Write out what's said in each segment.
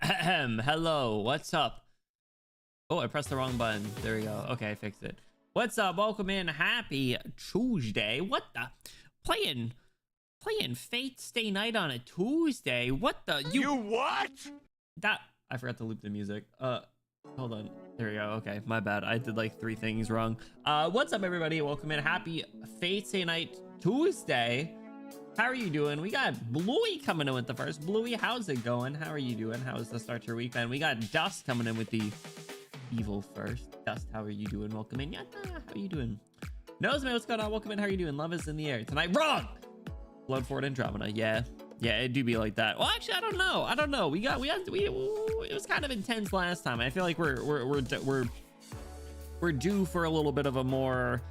Hello, what's up? Oh, I pressed the wrong button. There we go. Okay, I fixed it. What's up? Welcome in. Happy Tuesday. What the? Playing Fate Stay Night on a Tuesday. What the? You what? That I forgot to loop the music. Hold on. There we go. Okay, my bad. I did like 3 things wrong. What's up, everybody? Welcome in. Happy Fate Stay Night Tuesday. How are you doing? We got Bluey coming in with the first. Bluey, how's it going? How are you doing? How's the start to your week, man? We got Dust coming in with the evil first. Dust, how are you doing? Welcome in. Yatta, how are you doing? Noseman, what's going on? Welcome in. How are you doing? Love is in the air tonight. Wrong. Blood for Andromeda. Yeah, it do be like that. Well, actually, I don't know. It was kind of intense last time. I feel like we're due for a little bit of a more,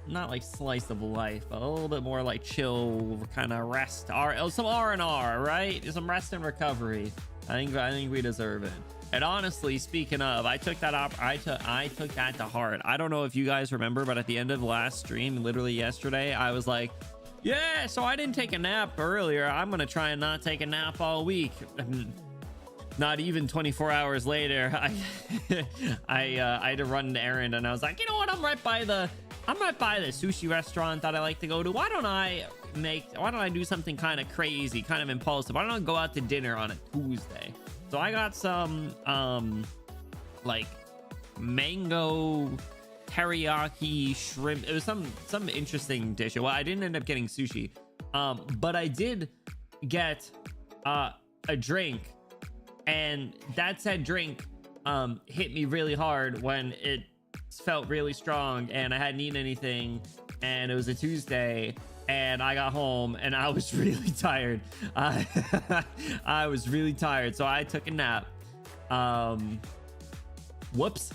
not like slice of life, but a little bit more like chill kind of rest. Some R&R, right? Some rest and recovery. I think we deserve it. And honestly, speaking of, I took that to heart. I don't know if you guys remember, but at the end of the last stream, literally yesterday, I was like, yeah, so I didn't take a nap earlier. I'm gonna try and not take a nap all week. Not even 24 hours later, I had to run an errand, and I was like, you know what? I'm right by the sushi restaurant that I like to go to. Why don't I do something kind of crazy, kind of impulsive? Why don't I go out to dinner on a Tuesday? So I got some like mango teriyaki shrimp. It was some interesting dish. Well, I didn't end up getting sushi, but I did get a drink, and that said drink hit me really hard when it felt really strong, and I hadn't eaten anything, and it was a Tuesday, and I got home and I was really tired. I was really tired, so I took a nap. Whoops,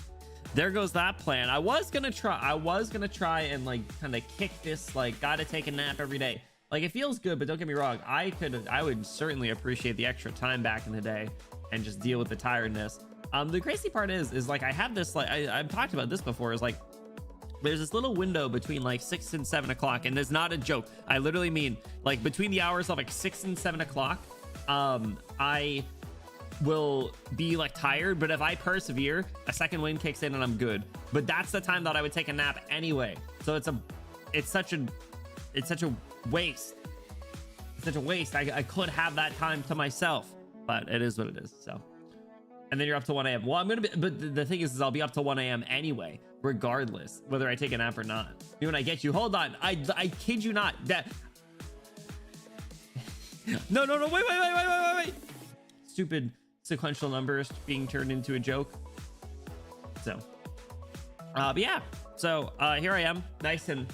there goes that plan. I was gonna try and like kind of kick this, like, gotta take a nap every day. Like, it feels good, but don't get me wrong, I would certainly appreciate the extra time back in the day and just deal with the tiredness. The crazy part is like, I have this, like, I've talked about this before, is like, there's this little window between like 6 and 7 o'clock, and there's not a joke. I literally mean, like, between the hours of like 6 and 7 o'clock, I will be like tired, but if I persevere, a second wind kicks in and I'm good. But that's the time that I would take a nap anyway. So it's such a waste. It's such a waste. I could have that time to myself, but it is what it is. So, and then you're up to 1 a.m. Well, I'm gonna be, but the thing is I'll be up to 1 a.m. anyway, regardless whether I take a nap or not. You when I get you, hold on, I kid you not, that no, wait, stupid sequential numbers being turned into a joke. So but yeah, so here I am, nice and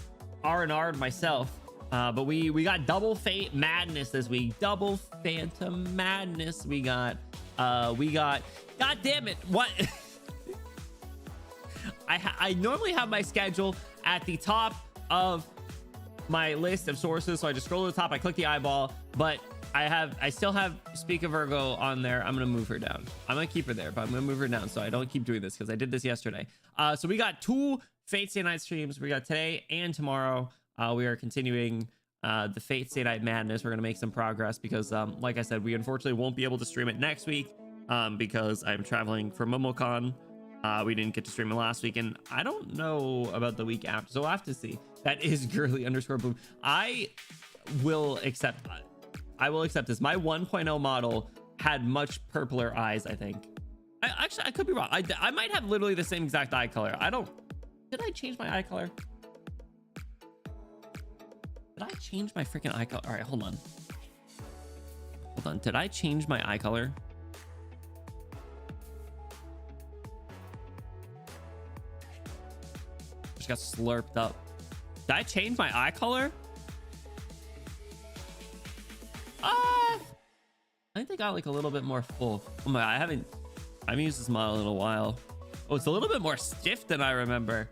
R&R'd myself. But we got double Fate Madness this week. Double Phantom Madness. We got God damn it, what? I normally have my schedule at the top of my list of sources, so I just scroll to the top, I click the eyeball, but I still have Speak of Virgo on there. I'm gonna move her down. I'm gonna keep her there, but I'm gonna move her down so I don't keep doing this, because I did this yesterday. So we got 2 Fate Stay Night streams. We got today and tomorrow. We are continuing the Fate Stay Night Madness. We're gonna make some progress because like I said, we unfortunately won't be able to stream it next week because I'm traveling for MomoCon. We didn't get to stream it last week, and I don't know about the week after, so we'll have to see. That is girly_boom. I will accept this. My 1.0 model had much purpler eyes, I think. Actually, I could be wrong. I might have literally the same exact eye color. Did I change my eye color? Did I change my freaking eye color? All right, hold on. Did I change my eye color? Just got slurped up. Did I change my eye color? I think I got like a little bit more full. Oh my, I haven't used this model in a while. Oh, it's a little bit more stiff than I remember.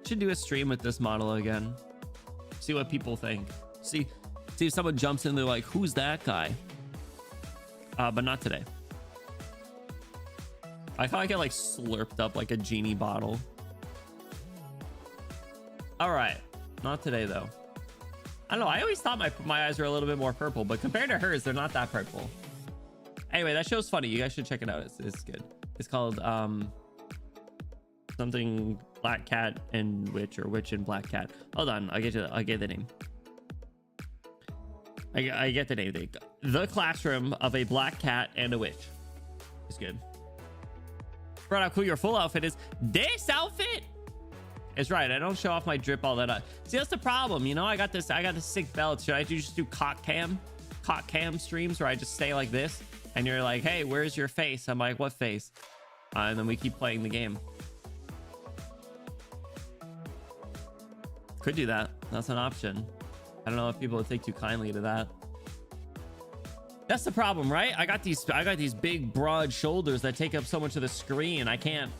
Should do a stream with this model again. See what people think. See if someone jumps in, they're like, who's that guy? But not today. I thought I get like slurped up like a genie bottle. All right, not today though. I don't know. I always thought my eyes were a little bit more purple, but compared to hers, they're not that purple. Anyway, that show's funny. You guys should check it out. It's good. It's called something Black Cat and Witch, or Witch and Black Cat. Hold on, I'll get the name. I get the name. The Classroom of a Black Cat and a Witch. It's good. Bro, how cool your full outfit is. This outfit is right. I don't show off my drip all that up. See, that's the problem. You know, I got this sick belt. Should I just do cock cam streams where I just stay like this? And you're like, hey, where's your face? I'm like, what face? And then we keep playing the game. Could do that. That's an option. I don't know if people would take too kindly to that. That's the problem, right? I got these big broad shoulders that take up so much of the screen. I can't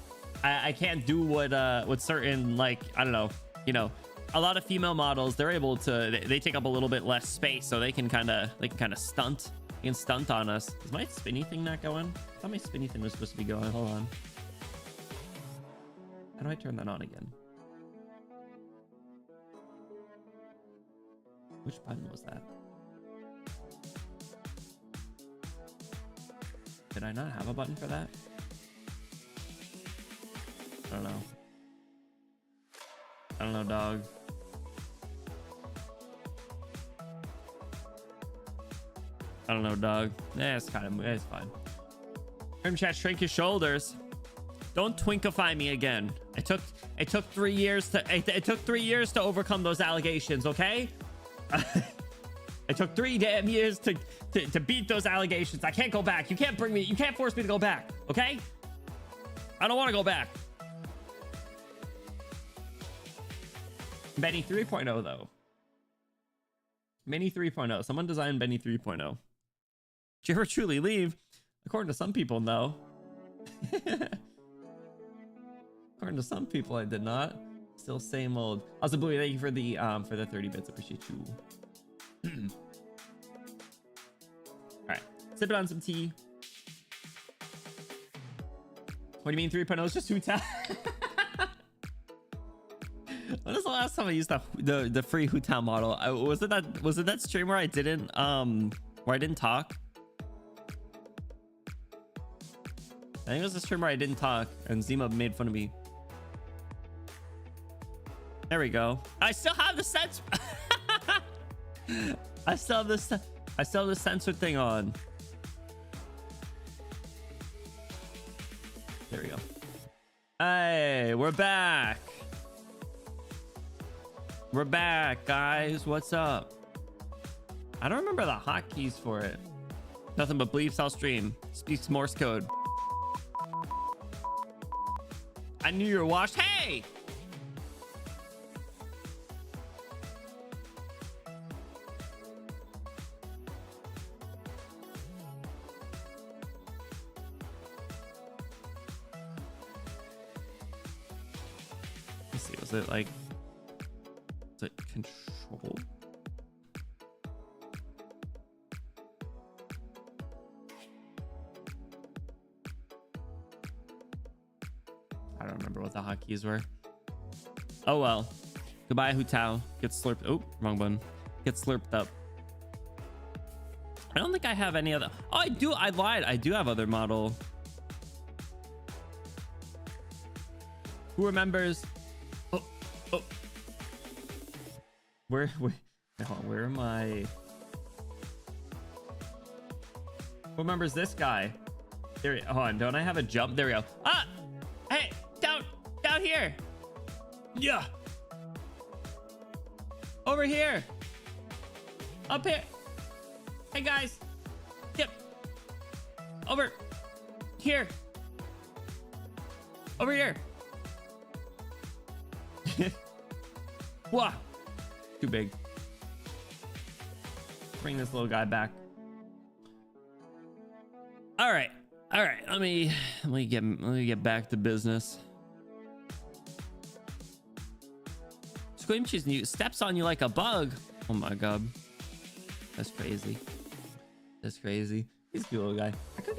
do what certain, like, I don't know, you know, a lot of female models, they're able to, they take up a little bit less space, so they can kind of stunt. You can stunt on us. Is my spinny thing not going? I thought my spinny thing was supposed to be going. Hold on. How do I turn that on again? Which button was that? Did I not have a button for that? I don't know. I don't know, dog. I don't know, dog. Yeah, it's fine. Grim chat, shrink your shoulders. Don't twinkify me again. It took 3 years to overcome those allegations, okay? It took 3 damn years to beat those allegations. I can't go back. You can't force me to go back, okay? I don't want to go back. Benny 3.0 though. Benny 3.0. Someone designed Benny 3.0. Did you ever truly leave? According to some people, no. According to some people, I did not. Still same old. Also, Bluey, thank you for the 30 bits. Appreciate you. All right, sipping on some tea. What do you mean 3.0 is just Huta? When was the last time I used the free Huta model? Was it that stream where I didn't talk? I think it was the stream where I didn't talk and Zima made fun of me. There we go. I still have the sense. I still have the sensor thing on. There we go. Hey, we're back. We're back, guys. What's up? I don't remember the hotkeys for it. Nothing but bleeps I'll stream. Speaks Morse code. I knew you were washed. Hey! Let's see, was it like... Is it control? I don't remember what the hotkeys were. Oh well. Goodbye, Hutao. Get slurped. Oh, wrong button. Get slurped up. I don't think I have any other. Oh, I do. I lied. I do have other model. Who remembers? Oh, oh. Where am I? Who remembers this guy? There. Hold on. Don't I have a jump? There we go. Ah! Hey, down here. Yeah. Over here. Up here. Hey guys. Yep. Over here. Over here. Wow. Too big. Bring this little guy back. All right. Let me get back to business. Scream Cheese new steps on you like a bug. Oh my god. That's crazy. That's crazy. He's a good little guy. I could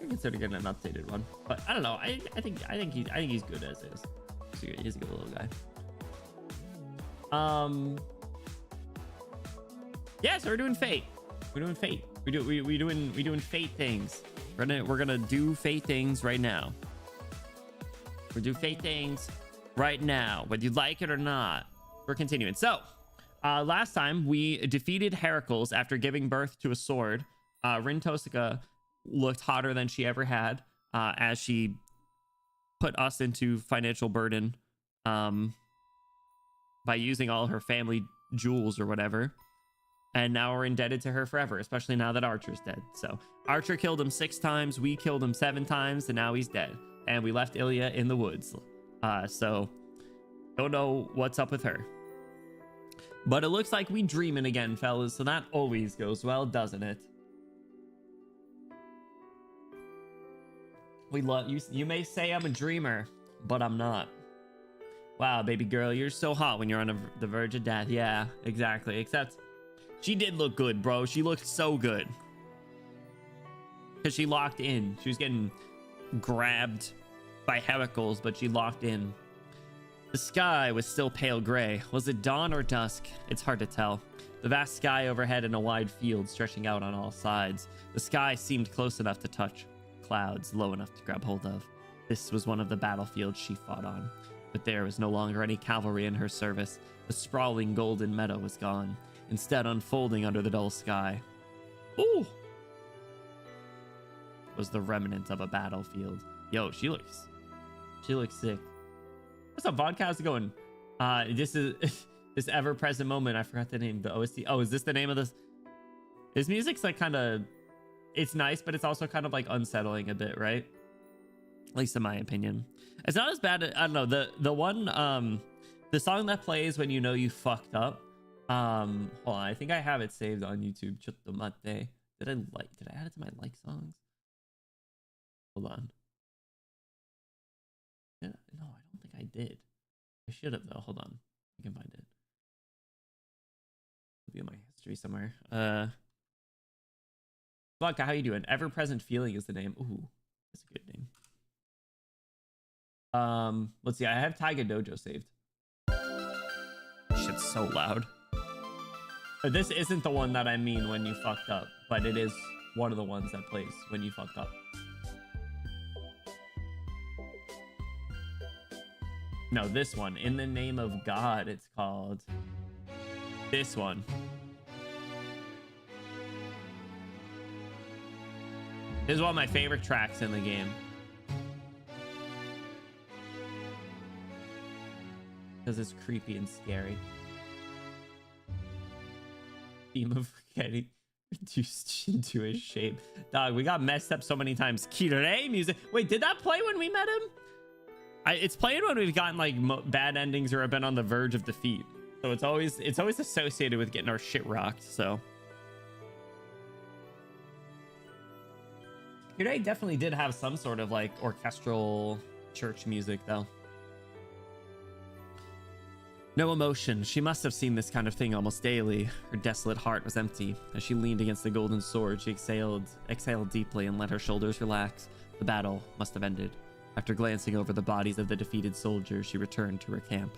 consider getting an updated one, but I don't know. I think he's good as is. He's a good little guy. Yeah, so we're doing fate. We're doing fate. We doing fate things. We're gonna do fate things right now. We're doing fate things right now, whether you like it or not. We're continuing. So, last time we defeated Heracles after giving birth to a sword. RIN TOHSAKA looked hotter than she ever had, as she put us into financial burden by using all her family jewels or whatever. And now we're indebted to her forever, especially now that Archer's dead. So Archer killed him 6 times, we killed him 7 times, and now he's dead. And we left Ilya in the woods. So don't know what's up with her. But it looks like we dreaming again, fellas. So that always goes well, doesn't it? We love you. You may say I'm a dreamer, but I'm not. Wow, baby girl, you're so hot when you're on the verge of death. Yeah, exactly. Except she did look good, bro. She looked so good. Because she locked in. She was getting grabbed by Heracles, but she locked in. The sky was still pale gray. Was it dawn or dusk? It's hard to tell. The vast sky overhead and a wide field stretching out on all sides. The sky seemed close enough to touch. Clouds low enough to grab hold of. This was one of the battlefields she fought on. But there was no longer any cavalry in her service. The sprawling golden meadow was gone, instead unfolding under the dull sky. Ooh! Was the remnant of a battlefield. Yo, she looks sick. What's up, vodka? How's it going? This is this ever-present moment. I forgot the name. The OST. Oh, is this the name of this? His music's like kind of, it's nice, but it's also kind of like unsettling a bit, right? At least in my opinion. It's not as bad. I don't know. The one the song that plays when you know you fucked up. Hold on. I think I have it saved on YouTube. Chutto mate. Did I add it to my like songs? Hold on. Yeah, no, I don't think I did. I should have though. Hold on. I can find it. It'll be in my history somewhere. Vodka, how you doing? Ever Present Feeling is the name. Ooh, that's a good name. Let's see. I have Taiga Dojo saved. Shit's so loud. But this isn't the one that I mean when you fucked up, but it is one of the ones that plays when you fucked up. No, this one. In the Name of God, it's called. This one. This is one of my favorite tracks in the game. Because it's creepy and scary. Theme of getting reduced into his shape. Dog, we got messed up so many times. Kirei music. Wait, did that play when we met him? It's playing when we've gotten like bad endings or have been on the verge of defeat. So it's always associated with getting our shit rocked. So Kirei definitely did have some sort of like orchestral church music though. No emotion. She must have seen this kind of thing almost daily. Her desolate heart was empty. As she leaned against the golden sword, she exhaled deeply and let her shoulders relax. The battle must have ended. After glancing over the bodies of the defeated soldiers, she returned to her camp.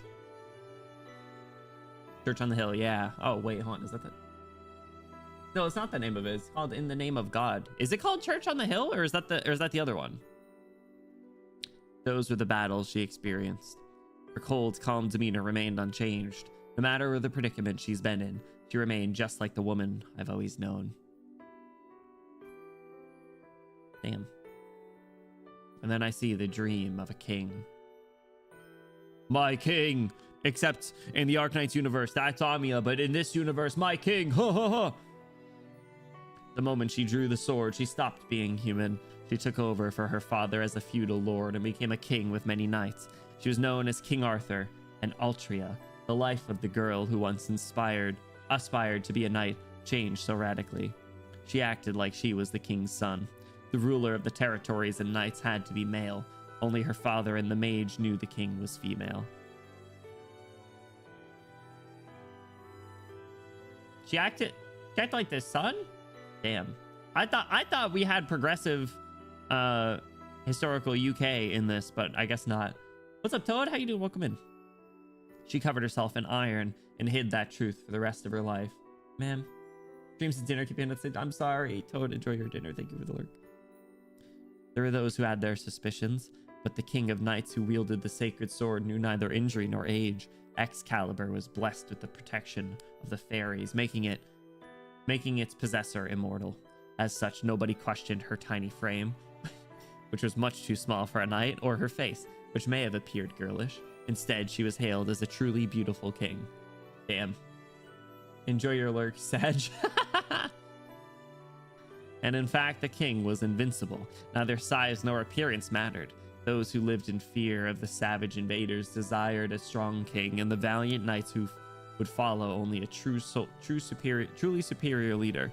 Church on the Hill, yeah. Oh, wait, hold on. Is that the... No, it's not the name of it. It's called In the Name of God. Is it called Church on the Hill, or is that the other one? Those were the battles she experienced. Her cold, calm demeanor remained unchanged. No matter the predicament she's been in, she remained just like the woman I've always known. Damn. And then I see the dream of a king. My king! Except in the Arknight's universe, that's Amiya, but in this universe, my king! Ha ha ha! The moment she drew the sword, she stopped being human. She took over for her father as a feudal lord and became a king with many knights. She was known as King Arthur and Altria. The life of the girl who once aspired to be a knight changed so radically. She acted like she was the king's son. The ruler of the territories and knights had to be male. Only her father and the mage knew the king was female. She acted like the son? Damn. I thought we had progressive historical UK in this, but I guess not. What's up, Toad? How you doing? Welcome in. She covered herself in iron and hid that truth for the rest of her life. Man, Dreams of dinner keep innocent. I'm sorry. Toad, enjoy your dinner. Thank you for the lurk. There were those who had their suspicions, but the king of knights who wielded the sacred sword knew neither injury nor age. Excalibur was blessed with the protection of the fairies, making its possessor immortal. As such, nobody questioned her tiny frame, which was much too small for a knight, or her face, which may have appeared girlish. Instead, she was hailed as a truly beautiful king. Damn. Enjoy your lurk, Sag. And in fact, the king was invincible. Neither size nor appearance mattered. Those who lived in fear of the savage invaders desired a strong king, and the valiant knights who would follow only a truly superior leader.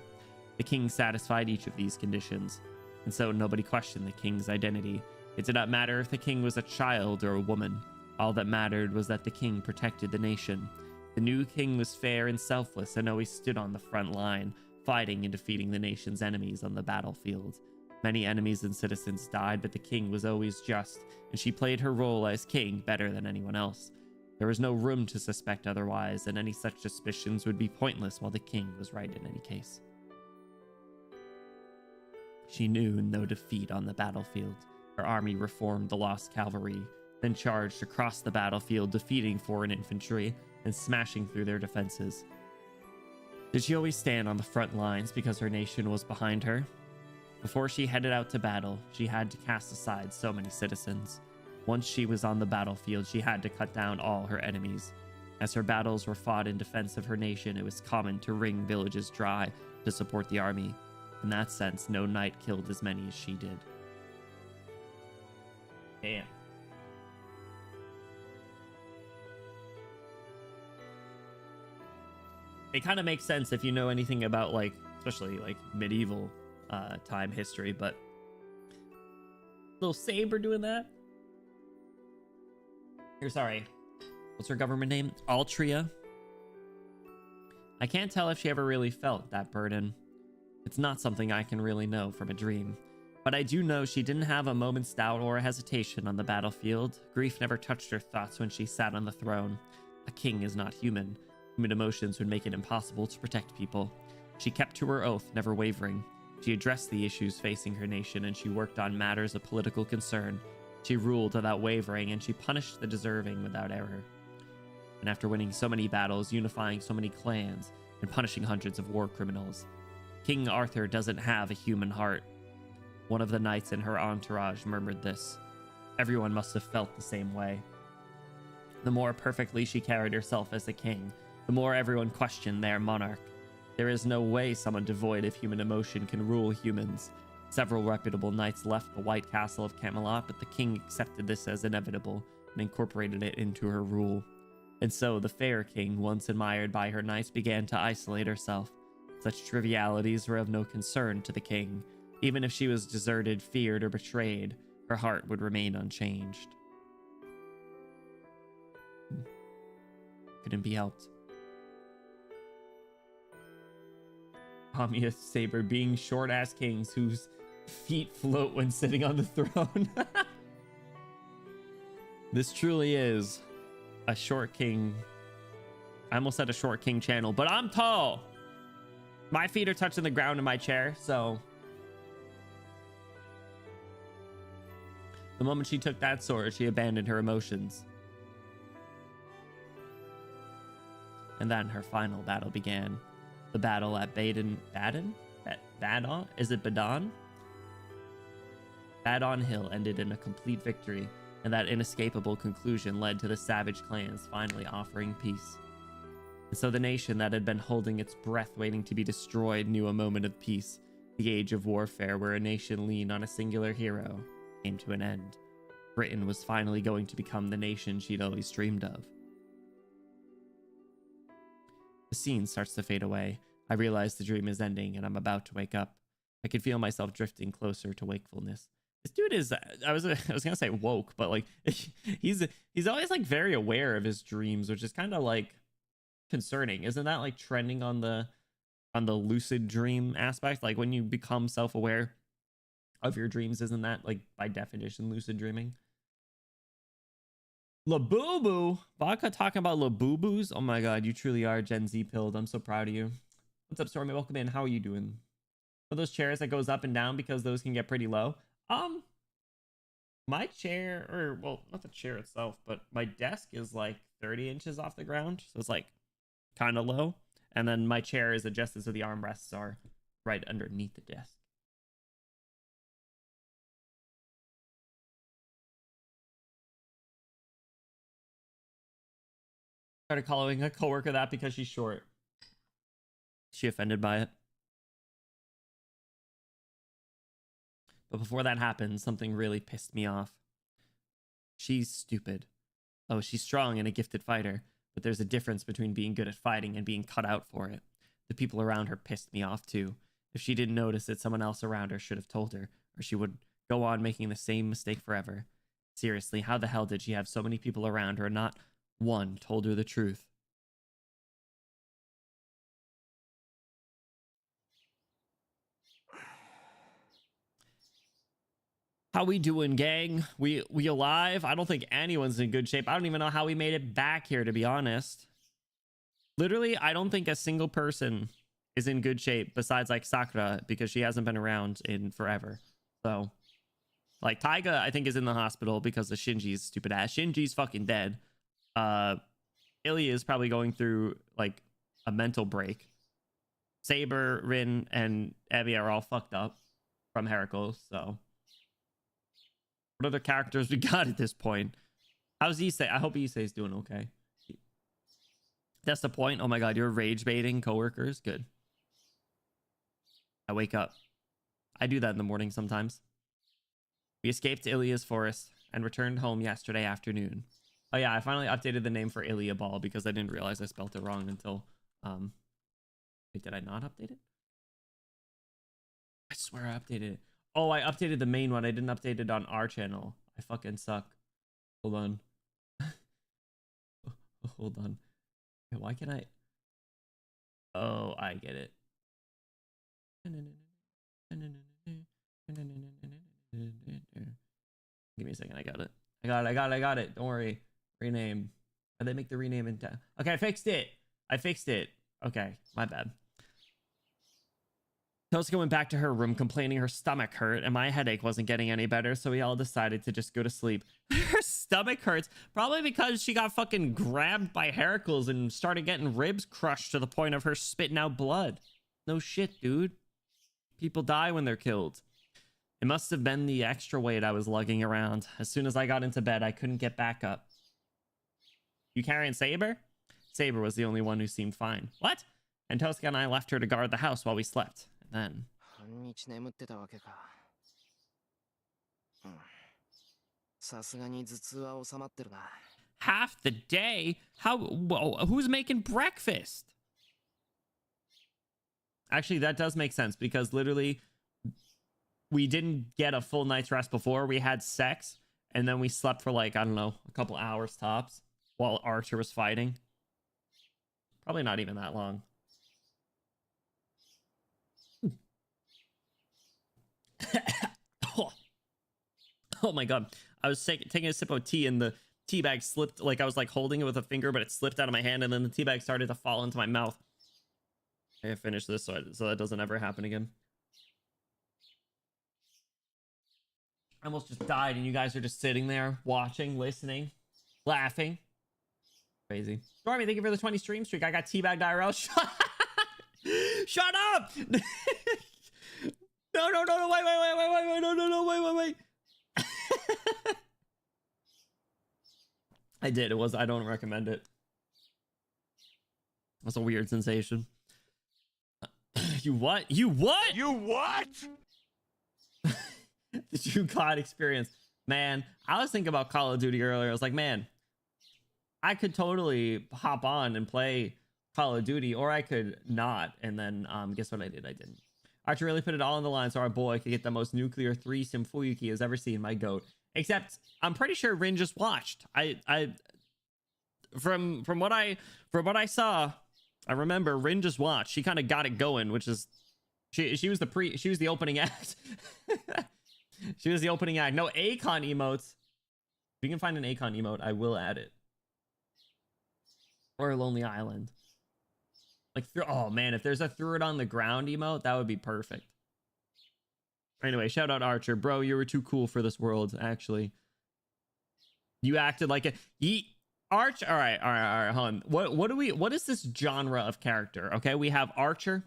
The king satisfied each of these conditions, and so nobody questioned the king's identity. It did not matter if the king was a child or a woman. All that mattered was that the king protected the nation. The new king was fair and selfless and always stood on the front line, fighting and defeating the nation's enemies on the battlefield. Many enemies and citizens died, but the king was always just, and she played her role as king better than anyone else. There was no room to suspect otherwise, and any such suspicions would be pointless while the king was right in any case. She knew no defeat on the battlefield. Her army reformed the lost cavalry, then charged across the battlefield, defeating foreign infantry and smashing through their defenses. Did she always stand on the front lines because her nation was behind her? Before she headed out to battle, she had to cast aside so many citizens. Once she was on the battlefield, she had to cut down all her enemies. As her battles were fought in defense of her nation, it was common to wring villages dry to support the army. In that sense, no knight killed as many as she did. Damn. It kind of makes sense if you know anything about, like, especially like medieval time history, but little saber doing that. Here, sorry, what's her government name? Altria. I can't tell if she ever really felt that burden. It's not something I can really know from a dream, but I do know she didn't have a moment's doubt or hesitation on the battlefield. Grief never touched her thoughts when she sat on the throne. A king is not human. Human emotions would make it impossible to protect people. She kept to her oath, never wavering. She addressed the issues facing her nation, and she worked on matters of political concern. She ruled without wavering, and she punished the deserving without error. And after winning so many battles, unifying so many clans, and punishing hundreds of war criminals, King Arthur doesn't have a human heart. One of the knights in her entourage murmured this. Everyone must have felt the same way. The more perfectly she carried herself as a king, the more everyone questioned their monarch. There is no way someone devoid of human emotion can rule humans. Several reputable knights left the White Castle of Camelot, but the king accepted this as inevitable and incorporated it into her rule. And so the fair king, once admired by her knights, began to isolate herself. Such trivialities were of no concern to the king. Even if she was deserted, feared, or betrayed, her heart would remain unchanged. Couldn't be helped. Amia Saber being short-ass kings whose feet float when sitting on the throne. This truly is a short king. I almost said a short king channel, but I'm tall. My feet are touching the ground in my chair, so. The moment she took that sword, she abandoned her emotions. And then her final battle began. The battle at Badon? Is it Badon? Badon Hill ended in a complete victory, and that inescapable conclusion led to the savage clans finally offering peace. And so the nation that had been holding its breath waiting to be destroyed knew a moment of peace. The age of warfare, where a nation leaned on a singular hero, came to an end. Britain was finally going to become the nation she'd always dreamed of. The scene starts to fade away. I realize the dream is ending and I'm about to wake up. I can feel myself drifting closer to wakefulness. This dude is, I was gonna say woke, but like he's always like very aware of his dreams, which is kind of like concerning. Isn't that like trending on the lucid dream aspect? Like when you become self-aware of your dreams, isn't that like by definition lucid dreaming? Labubu, Vodka talking about Labubus. Oh my god, you truly are Gen Z pilled. I'm so proud of you. What's up, Stormy? Welcome in. How are you doing? Are those chairs that goes up and down because those can get pretty low? My chair, or well, not the chair itself, but my desk is like 30 inches off the ground, so it's like kind of low. And then my chair is adjusted so the armrests are right underneath the desk. Started calling a coworker that because she's short. She offended by it. But before that happened, something really pissed me off. She's stupid. Oh, she's strong and a gifted fighter, but there's a difference between being good at fighting and being cut out for it. The people around her pissed me off too. If she didn't notice it, someone else around her should have told her, or she would go on making the same mistake forever. Seriously, how the hell did she have so many people around her and not one told her the truth? How we doing, gang? We alive? I don't think anyone's in good shape. I don't even know how we made it back here, to be honest. Literally, I don't think a single person is in good shape besides like Sakura, because she hasn't been around in forever. So like Taiga, I think, is in the hospital because of Shinji's stupid ass. Shinji's fucking dead. Ilya is probably going through like a mental break. Saber, Rin, and Evie are all fucked up from Heracles. So what other characters we got at this point? How's Issei? I hope Issei's doing okay. That's the point. Oh my god, you're rage baiting coworkers. Good. I wake up. I do that in the morning sometimes. We escaped Ilya's forest and returned home yesterday afternoon. Oh yeah, I finally updated the name for Ilya Ball because I didn't realize I spelled it wrong until wait, did I not update it? I swear I updated it. Oh, I updated the main one. I didn't update it on our channel. I fucking suck. Hold on. Hold on. Why can't I? Oh, I get it. Give me a second. I got it. I got it. Don't worry. Rename. Did they make the rename in time? Okay, I fixed it. Okay, my bad. Tosaka went back to her room complaining her stomach hurt and my headache wasn't getting any better, so we all decided to just go to sleep. Her stomach hurts, probably because she got fucking grabbed by Heracles and started getting ribs crushed to the point of her spitting out blood. No shit, dude. People die when they're killed. It must have been the extra weight I was lugging around. As soon as I got into bed, I couldn't get back up. You carrying Saber? Saber was the only one who seemed fine. What? And Tosaka and I left her to guard the house while we slept. Then half the day? How? Whoa, who's making breakfast? Actually, that does make sense because literally we didn't get a full night's rest before. We had sex and then we slept for like, I don't know, a couple hours tops while Archer was fighting. Probably not even that long. Oh my god, I was taking a sip of tea and the tea bag slipped. Like I was like holding it with a finger, but it slipped out of my hand and then the tea bag started to fall into my mouth. I gotta finish this so that doesn't ever happen again. I almost just died and you guys are just sitting there watching, listening, laughing. Crazy. Stormy, thank you for the 20 stream streak. I got teabagged IRL. Shut up! No, wait, wait. I did. I don't recommend it. That's a weird sensation. You what? You what? You what? The True COD experience. Man, I was thinking about Call of Duty earlier. I was like, man, I could totally hop on and play Call of Duty, or I could not. And then guess what I did? I didn't. Archer really put it all on the line so our boy could get the most nuclear threesome Fuyuki has ever seen. My goat. Except I'm pretty sure Rin just watched. From what I saw, I remember Rin just watched. She kind of got it going, which is she was the opening act. She was the opening act. No Akon emotes. If you can find an Akon emote, I will add it. Or a Lonely Island. Like, oh man, if there's a threw it on the ground emote, that would be perfect. Anyway, shout out Archer. Bro, you were too cool for this world, actually. You acted like a... Arch, all right, hold on. What is this genre of character? Okay, we have Archer,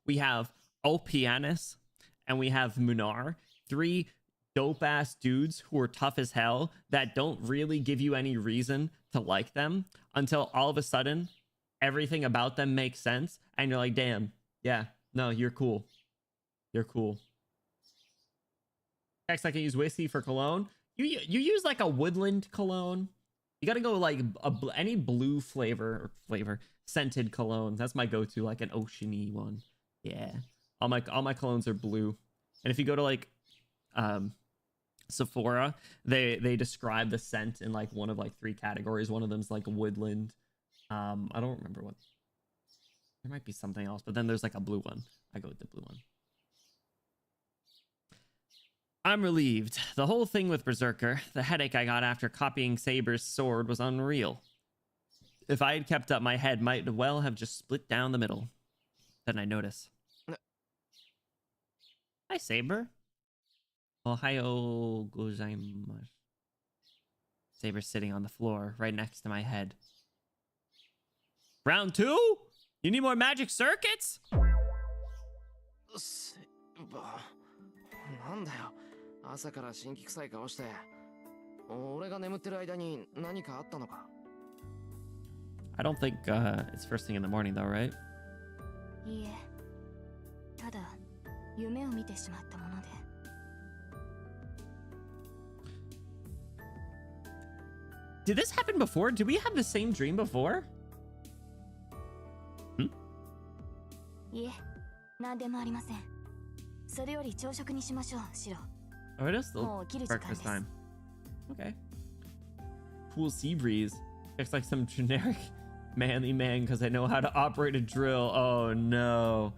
we have Opianus, and we have Munar. 3 dope-ass dudes who are tough as hell that don't really give you any reason to like them until all of a sudden everything about them makes sense, and you're like, damn, yeah, no, you're cool. You're cool. Next, I can use whiskey for cologne. You use like a woodland cologne. You gotta go like any blue flavor scented cologne. That's my go-to, like an oceany one. Yeah, all my colognes are blue. And if you go to like Sephora, they describe the scent in like one of like 3 categories. One of them's like woodland. I don't remember what. There might be something else, but then there's like a blue one. I go with the blue one. I'm relieved. The whole thing with Berserker, the headache I got after copying Saber's sword was unreal. If I had kept up, my head might well have just split down the middle. Then I notice. Hi, Saber. Ohayo gozaimasu. Saber's sitting on the floor right next to my head. Round 2? You need more magic circuits? なんだよ。朝から辛気臭い顔して。俺が眠ってる間に何かあったのか? I don't think it's first thing in the morning though, right? いいえ。ただ夢を見てしまったもので。Did this happen before? Did we have the same dream before? いえ、なんでもありません。それより朝食にしましょう、シロ。 Oh, it is still breakfast time. Okay. Cool sea breeze. Looks like some generic manly man because I know how to operate a drill. Oh no.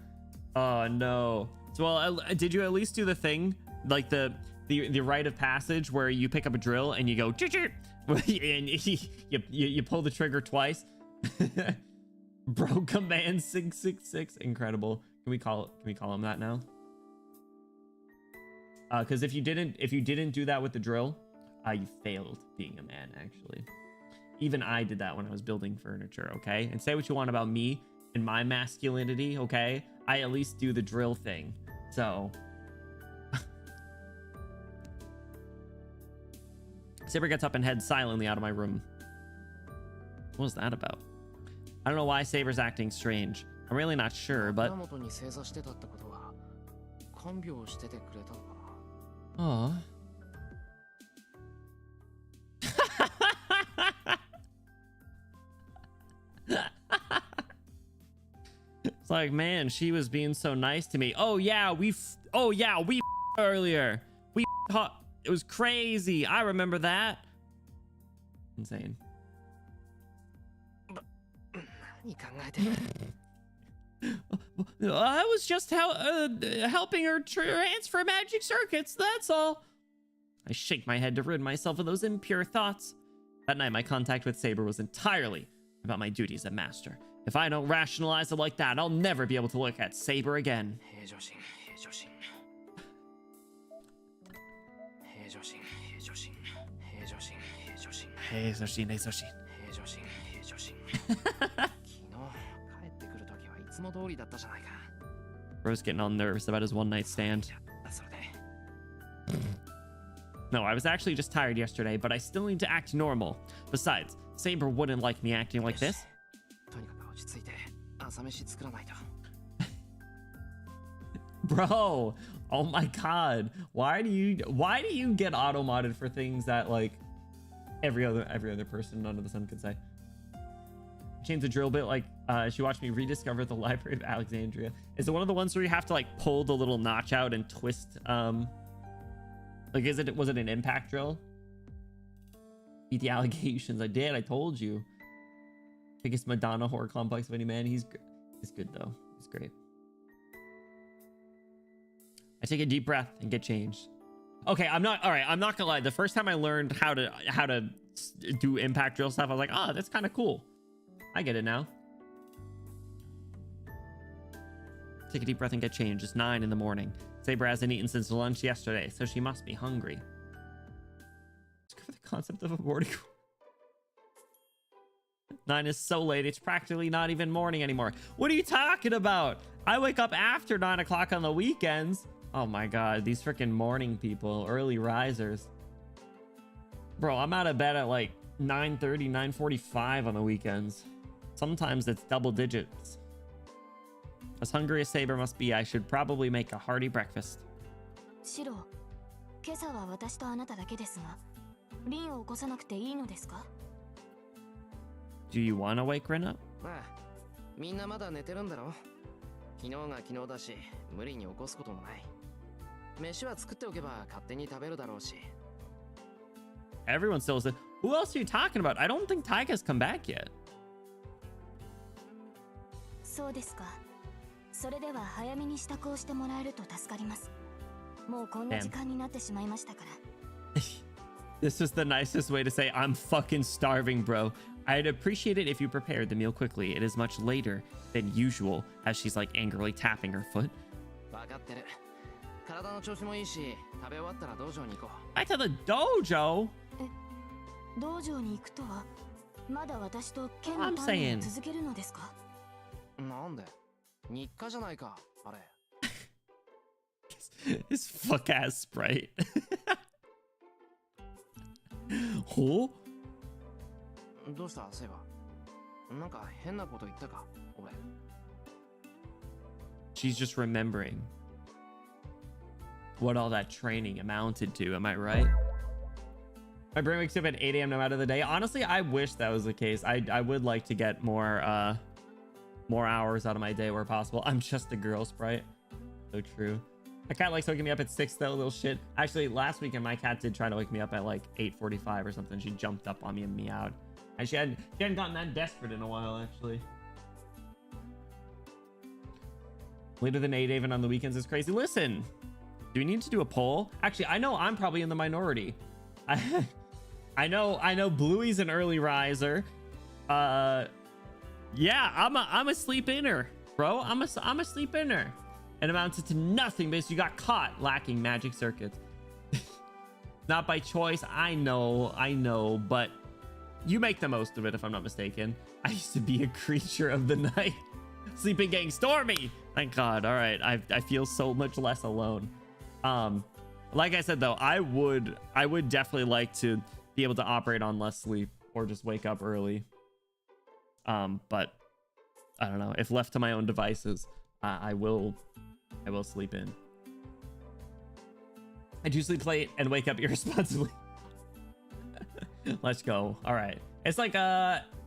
Oh no. So, well, did you at least do the thing, like the rite of passage where you pick up a drill and you go and you pull the trigger twice? Bro, command 666. Incredible. Can we call him that now? Because if you didn't do that with the drill, you failed being a man, actually. Even I did that when I was building furniture, okay? And say what you want about me and my masculinity, okay? I at least do the drill thing. So Saber gets up and heads silently out of my room. What was that about? I don't know why Saber's acting strange. I'm really not sure, but... Aww. It's like, man, she was being so nice to me. Oh yeah, we earlier. It was crazy. I remember that. Insane. I was just helping her transfer magic circuits, that's all. I shake my head to rid myself of those impure thoughts. That night, my contact with Saber was entirely about my duties as master. If I don't rationalize it like that, I'll never be able to look at Saber again. Bro's getting all nervous about his one-night stand. No, I was actually just tired yesterday, but I still need to act normal. Besides, Saber wouldn't like me acting like this. Bro, oh my god. Why do you get auto-modded for things that like every other person under the sun could say? Change the drill bit, like she watched me rediscover the Library of Alexandria. Is it one of the ones where you have to like pull the little notch out and twist like was it an impact drill? Beat the allegations. I did, I told you. Biggest Madonna horror complex of any man. He's good though. He's great. I take a deep breath and get changed. Okay, I'm not gonna lie. The first time I learned how to do impact drill stuff, I was like, oh, that's kind of cool. I get it now. Take a deep breath and get changed. It's 9 in the morning. Saber hasn't eaten since lunch yesterday, so she must be hungry. Discover the concept of a boarding. 9 is so late. It's practically not even morning anymore. What are you talking about? I wake up after 9 o'clock on the weekends. Oh my god, these freaking morning people, early risers. Bro, I'm out of bed at like 9:30, 9:45 on the weekends. Sometimes it's double digits. As hungry as Saber must be, I should probably make a hearty breakfast. シロ、今朝は私とあなただけですが、リンを起こさなくていいのですか? Do you want to wake Rin up? ああ、みんなまだ寝てるんだろ。昨日が昨日だし、無理に起こすこともない。飯は作っておけば勝手に食べるだろうし。Everyone still said, who else are you talking about? I don't think Tyga's come back yet. そうですか。それでは早めに支度をしてもらえると助かります。もうこんな時間になってしまいましたから。This is the nicest way to say I'm fucking starving, bro. I'd appreciate it if you prepared the meal quickly. It is much later than usual, as she's like angrily tapping her foot. わかってる。体の調子もいいし、食べ終わったら道場に行こう。Back to the dojo? 道場に行くとは、まだ私と剣の鍛錬を続けるのですか? なんで？日課じゃないか、あれ。His fuck ass sprite. ほう？どうした、セイバー。なんか変なこと言ったか、俺。She's just remembering what all that training amounted to. Am I right? My brain wakes up at 8 a.m. no matter the day. Honestly, I wish that was the case. I would like to get more hours out of my day where possible. I'm just a girl sprite. So true. My cat likes waking me up at 6 though, little shit. Actually, last weekend my cat did try to wake me up at like 8:45 or something. She jumped up on me and meowed. And she hadn't gotten that desperate in a while, actually. Later than 8 even on the weekends is crazy. Listen, do we need to do a poll? Actually, I know I'm probably in the minority. I know Bluey's an early riser. Yeah, I'm a sleep inner, bro. I'm a sleep inner. It amounted to nothing because you got caught lacking magic circuits. Not by choice, I know, but you make the most of it if I'm not mistaken. I used to be a creature of the night. Sleeping gang stormy. Thank God. All right, I feel so much less alone. Like I said though, I would definitely like to be able to operate on less sleep or just wake up early. But I don't know, if left to my own devices, I will sleep in. I do sleep late and wake up irresponsibly. Let's go. All right, it's like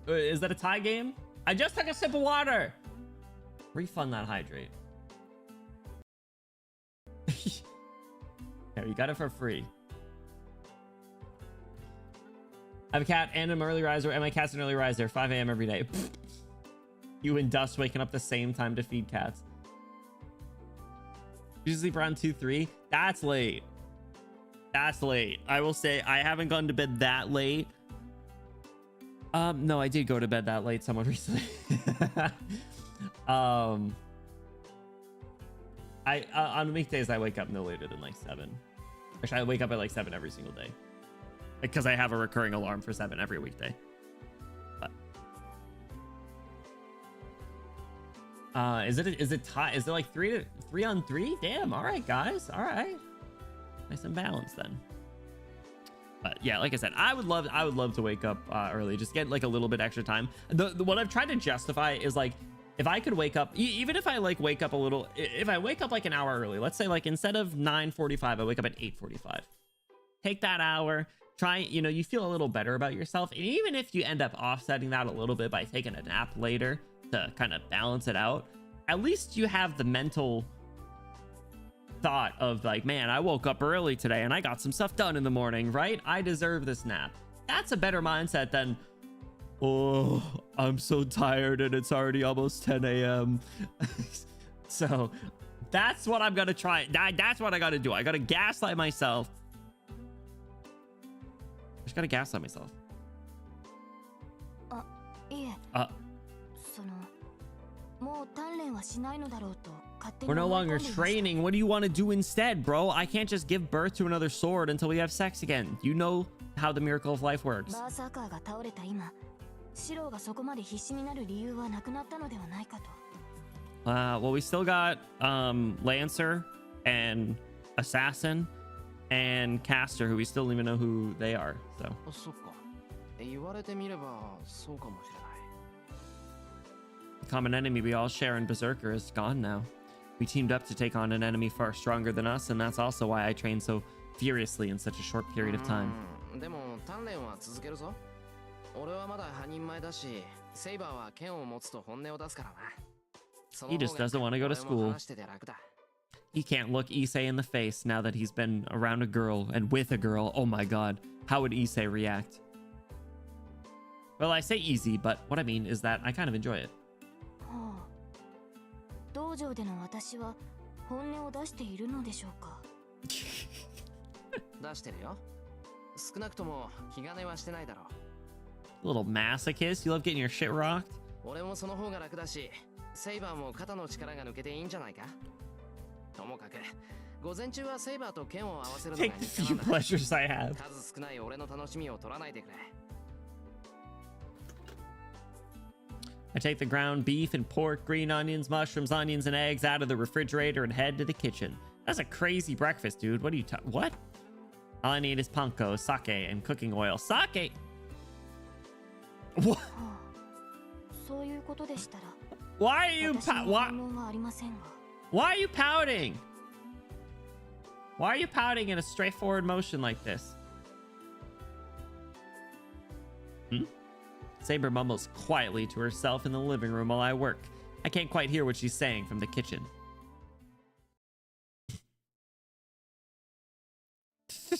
is that a tie game? I just took a sip of water. Refund that hydrate. There, you got it for free. I have a cat and an early riser, and my cat's an early riser. 5 a.m. every day. You and Dust waking up the same time to feed cats. You sleep around 2, 3. That's late. That's late. I will say I haven't gone to bed that late. No, I did go to bed that late somewhat recently. On weekdays I wake up no later than like 7. Actually, I wake up at like 7 every single day because I have a recurring alarm for 7 every weekday. But is it like 3 on 3? Damn. All right, guys. All right, nice and balanced then. But yeah, like I said, I would love to wake up early, just get like a little bit extra time. What I've tried to justify is like, if I could wake up, even if I like wake up a little, if I wake up like an hour early, let's say like instead of 9:45, I wake up at 8:45. Take that hour, try, you feel a little better about yourself. And even if you end up offsetting that a little bit by taking a nap later to kind of balance it out, at least you have the mental thought of like, man, I woke up early today and I got some stuff done in the morning, right? I deserve this nap. That's a better mindset than, oh, I'm so tired and it's already almost 10 a.m. So that's what I'm gonna try. That's what I gotta do. I gotta gaslight myself. I just gotta gaslight myself. いえ、その We're no longer training. What do you want to do instead, bro? I can't just give birth to another sword until we have sex again. You know how the miracle of life works. Well, we still got Lancer and Assassin and Caster, who we still don't even know who they are. So the common enemy we all share in Berserker is gone now. We teamed up to take on an enemy far stronger than us, and that's also why I trained so furiously in such a short period of time. He just doesn't want to go to school. He can't look Issei in the face now that he's been around a girl and with a girl. Oh my god. How would Issei react? Well, I say easy, but what I mean is that I kind of enjoy it. Little masochist, you love getting your shit rocked? Take the few pleasures I have. I take the ground beef and pork, green onions, mushrooms, onions, and eggs out of the refrigerator and head to the kitchen. That's a crazy breakfast, dude. What are you what? All I need is panko, sake, and cooking oil. Sake? What? Why are you why are you pouting? Why are you pouting in a straightforward motion like this? Saber mumbles quietly to herself in the living room while I work. I can't quite hear what she's saying from the kitchen. The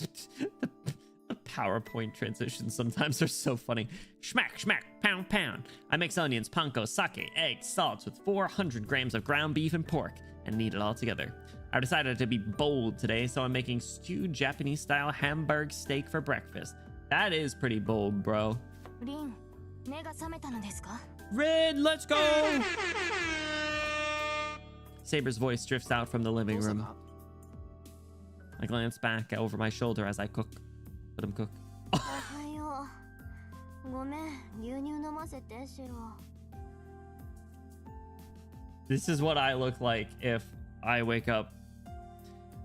PowerPoint transitions sometimes are so funny. Schmack, schmack, pound, pound. I mix onions, panko, sake, eggs, salts with 400 grams of ground beef and pork and knead it all together. I decided to be bold today, so I'm making stewed Japanese-style Hamburg steak for breakfast. That is pretty bold, bro. Rin, let's go! Saber's voice drifts out from the living room. I glance back over my shoulder as I cook. Let him cook. This is what I look like if I wake up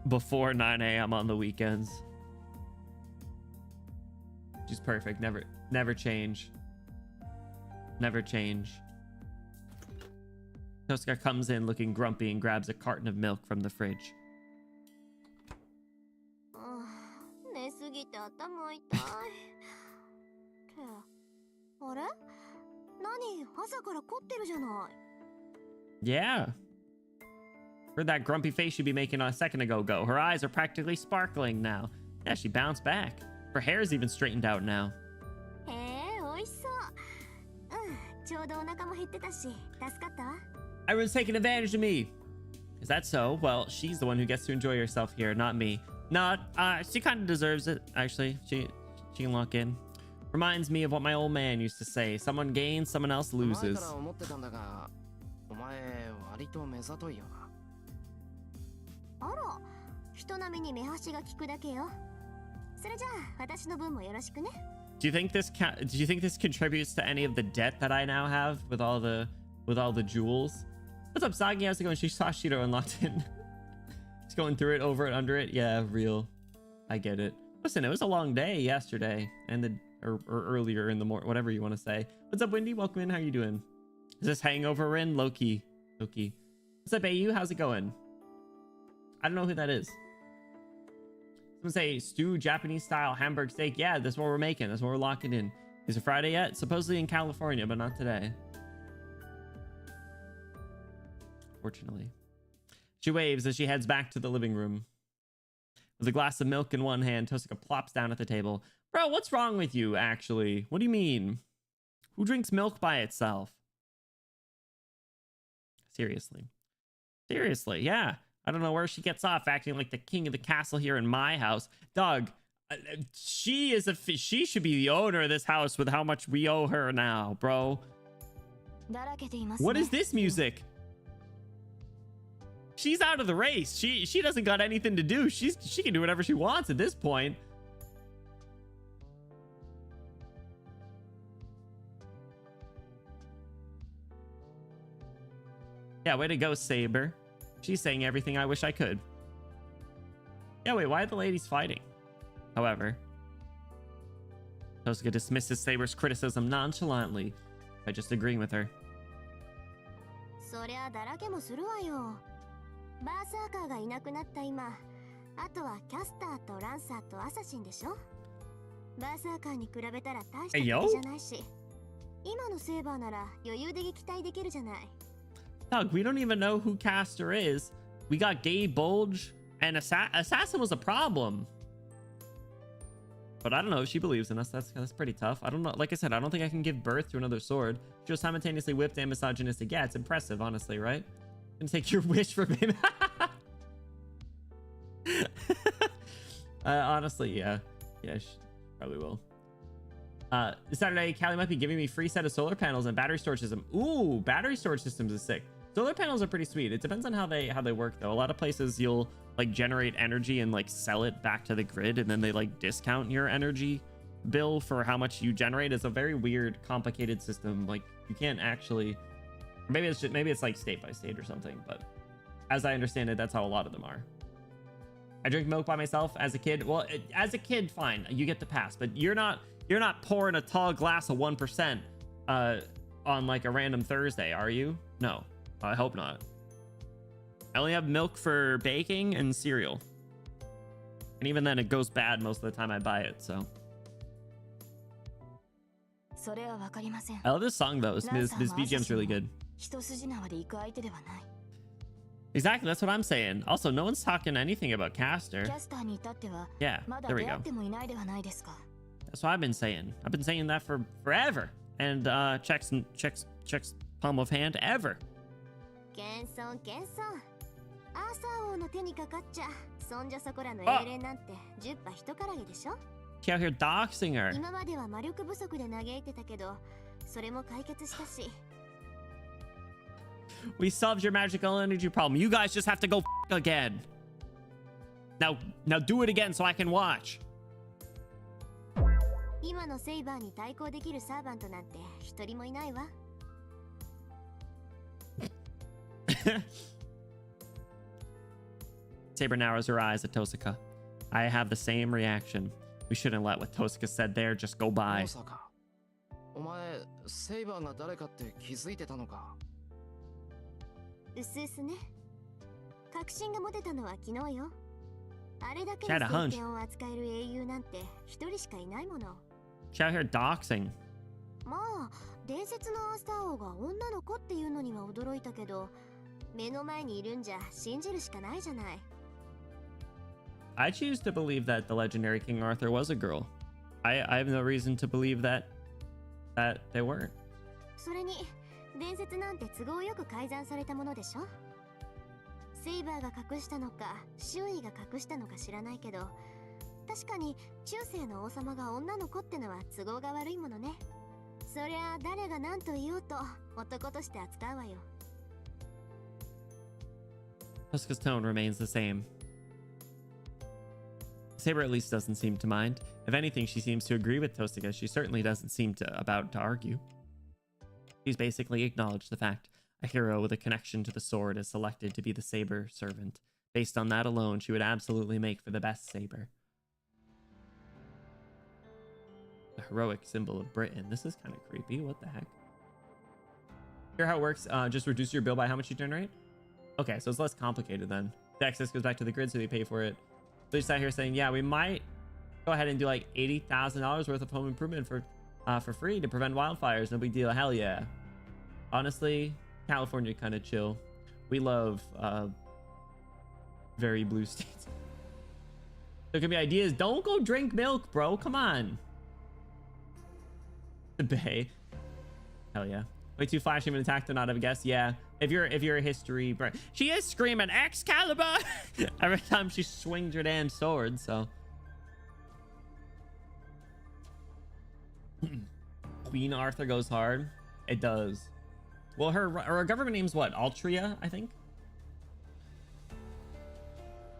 before 9 a.m. on the weekends. She's perfect. Never change. Never change. Tosaka comes in looking grumpy and grabs a carton of milk from the fridge. Yeah. Where'd that grumpy face she'd be making a second ago go? Her eyes are practically sparkling now. Yeah, she bounced back. Her hair's even straightened out now. Everyone's taking advantage of me. Is that so? Well, she's the one who gets to enjoy herself here, not me. She kind of deserves it, actually. She can lock in. Reminds me of what my old man used to say. Someone gains, someone else loses. Do you think this contributes to any of the debt that I now have with all the jewels? What's up, Sagi? How's it going? She saw Shiro unlocked it. Just going through it, over it, under it. Yeah, real. I get it. Listen, it was a long day yesterday, and or earlier in the morning, whatever you want to say. What's up, Wendy? Welcome in. How you doing? Is this hangover Rin? Loki. What's up, AU? How's it going? I don't know who that is. Someone say stew Japanese style Hamburg steak. Yeah, that's what we're making. That's what we're locking in. Is it Friday yet? Supposedly in California, but not today. Fortunately. She waves as she heads back to the living room. With a glass of milk in one hand, Tosaka plops down at the table. Bro, what's wrong with you, actually? What do you mean? Who drinks milk by itself? Seriously, yeah. I don't know where she gets off acting like the king of the castle here in my house. Dog, she should be the owner of this house with how much we owe her now, bro. What is this music? She's out of the race. She doesn't got anything to do. She can do whatever she wants at this point. Yeah, way to go, Saber. She's saying everything I wish I could. Yeah, wait, why are the ladies fighting? However, Tosuka dismisses Saber's criticism nonchalantly by just agreeing with her. そりゃだらけもするわよ。バーサーカーがいなくなった今、あとはキャスターとランサーとアサシンでしょ。バーサーカーに比べたら大した敵じゃないし、今のセーバーなら余裕で撃退できるじゃない。Doug, we don't even know who Caster is. We got Gay Bulge and Assassin was a problem. But I don't know if she believes in us. That's pretty tough. I don't know. Like I said, I don't think I can give birth to another sword. She was simultaneously whipped and misogynistic. Yeah, it's impressive, honestly, right? And take your wish from him. Honestly, yeah. Yeah, she probably will. Saturday, Callie might be giving me free set of solar panels and battery storage system. Ooh, battery storage systems is sick. Solar panels are pretty sweet. It depends on how they work, though. A lot of places you'll like generate energy and like sell it back to the grid, and then they like discount your energy bill for how much you generate. It's a very weird, complicated system. Like you can't actually. Maybe it's like state by state or something. But as I understand it, that's how a lot of them are. I drink milk by myself as a kid. Well, as a kid, fine, you get the pass. But you're not pouring a tall glass of 1% on like a random Thursday, are you? No. I hope not. I only have milk for baking and cereal. And even then, it goes bad most of the time I buy it, so. I love this song, though. This BGM's really good. Exactly, that's what I'm saying. Also, no one's talking anything about Caster. Yeah, there we go. That's what I've been saying. I've been saying that for forever. And checks palm of hand ever. She out here doxing her. We solved your magical energy problem. You guys just have to go again. Now do it again so I can watch. Saber narrows her eyes at Tosuka. I have the same reaction. We shouldn't let what Tosuka said there just go by. She had a hunch. She out here doxing. I choose to believe that the legendary King Arthur was a girl. I have no reason to believe that they weren't. Tosuka's tone remains the same. Saber at least doesn't seem to mind. If anything, she seems to agree with Tosuka. She certainly doesn't seem about to argue. She's basically acknowledged the fact a hero with a connection to the sword is selected to be the Saber servant. Based on that alone, she would absolutely make for the best Saber. The heroic symbol of Britain. This is kind of creepy. What the heck? Here how it works. Just reduce your bill by how much you generate. Okay, so it's less complicated then. The excess goes back to the grid, so they pay for it. So they sat here saying, yeah, we might go ahead and do like $80,000 worth of home improvement for free to prevent wildfires. No big deal. Hell yeah. Honestly, California kind of chill. We love very blue states. There could be ideas. Don't go drink milk, bro. Come on. The Bay. Hell yeah. Way too flashy of an attack to not have a guess. Yeah. If you're a history, bro. She is screaming Excalibur every time she swings her damn sword, so. Queen Arthur goes hard. It does. Well, her government name's what? Altria, I think.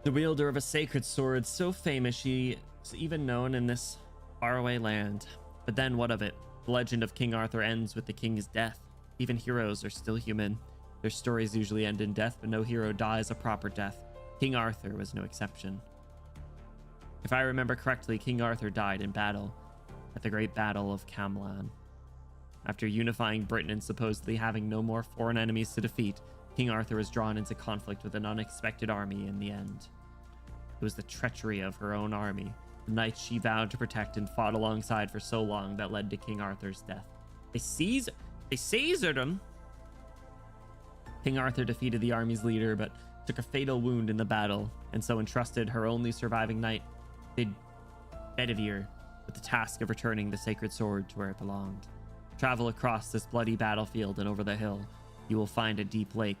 The wielder of a sacred sword so famous she is even known in this faraway land. But then what of it? The legend of King Arthur ends with the king's death. Even heroes are still human. Their stories usually end in death, but no hero dies a proper death. King Arthur was no exception. If I remember correctly, King Arthur died in battle at the Great Battle of Camlan. After unifying Britain and supposedly having no more foreign enemies to defeat, King Arthur was drawn into conflict with an unexpected army in the end. It was the treachery of her own army, the knights she vowed to protect and fought alongside for so long, that led to King Arthur's death. They Caesared him. King Arthur defeated the army's leader, but took a fatal wound in the battle, and so entrusted her only surviving knight, Bedivere, with the task of returning the sacred sword to where it belonged. Travel across this bloody battlefield, and over the hill, you will find a deep lake.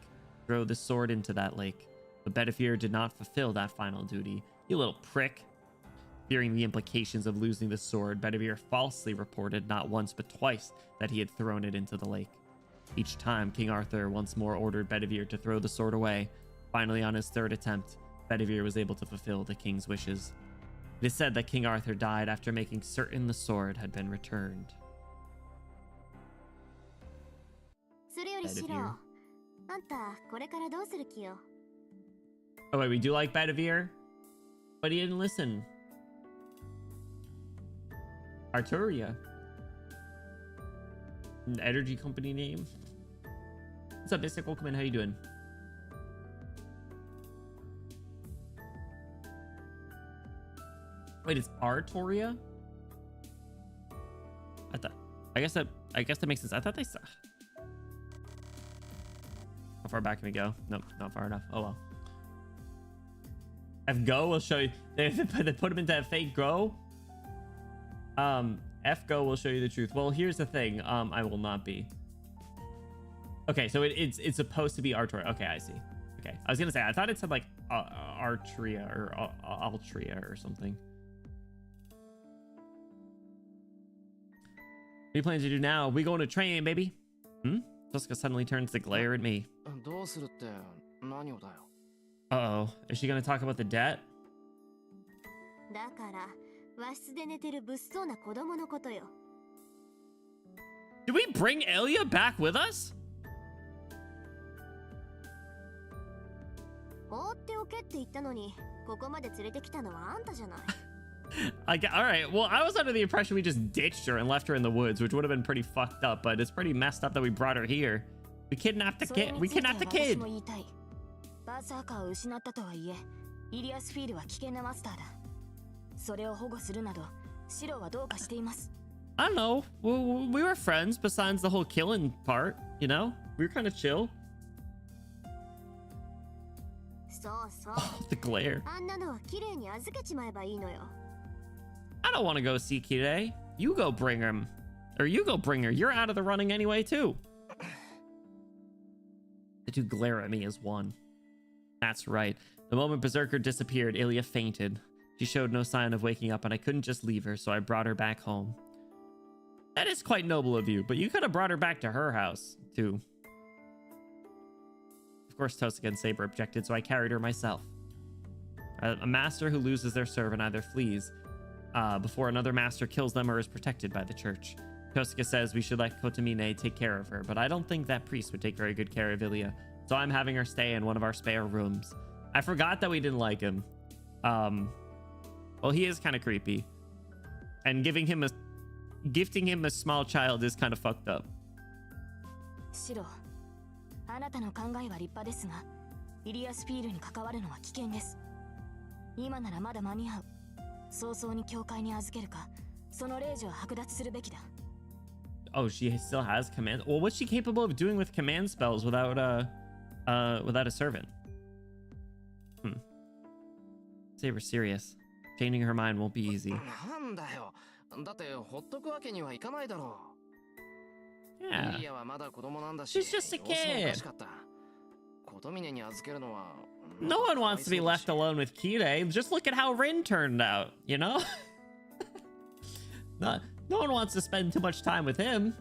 Throw the sword into that lake. But Bedivere did not fulfill that final duty. You little prick. Fearing the implications of losing the sword, Bedivere falsely reported not once but twice that he had thrown it into the lake. Each time, King Arthur once more ordered Bedivere to throw the sword away. Finally, on his third attempt, Bedivere was able to fulfill the king's wishes. It is said that King Arthur died after making certain the sword had been returned. Bedivere. Oh wait, we do like Bedivere? But he didn't listen. Arturia. An energy company name. What's up, Mystic? Welcome in. How you doing? Wait, it's Arturia? I guess that makes sense. I thought they saw. How far back can we go? Nope, not far enough. Oh well. F Go will show you. They put him into a fake Go. F Go will show you the truth. Well, here's the thing. I will not be. Okay, so it's supposed to be Arturia. Okay, I see. Okay, I was gonna say, I thought it said like Artria or Altria or something. What are you planning to do now? We going to train, baby? Tosaka suddenly turns to glare at me. Uh-oh. Is she gonna talk about the debt? Did we bring Elia back with us? All right, well, I was under the impression we just ditched her and left her in the woods, which would have been pretty fucked up, but it's pretty messed up that we brought her here. We kidnapped the kid. We kidnapped the kid. I don't know. We were friends besides the whole killing part, you know? We were kind of chill. Oh, the glare. I don't want to go see Kirei. You go bring him. Or you go bring her. You're out of the running anyway, too. The two glare at me as one. That's right. The moment Berserker disappeared, Ilya fainted. She showed no sign of waking up, and I couldn't just leave her, so I brought her back home. That is quite noble of you, but you could have brought her back to her house, too. Of course, Tosaka and Saber objected, so I carried her myself. A master who loses their servant either flees before another master kills them or is protected by the church. Tosaka says we should let Kotomine take care of her, but I don't think that priest would take very good care of Ilya, so I'm having her stay in one of our spare rooms. I forgot that we didn't like him. Well, he is kind of creepy, and gifting him a small child is kind of fucked up. Shiro, あなたの考えは立派ですが、イリアスフィールに関わるのは危険です。今ならまだ間に合う。早々に教会に預けるか、その令状は剥奪するべきだ。Oh, she still has command. Well, what's she capable of doing with command spells without a servant? Saber serious. Changing her mind won't be easy. Yeah. She's just a kid. No one wants to be left alone with Kirei. Just look at how Rin turned out, you know? No one wants to spend too much time with him.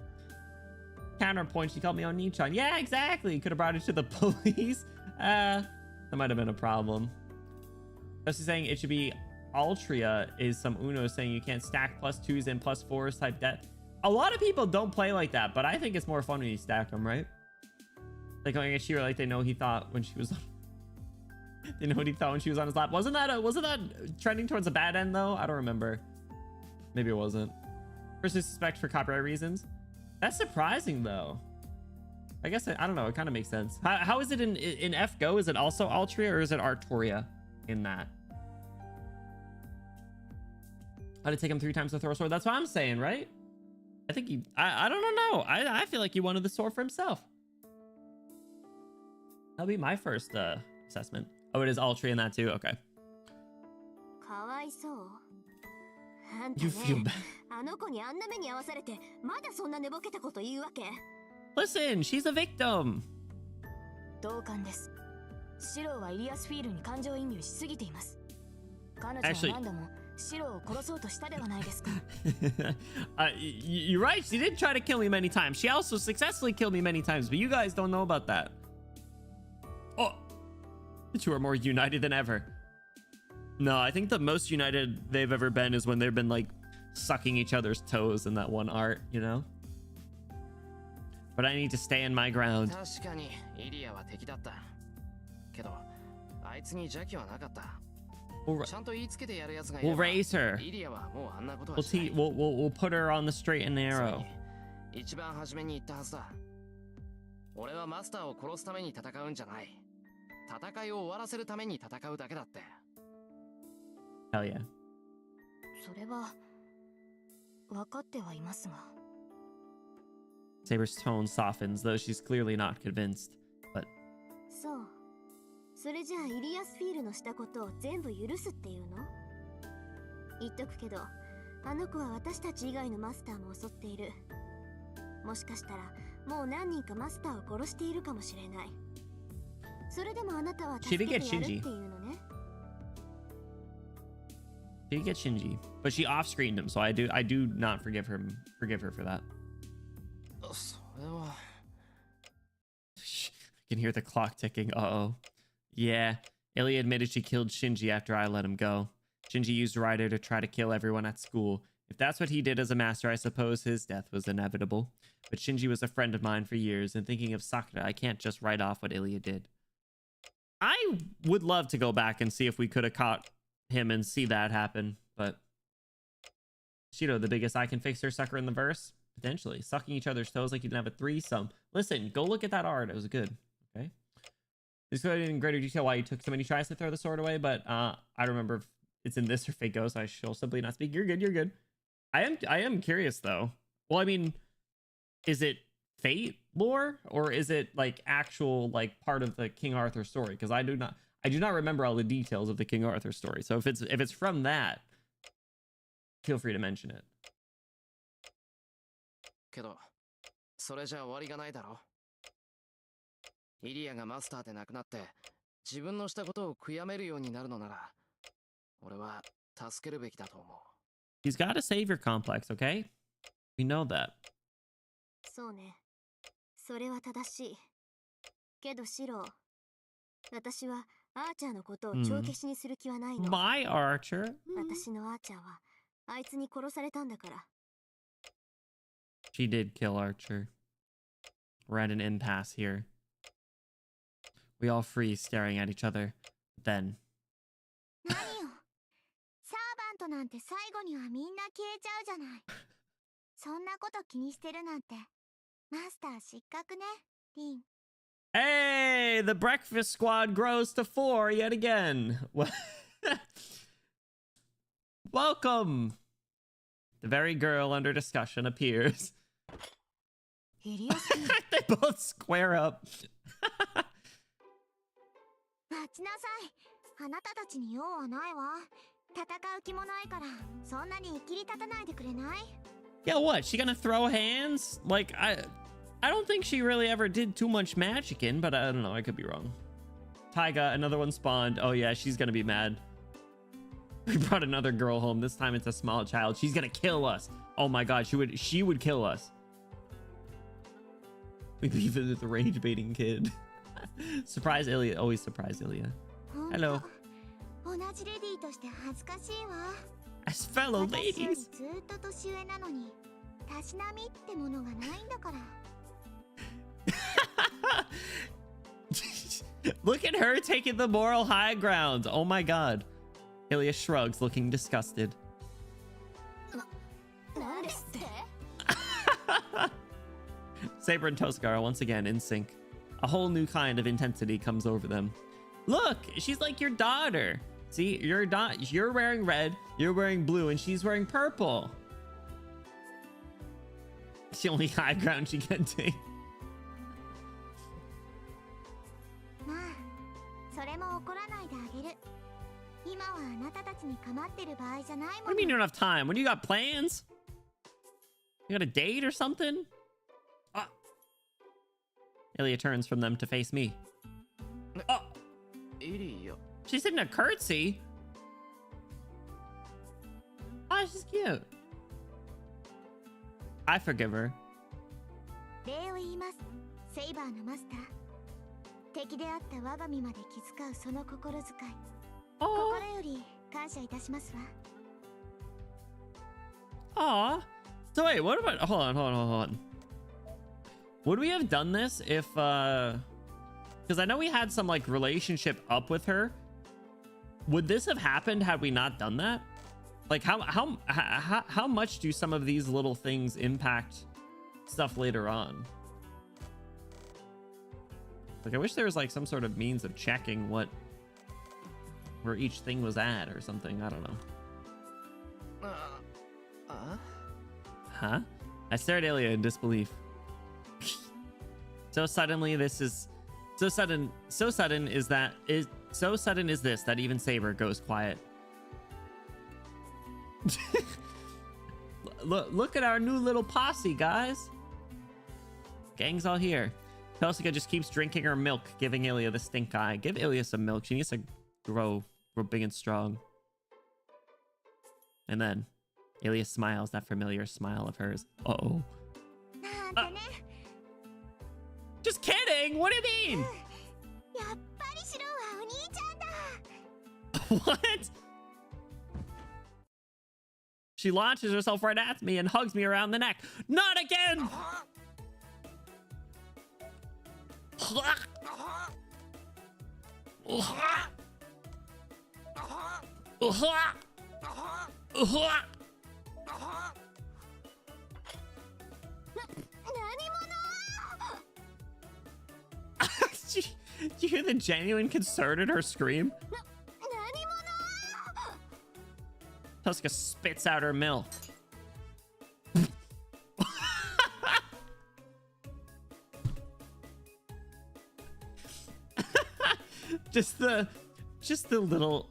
Counterpoint, she called me on Nichan. Yeah, exactly. Could have brought it to the police. That might have been a problem. Just saying it should be Altria is some Uno saying you can't stack +2s and +4s type debt. A lot of people don't play like that, but I think it's more fun when you stack them, right? Like going at Shira like they know he thought when she was on they know what he thought when she was on his lap. Wasn't that trending towards a bad end though? I don't remember. Maybe it wasn't. Versus suspect for copyright reasons. That's surprising though. I guess I don't know, it kind of makes sense. How is it in F Go? Is it also Altria or is it Artoria in that? How to take him 3 times to throw a sword? That's what I'm saying, right? I think he I don't know. I feel like he wanted the sword for himself. That'll be my first assessment. Oh, it is Altria in that too. Okay. You feel bad. Listen, she's a victim. Actually, you're right. She did try to kill me many times. She also successfully killed me many times, but you guys don't know about that. Oh, the two are more united than ever. No, I think the most united they've ever been is when they've been like sucking each other's toes in that one art, you know? But I need to stay in my ground. We'll raise her. We'll put her on the straight and narrow. Hell yeah. Saber's tone softens, though she's clearly not convinced. But she did get Shinji. She did get Shinji, but she off-screened him, so I do not forgive her for that. I can hear the clock ticking. Uh-oh. Yeah, Ilya admitted she killed Shinji after I let him go. Shinji used Ryder to try to kill everyone at school. If that's what he did as a master, I suppose his death was inevitable. But Shinji was a friend of mine for years, and thinking of Sakura, I can't just write off what Ilya did. I would love to go back and see if we could have caught him and see that happen, but Shido, the biggest I can fix her sucker in the verse? Potentially. Sucking each other's toes like you didn't have a threesome. Listen, go look at that art. It was good. Okay. Explain in greater detail why you took so many tries to throw the sword away, but I don't remember if it's in this or Fate Ghost. I shall simply not speak. You're good. You're good. I am curious though. Well, I mean, is it Fate lore or is it like actual like part of the King Arthur story? Because I do not remember all the details of the King Arthur story. So if it's from that, feel free to mention it. He's got a savior complex, okay? We know that. My Archer? She did kill Archer. We're at an impasse here. We all freeze, staring at each other. Then. Hey, the breakfast squad grows to 4 yet again. Welcome. The very girl under discussion appears. They both square up. Yeah, what? She gonna throw hands? Like, I don't think she really ever did too much magicking, but I don't know. I could be wrong. Taiga, another one spawned. Oh yeah, she's gonna be mad. We brought another girl home. This time it's a small child. She's gonna kill us. Oh my god, she would kill us. We leave it with the rage baiting kid. Surprise Ilya. Always surprise Ilya. Hello. 同じレディーとして恥ずかしいわ。 As fellow 私より ladies. ずっと年上なのに、たしなみってものがないんだから。Look at her taking the moral high ground. Oh my god. Ilya shrugs, looking disgusted. なんですって？ Saber and Tosaka are once again in sync. A whole new kind of intensity comes over them. Look, she's like your daughter. See, you're wearing red, you're wearing blue, and she's wearing purple. It's the only high ground she can take. まあ、それも怒らないであげる。今はあなたたちに構ってる場合じゃないも What do you mean の。 you don't have time? What do you got plans? You got a date or something? Ah. Ilya turns from them to face me. Oh, エリア she's in a curtsy. Oh, she's cute. I forgive her. 礼を言います。セイバーのマスター。敵であった我が身まで気遣うその心遣い。 Oh, 心より感謝いたしますわ。 aw. So wait, what about? Hold on. Would we have done this if? Because I know we had some like relationship up with her. Would this have happened had we not done that? Like how much do some of these little things impact stuff later on? Like I wish there was like some sort of means of checking where each thing was at or something. I don't know. あ Huh? I stared at Ilya in disbelief. So sudden is this that even Saber goes quiet. Look at our new little posse, guys. Gang's all here. Tosaka just keeps drinking her milk, giving Ilya the stink eye. Give Ilya some milk. She needs to grow big and strong. And then Ilya smiles, that familiar smile of hers. Uh-oh. なんてね。 Just kidding! What do you mean? やっぱりシロはお兄ちゃんだ。 What? She launches herself right at me and hugs me around the neck. Not again! Did you hear the genuine concern in her scream? 何者？ Tosaka spits out her milk. just the little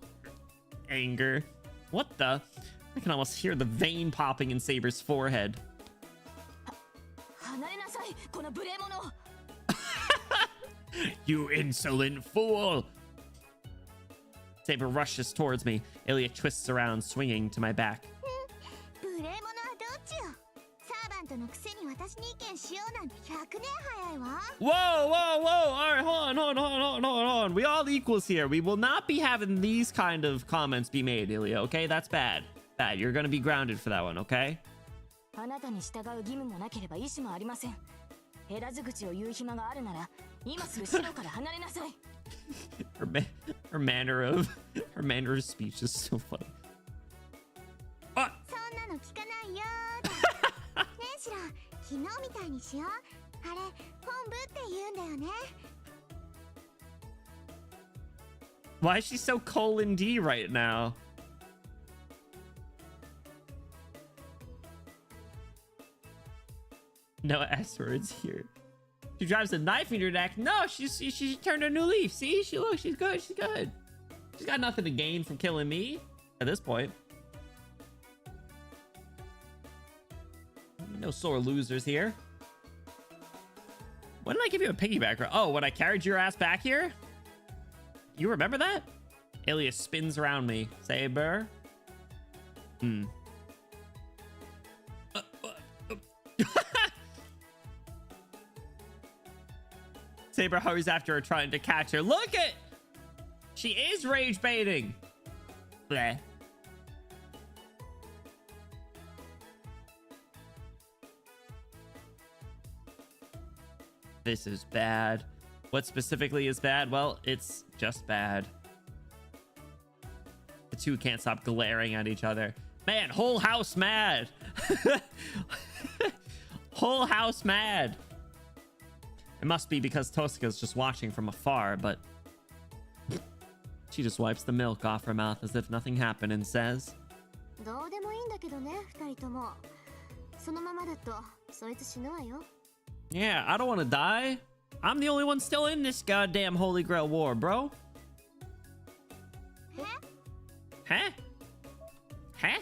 anger. What the? I can almost hear the vein popping in Saber's forehead. 離れなさい、この無礼者。 You insolent fool! Saber rushes towards me. Ilya twists around, swinging to my back. 無礼者はどっちよ。サーバントのくせに私に意見しようなんて100年早いわ。 Whoa! All right, hold on. We all equals here. We will not be having these kind of comments be made, Ilya, okay? That's bad. Bad. You're gonna be grounded for that one, okay? あなたに従う義務もなければ意思もありません。減らず口を言う暇があるなら、今すぐ城から離れなさい。her manner of speech is so funny. そんなの聞かないよー。ねえシロ、昨日みたいにしよう。あれ、本部って言うんだよね。 Why is she so colon D right now? No S words here. She drives a knife in your neck. No, she turned a new leaf. See, she's good. She's good. She's got nothing to gain from killing me at this point. No sore losers here. When did I give you a piggyback? Oh, when I carried your ass back here? You remember that? Ilya spins around me. Saber. Saber hurries after her, trying to catch her. Look at... She is rage baiting. Bleh. This is bad. What specifically is bad? Well, it's just bad. The two can't stop glaring at each other. Man, whole house mad. Whole house mad. It must be because Tosaka's just watching from afar, but she just wipes the milk off her mouth as if nothing happened and says, どうでもいいんだけどね、二人とも。そのままだとそいつ死ぬわよ。 Yeah, I don't want to die. I'm the only one still in this goddamn Holy Grail war, bro. Huh? Huh?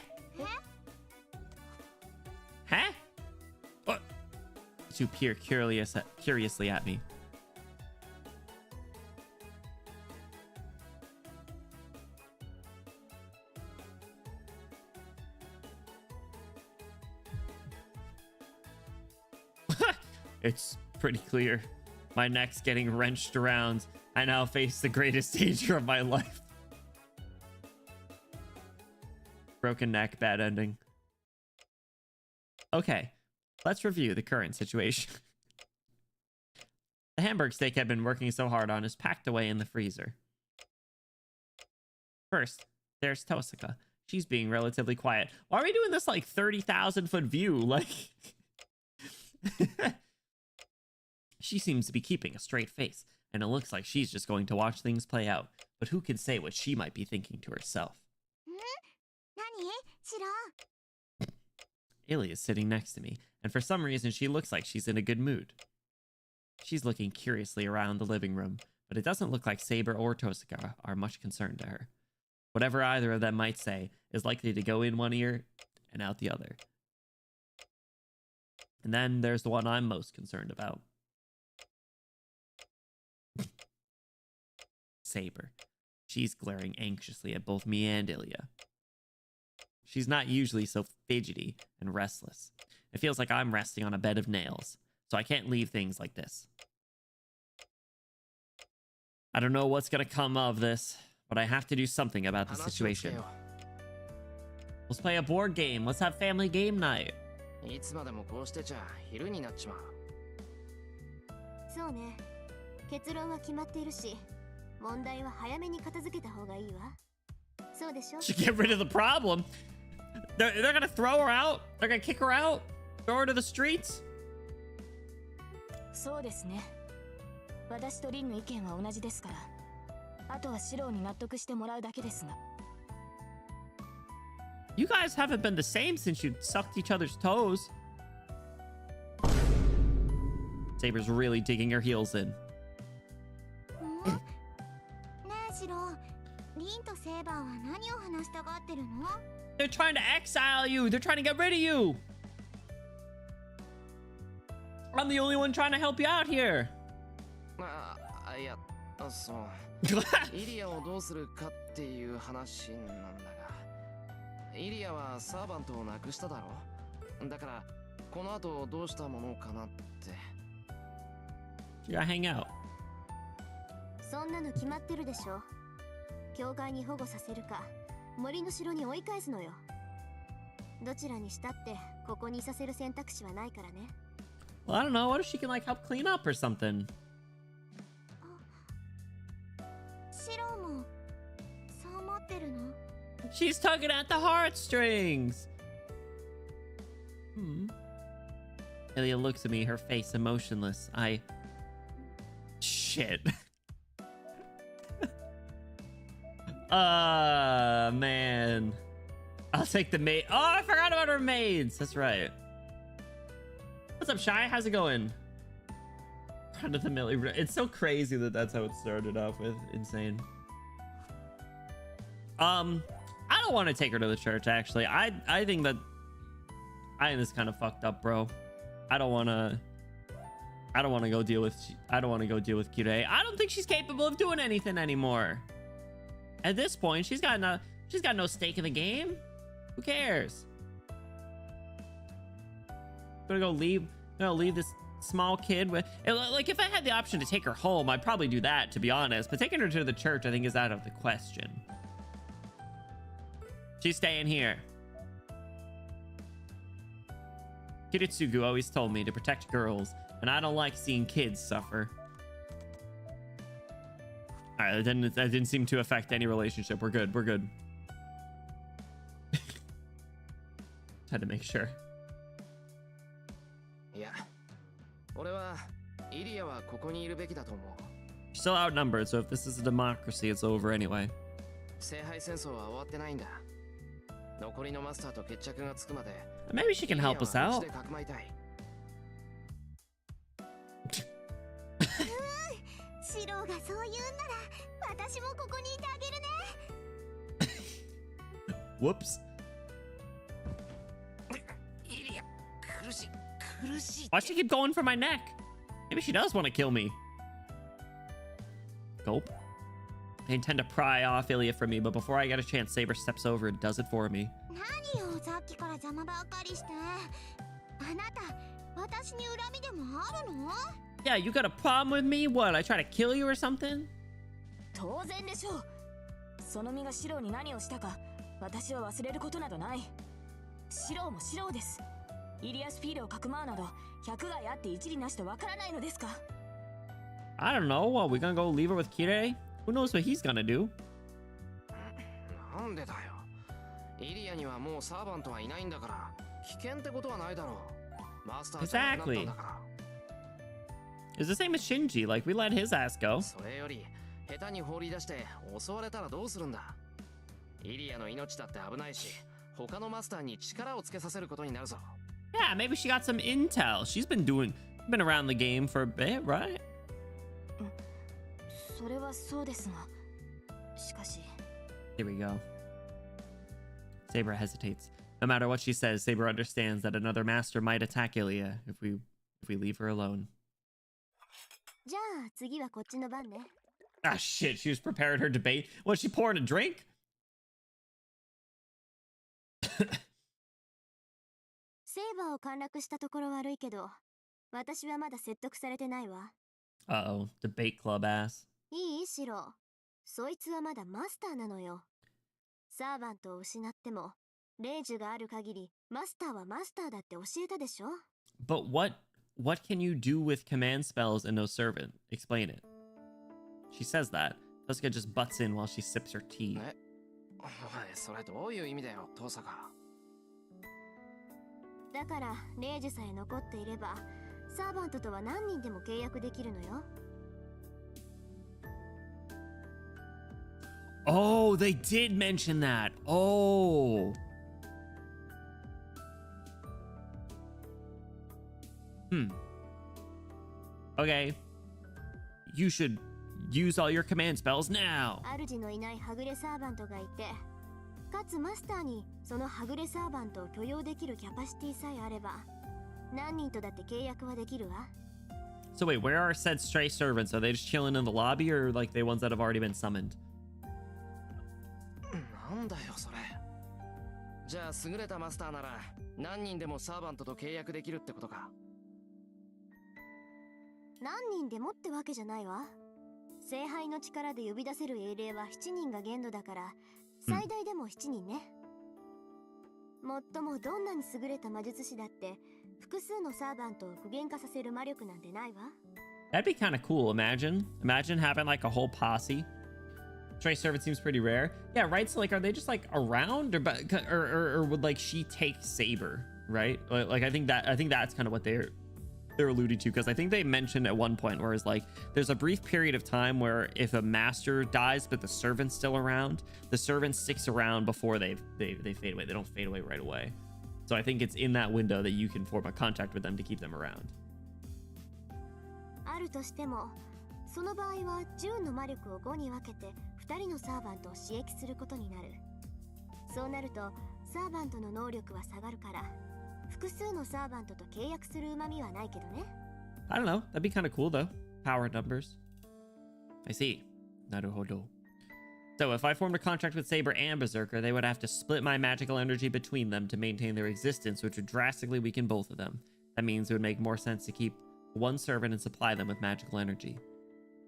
Huh? What? To peer curiously at me. It's pretty clear. My neck's getting wrenched around. I now face the greatest danger of my life. Broken neck, bad ending. Okay, let's review the current situation. The hamburg steak I've been working so hard on is packed away in the freezer. First, there's Tosaka. She's being relatively quiet. Why are we doing this like 30,000 foot view? Like... She seems to be keeping a straight face, and it looks like she's just going to watch things play out. But who can say what she might be thinking to herself? Ilya is sitting next to me, and for some reason she looks like she's in a good mood. She's looking curiously around the living room, but it doesn't look like Saber or Tosaka are much concerned to her. Whatever either of them might say is likely to go in one ear and out the other. And then there's the one I'm most concerned about. Saber. She's glaring anxiously at both me and Ilya. She's not usually so fidgety and restless. It feels like I'm resting on a bed of nails, so I can't leave things like this. I don't know what's gonna come of this, but I have to do something about the situation. Let's play a board game. Let's have family game night. いつまでもこうしてちゃ昼になっちまう。そうね。結論は決まっているし、問題は早めに片付けた方がいいわ。そうでしょ? Should get rid of the problem. They're gonna throw her out. They're gonna kick her out. Throw her to the streets. そうですね。私とリンの意見は同じですから。あとはシローに納得してもらうだけですが。You guys haven't been the same since you sucked each other's toes. Saber's really digging her heels in. ねえシロー、リンとセイバーは何を話したがってるの? They're trying to exile you. They're trying to get rid of you. I'm the only one trying to help you out here. いや、そう。イリアをどうするかっていう話なんだが、イリアはサーバントを亡くしただろ。だからこの後どうしたものかなって。You gotta hang out. そんなの決まってるでしょ。教会に保護させるか、森の城に追い返すのよ。どちらにしたってここにいさせる選択肢はないからね。Well, I don't know. What if she can like help clean up or something? シローもそう思ってるの? She's tugging at the heartstrings. Ilya looks at me, her face emotionless. Shit. Man. I'll take the maid. Oh, I forgot about her maids. That's right. What's up, Shy? How's it going? Run to the Millie. It's so crazy that that's how it started off with. Insane. I don't want to take her to the church, actually. I think this is kind of fucked up, bro. I don't want to go deal with Kirei. I don't think she's capable of doing anything anymore. At this point, she's got no stake in the game. Who cares? I'm gonna leave this small kid with, like, if I had the option to take her home, I'd probably do that, to be honest. But taking her to the church, I think, is out of the question. She's staying here. Kiritsugu always told me to protect girls, and I don't like seeing kids suffer. All right, that didn't seem to affect any relationship. We're good. We're good. Had to make sure. Yeah. Still outnumbered, so if this is a democracy, it's over anyway. Maybe she can help us out. Whoops. Why she keep going for my neck? Maybe she does want to kill me. Gulp. They intend to pry off Ilya from me, but before I get a chance, Saber steps over and does it for me. Yeah, you got a problem with me? What, I try to kill you or something? I don't know. Well, we gonna go leave her with Kirei? Who knows what he's gonna do? Exactly. It's the same as Shinji. Like, we let his ass go. Yeah, maybe she got some intel. She's been around the game for a bit, right? Here we go. Saber hesitates. No matter what she says, Saber understands that another master might attack Ilya if we leave her alone. Ah, shit, she was prepared her debate. Was she pouring a drink? Uh-oh, debate club ass. But what can you do with command spells and no servant? Explain it. She says that. Tosaka just butts in while she sips her tea. Oh, they did mention that. Oh. Okay. You should use all your command spells now. So wait, where are said stray servants? Are they just chilling in the lobby, or like the ones that have already been summoned? That'd be kind of cool. Imagine having like a whole posse. Stray servant seems pretty rare. Yeah, right. So like, are they just like around, or would like she take Saber, right? Like I think that's kind of what they're alluding to, because I think they mentioned at one point where it's like there's a brief period of time where if a master dies but the servant's still around, the servant sticks around before they fade away. They don't fade away right away. So I think it's in that window that you can form a contact with them to keep them around. I don't know. That'd be kind of cool though. Power numbers. I see. Naruhodo. So if I formed a contract with Saber and Berserker, they would have to split my magical energy between them to maintain their existence, which would drastically weaken both of them. That means it would make more sense to keep one servant and supply them with magical energy.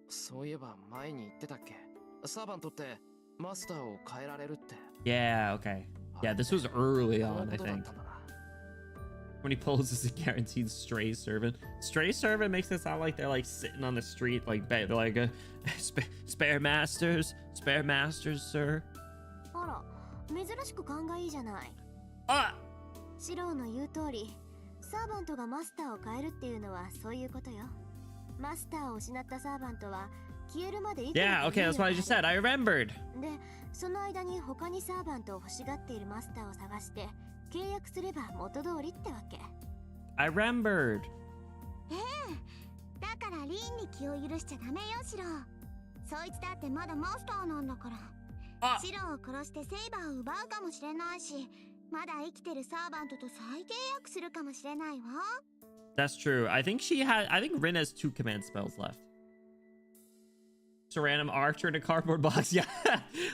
そういえば前に言ってたっけサーバントってマスターを変えられるって。 Yeah, okay. Yeah, this was early on, I think. When he pulls is a guaranteed stray servant. Stray servant makes it sound like they're like sitting on the street, like they're like spare masters, sir. あら、珍しく勘がいいじゃない。Ah! シローの言う通り、サーバントがマスターを変えるっていうのはそういうことよ。マスターを失ったサーバントは消えるまで生きる。Yeah, okay, that's what I just said. I remembered. で、その間に他にサーバントを欲しがっているマスターを探して契約すれば元通りってわけ。I remembered. だからリンに気を許しちゃダメよ、シロー。そいつだってまだマスターなんだから。シローを殺してセイバーを奪うかもしれないし、まだ生きてるサーバントと再契約するかもしれないわ。That's true. I think Rin has 2 command spells left. Just a random archer in a cardboard box. Yeah.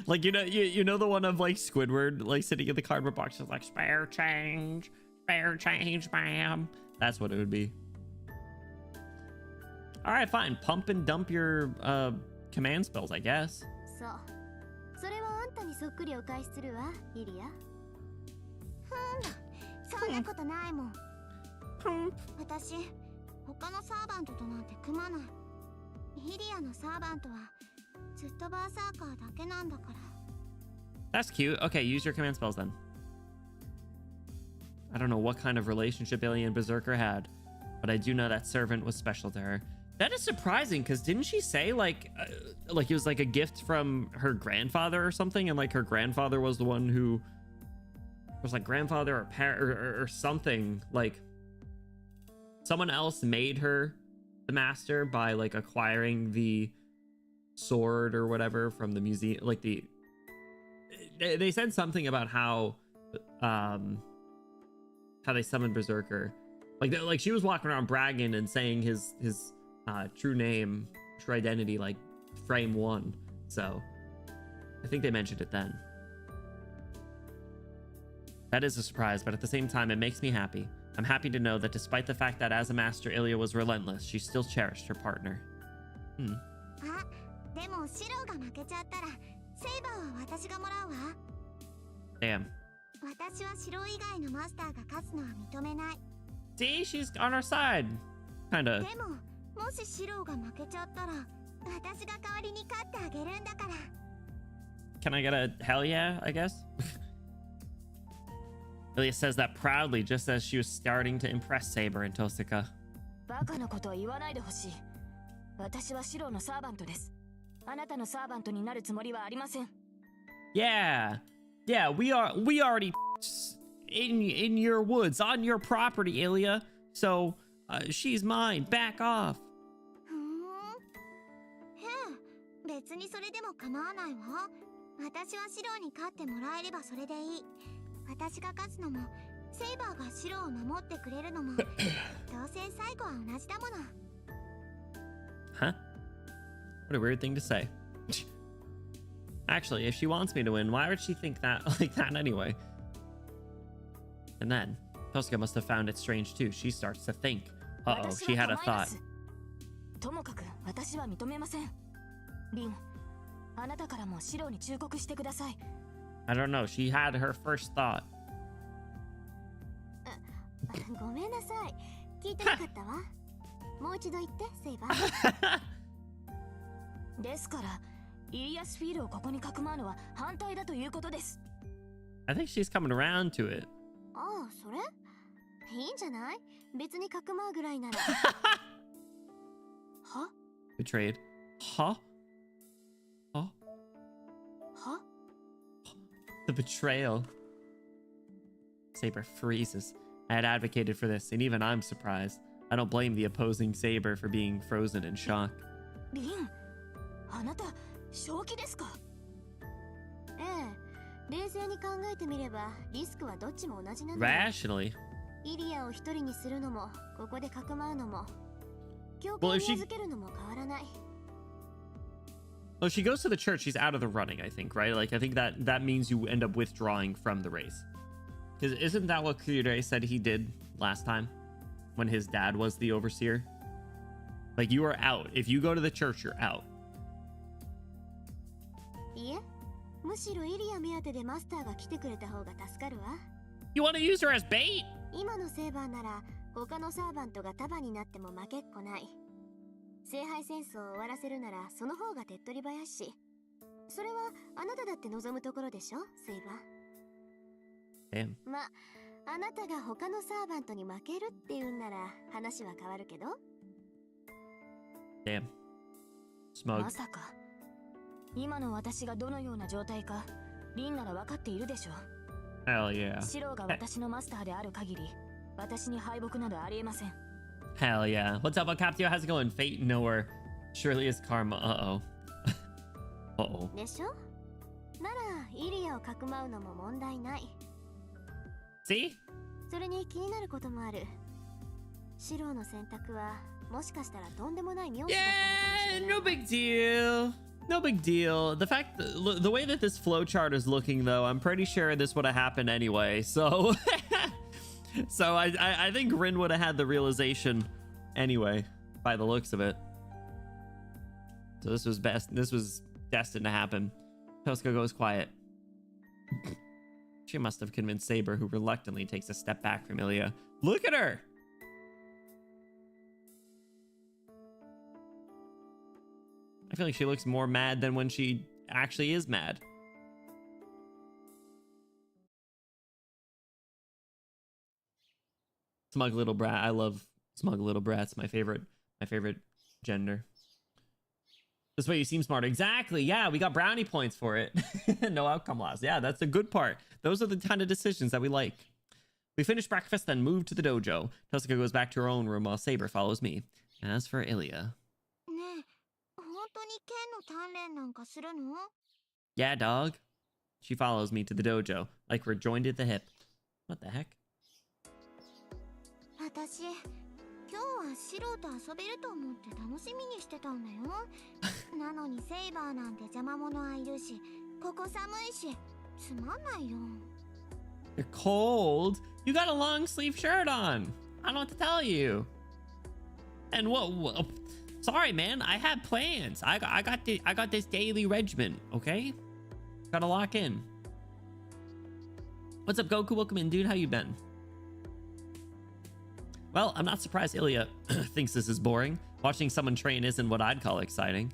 Like, you know the one of like Squidward like sitting in the cardboard box just like spare change, ma'am. That's what it would be. All right, fine. Pump and dump your command spells, I guess. そう。それはあんたにそっくりお返しするわ、イリア。そんなことないもん。私、他のサーバントとなんて組まない。イリアのサーバントはずっとバーサーカーだけなんだから。That's cute. Okay, use your command spells then. I don't know what kind of relationship Alien Berserker had, but I do know that servant was special to her. That is surprising, because didn't she say like it was like a gift from her grandfather or something, and like her grandfather was the one who was like grandfather or parent or something, like someone else made her the master by like acquiring the sword or whatever from the museum. Like they said something about how they summoned Berserker, like she was walking around bragging and saying his true name, true identity, like frame 1. So I think they mentioned it then. That is a surprise, but at the same time, it makes me happy. I'm happy to know that despite the fact that as a master, Ilya was relentless, she still cherished her partner. Damn. See, she's on our side. Kinda. Can I get a hell yeah, I guess? Ilya says that proudly, just as she was starting to impress Saber and Tosaka. Yeah, we already in your woods, on your property, Ilya. So she's mine. Back off. 別にそれでも構わないわ。私はシローに勝ってもらえればそれでいい。私が勝つのも、セイバーがシローを守ってくれるのも、どうせ最後は同じだもの。Huh? What a weird thing to say. Actually, if she wants me to win, why would she think that like that anyway? And then, Tosaka must have found it strange too. She starts to think. Uh-oh, she had a thought. ともかく私は認めません。リン、あなたからもシローに忠告してください。I don't know. She had her first thought. ごめんなさい。聞いてなかったわ。もう一度言って、セイバー。ですから、イリアスフィールをここにかくまうのは反対だということです。I think she's coming around to it. ああ、それ？いいんじゃない？別にかくまうぐらいなら。は？ Betrayed. Huh? Huh? Huh? The betrayal. Saber freezes. I had advocated for this, and even I'm surprised. I don't blame the opposing Saber for being frozen in shock. リン、あなた、正気ですか？ええ、冷静に考えてみれば、リスクはどっちも同じなんだ。Rationally. イリアを一人にするのも、ここでかくまうのも、教会に預けるのも変わらない。Well, if she goes to the church, she's out of the running, I think, right? Like, I think that means you end up withdrawing from the race. Because isn't that what Kyurei said he did last time? When his dad was the overseer? Like, you are out. If you go to the church, you're out. いえ、むしろイリア目当てでマスターが来てくれた方が助かるわ。You want to use her as bait? 今のセーバーなら他のサーバントが束になっても負けっこない。聖杯戦争を終わらせるならその方が手っ取り早いし、それはあなただって望むところでしょ、セイバー。Damn. ま、あなたが他のサーバントに負けるって言うんなら話は変わるけど。Damn. Smug. まさか今の私がどのような状態かリンなら分かっているでしょう。 Hell yeah. シローが私のマスターである限り私に敗北などありえません。 Hell yeah. What's up, Captio? How's it going? Fate nowhere. Surely is karma. Uh-oh. Uh-oh. でしょ。ならイリアをかくまうのも問題ない。 See? それに気になることもある。シローの選択はもしかしたらとんでもない名字だったのかもしれない。 Yeah, no big deal. No big deal. The fact that, the way that this flowchart is looking, though, I'm pretty sure this would have happened anyway. So, so I think Rin would have had the realization anyway, by the looks of it. So this was best. This was destined to happen. Tosaka goes quiet. She must have convinced Saber, who reluctantly takes a step back from Ilya. Look at her. I feel like she looks more mad than when she actually is mad. Smug little brat. I love smug little brats. My favorite gender. This way you seem smart. Exactly. Yeah, we got brownie points for it. No outcome loss. Yeah, that's a good part. Those are the kind of decisions that we like. We finish breakfast, then move to the dojo. Tosaka goes back to her own room while Saber follows me. As for Ilya. Yeah, dog. She follows me to the dojo, like we're joined at the hip. What the heck? 私、今日はシローと遊べると思って楽しみにしてたんだよ。なのにセイバーなんて邪魔者はいるし、ここ寒いし、つまんないよ。You're cold. You got a long sleeve shirt on. I don't know what to tell you. And what sorry, man. I had plans. I got this daily regimen. Okay, gotta lock in. What's up, Goku? Welcome in, dude. How you been? Well, I'm not surprised Ilya thinks this is boring. Watching someone train isn't what I'd call exciting.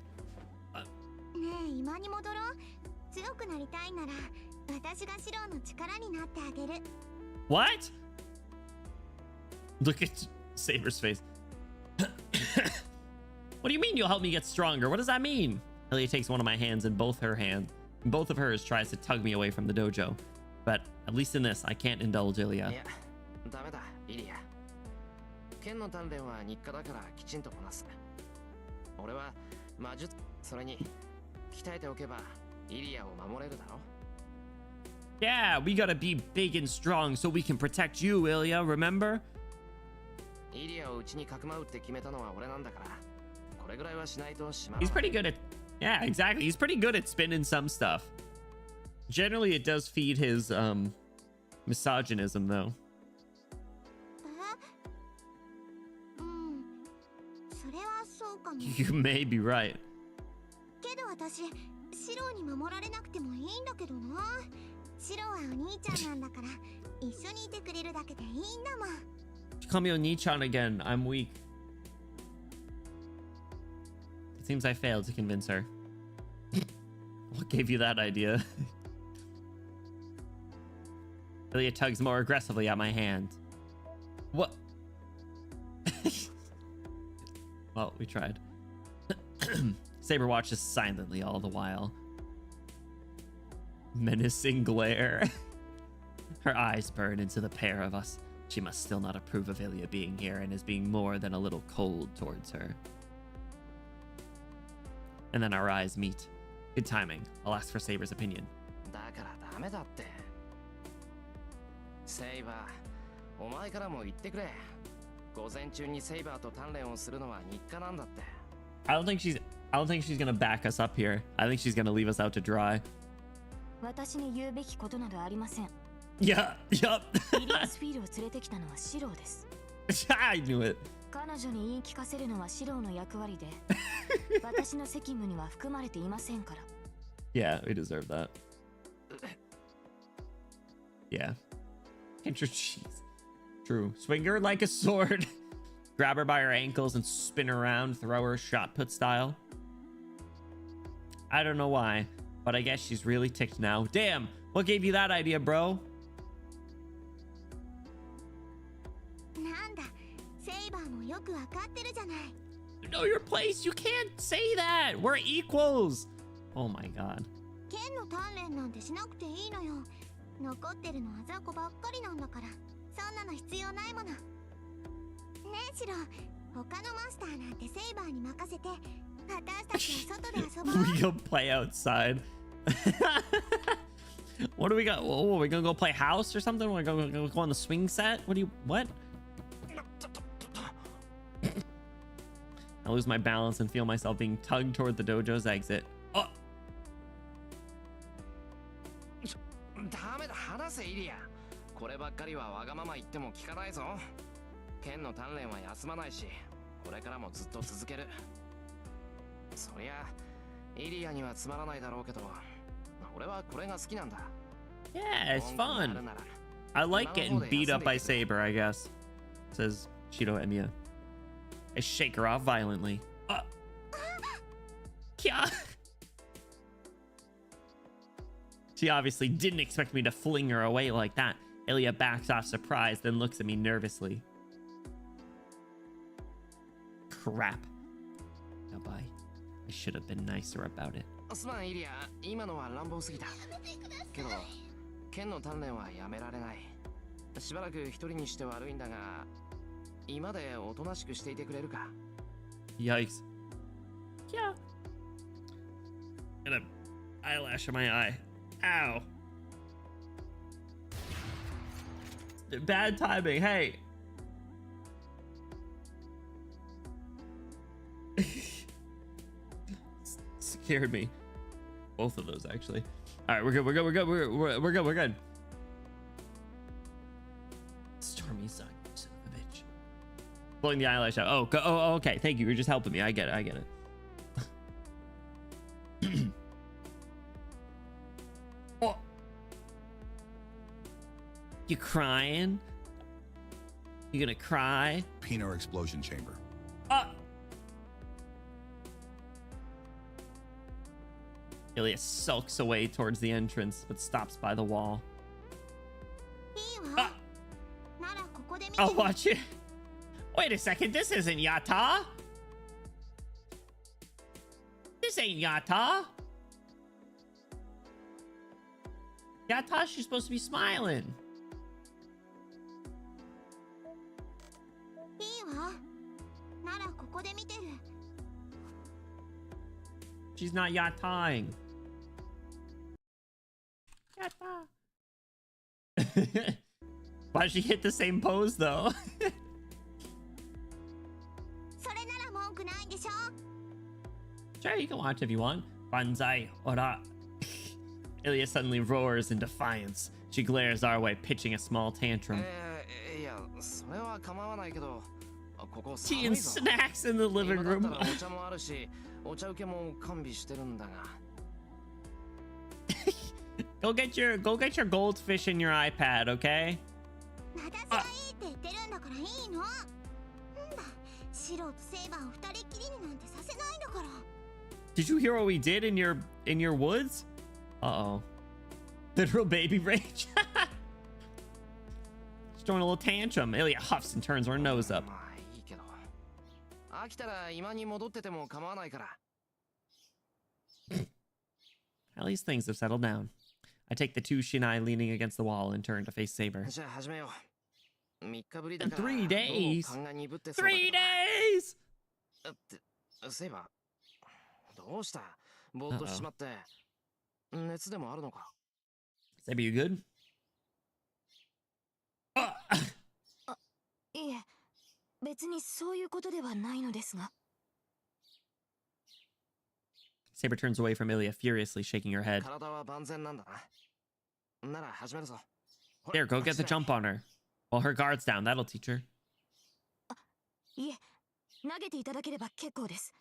What? Look at Saber's face. What do you mean you'll help me get stronger? What does that mean? Ilya takes one of my hands in both her hands. And both of hers tries to tug me away from the dojo. But at least in this, I can't indulge Ilya. 剣の鍛錬は日課だからきちんとこなす。俺は魔術、それに鍛えておけばイリアを守れるだろ。Yeah, we gotta be big and strong so we can protect you, Ilya, remember? イリアをうちにかくまうって決めたのは俺なんだから、これぐらいはしないとしまう。He's pretty good at... Yeah, exactly. He's pretty good at spinning some stuff. Generally, it does feed his, misogynism, though. You may be right. けど私、シローに守られなくてもいいんだけどな。シローはお兄ちゃんなんだから、一緒にいてくれるだけでいいんだもん。Call me Oni-chan again. I'm weak. It seems I failed to convince her. What gave you that idea? Ilya tugs more aggressively at my hand. What? Well, we tried. Saber watches silently all the while. Menacing glare. Her eyes burn into the pair of us. She must still not approve of Ilya being here and is being more than a little cold towards her. And then our eyes meet. Good timing. I'll ask for Saber's opinion. だからダメだって。セイバー、お前からも言ってくれ。午前中にセイバーと鍛錬をするのは日課なんだって。I don't think she's gonna back us up here. I think she's gonna leave us out to dry. 私に言うべきことなどありません。Yeah, yup. イリアスフィールを連れてきたのはシローです。I knew it. 彼女に言い聞かせるのはシロの役割で私の責務には含まれていませんから。 Yeah, we deserve that. Yeah. Pinch her cheeks. True. Swing her like a sword. Grab her by her ankles and spin her around, throw her shot put style. I don't know why, but I guess she's really ticked now. Damn, what gave you that idea, bro? なんだ、セイバーもよくわかってるじゃない。Know your place. You can't say that. We're equals. Oh my god. 剣の鍛錬なんてしなくていいのよ。残ってるのは雑魚ばっかりなんだから、そんなの必要ないもの。ねえシロ、他のモンスターなんてセイバーに任せて、私たちは外で遊ぼう。We go play outside. What do we got? Oh, we gonna go play house or something? We're gonna go on the swing set? What? I lose my balance and feel myself being tugged toward the dojo's exit. Oh! ダメだ、話せイリア。こればっかりはわがまま言っても聞かないぞ。剣の鍛錬は休まないし、これからもずっと続ける。そりゃイリアにはつまらないだろうけど、俺はこれが好きなんだ。Yeah, it's fun. I like getting beat up by Saber, I guess. Says Shido Emiya. I shake her off violently. Kya. She obviously didn't expect me to fling her away like that. Ilya backs off surprised, then looks at me nervously. Crap. Goodbye. I should have been nicer about it. すまんイリア、今のは乱暴すぎた。けど、剣の鍛錬はやめられない。しばらく一人にして悪いんだが、今でおとなしくしていてくれるか。Yikes. Yeah. And an eyelash in my eye. Ow. Bad timing. Hey. Scared me. Both of those actually. All right, we're good. We're good. We're good. We're good. We're good. Stormy son of a bitch. Blowing the eyelash out. Oh, oh, okay. Thank you. You're just helping me. I get it. I get it. Oh. You crying? You gonna cry? Peanut explosion chamber. Ilya sulks away towards the entrance, but stops by the wall. いいわ。ならここで見て。 I'll watch it. Wait a second, this isn't Yata. This ain't Yata. Yata, she's supposed to be smiling. いいわ。ならここで見てる。 She's not Yataing. Yata. Why'd she hit the same pose though? それなら文句ないでしょ。 Sure, you can watch if you want. Banzai, ora. Ilya suddenly roars in defiance. She glares our way, pitching a small tantrum. いや、それは構わないけど、ここ Tea and snacks in the living room. お茶もあるし、お茶受けも完備してるんだが。Go get your goldfish in your iPad, okay? 私がいいって言ってるんだからいいの。なんだ、シロとセイバーを二人っきりになんてさせないんだから。 Did you hear what we did in your woods? Uh-oh. Literal baby rage. She's throwing a little tantrum. Ilya huffs and turns her nose up. まあいいけど。飽きたら今に戻ってても構わないから。At least things have settled down. I take the two shinai leaning against the wall and turn to face Saber. じゃあ始めよう。3日ぶりだ In から。 3 days? どうも勘が鈍ってそうだけど 3 days! セイバー、どうした？ぼーっとしちまって。熱でもあるのか？ Saber, you good? いえ、別にそういうことではないのですが。 Saber turns away from Ilya, furiously shaking her head. 体は万全なんだな。なら始めるぞ。 There, go get the jump on her. While her guard's down, that'll teach her. いえ、投げていただければ結構です。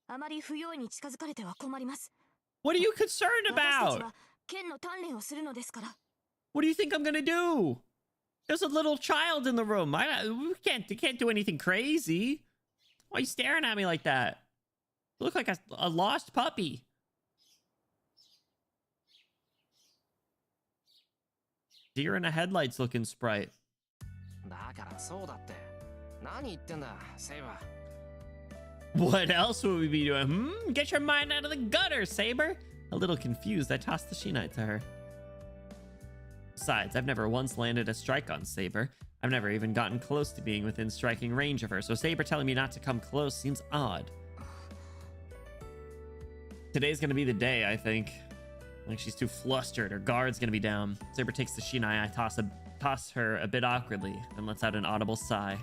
あまり不用意に近づかれては困ります。 What are you concerned 私たち about? は剣の鍛錬をするのですから。 What do you think I'm gonna do? There's a little child in the room. We can't do anything crazy. Why are you staring at me like that? You look like a lost puppy. Deer in the headlights looking sprite. だからそうだって。何言ってんだ、セイバー。 What else would we be doing? Get your mind out of the gutter, Saber. A little confused, I tossed the Shinai to her. Besides, I've never once landed a strike on Saber. I've never even gotten close to being within striking range of her, so Saber telling me not to come close seems odd. Today's gonna be the day, I think. Like she's too flustered, her guard's gonna be down. Saber takes the Shinai, I toss her a bit awkwardly, and lets out an audible sigh.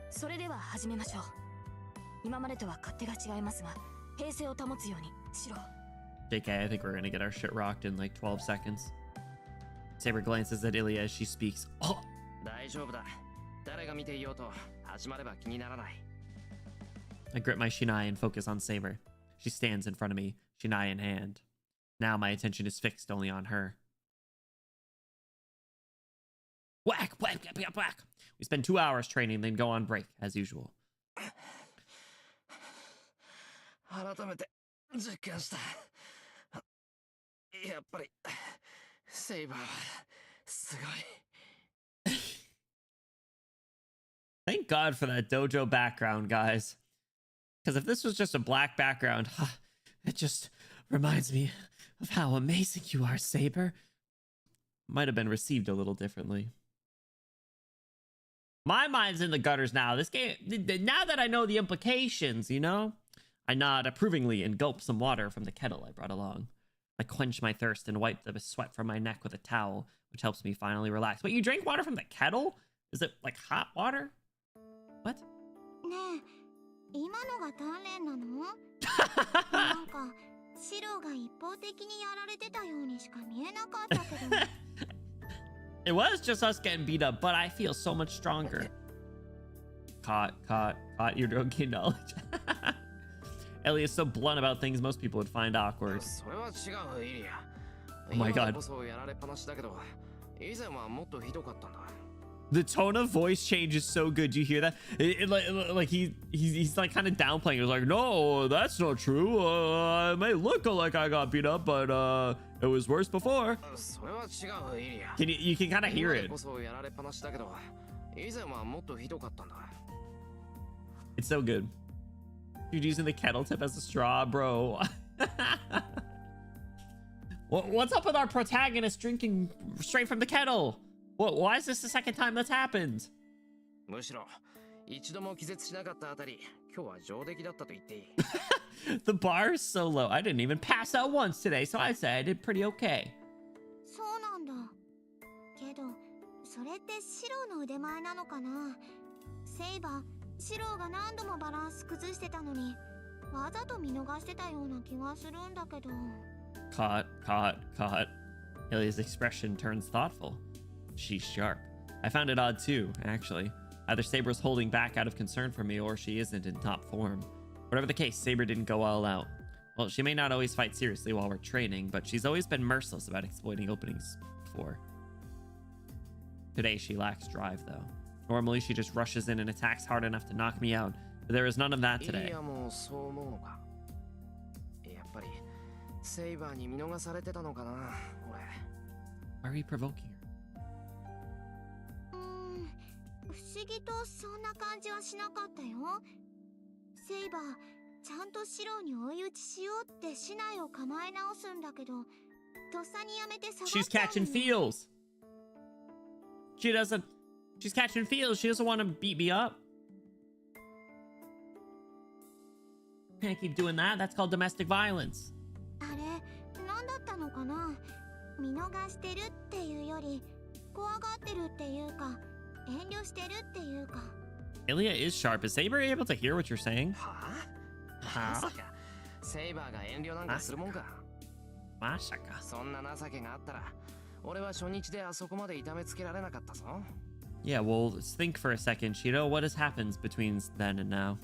それでは始めましょう。今までとは勝手が違いますが、平静を保つようにしろ。 JK, I think we're gonna get our shit rocked in like 12 seconds. Saber glances at Ilya as she speaks. Oh! 大丈夫だ。誰が見ていようと始まれば気にならない。 I grip my Shinai and focus on Saber. She stands in front of me, Shinai in hand. Now my attention is fixed only on her. Whack, whack, whack, whack, whack. We spend 2 hours training, then go on break, as usual. 改めて実感した。やっぱりセイバーはすごい。 Thank God for that dojo background, guys. Because if this was just a black background, it just reminds me of how amazing you are, Saber. Might have been received a little differently. My mind's in the gutters now. This game, now that I know the implications, you know? I nod approvingly and gulp some water from the kettle I brought along. I quench my thirst and wipe the sweat from my neck with a towel, which helps me finally relax. Wait, you drink water from the kettle? Is it like hot water? What? ねえ、今のが鍛錬なの？なんかシロが一方的にやられてたようにしか見えなかったけど。It was just us getting beat up, but I feel so much stronger. Caught your drunken knowledge. Ellie is so blunt about things most people would find awkward. それは違う、イリア。 Oh my god. 今こそやられっぱなしだけど、以前はもっとひどかったんだ。 The tone of voice change is so good. Do you hear that? Like he's like kind of downplaying. He's like, no, that's not true. It may look like I got beat up, but it was worse before. それは違う、イリア。 You can kind of hear it. 今こそやられっぱなしだけど、以前はもっとひどかったんだ。 It's so good. Dude using the kettle tip as a straw, bro. What's up with our protagonist drinking straight from the kettle? Why is this the second time that's happened? むしろ一度も気絶しなかったあたり、今日は上出来だったと言っていい。 The bar is so low. I didn't even pass out once today, so I'd say I did pretty okay. そうなんだ。けど、それってシロの腕前なのかな？セイバー、シロが何度もバランス崩してたのに、わざと見逃してたような気がするんだけど。Caught. Ilya's expression turns thoughtful. She's sharp. I found it odd too, actually. Either Saber's holding back out of concern for me, or she isn't in top form. Whatever the case, Saber didn't go all out. Well, she may not always fight seriously while we're training, but she's always been merciless about exploiting openings before. Today, she lacks drive, though. Normally, she just rushes in and attacks hard enough to knock me out, but there is none of that イ today. リアもそう思うのか。やっぱりセイバーに見逃されてたのかな、俺。 Why are you provoking her? 不思議とそんな感じはしなかったよ。セイバー、ちゃんとシロに追い打ちしようって竹刀を構え直すんだけど、とっさにやめて下がっ She's ちゃう catching の。 feels. She's catching feels. She doesn't want to beat me up. Can't keep doing that. That's called domestic violence. あれ、なんだったのかな？見逃してるっていうより、怖がってるっていうか、遠慮してるっていうか。 Ilya is sharp. Is Saber able to hear what you're saying? はあ？まさかセイバーが遠慮なんかするもんか。まさか。そんな情けがあったら、俺は初日であそこまで痛めつけられなかったぞ。Yeah, well, let's think for a second, Shido. What has happened between then and now?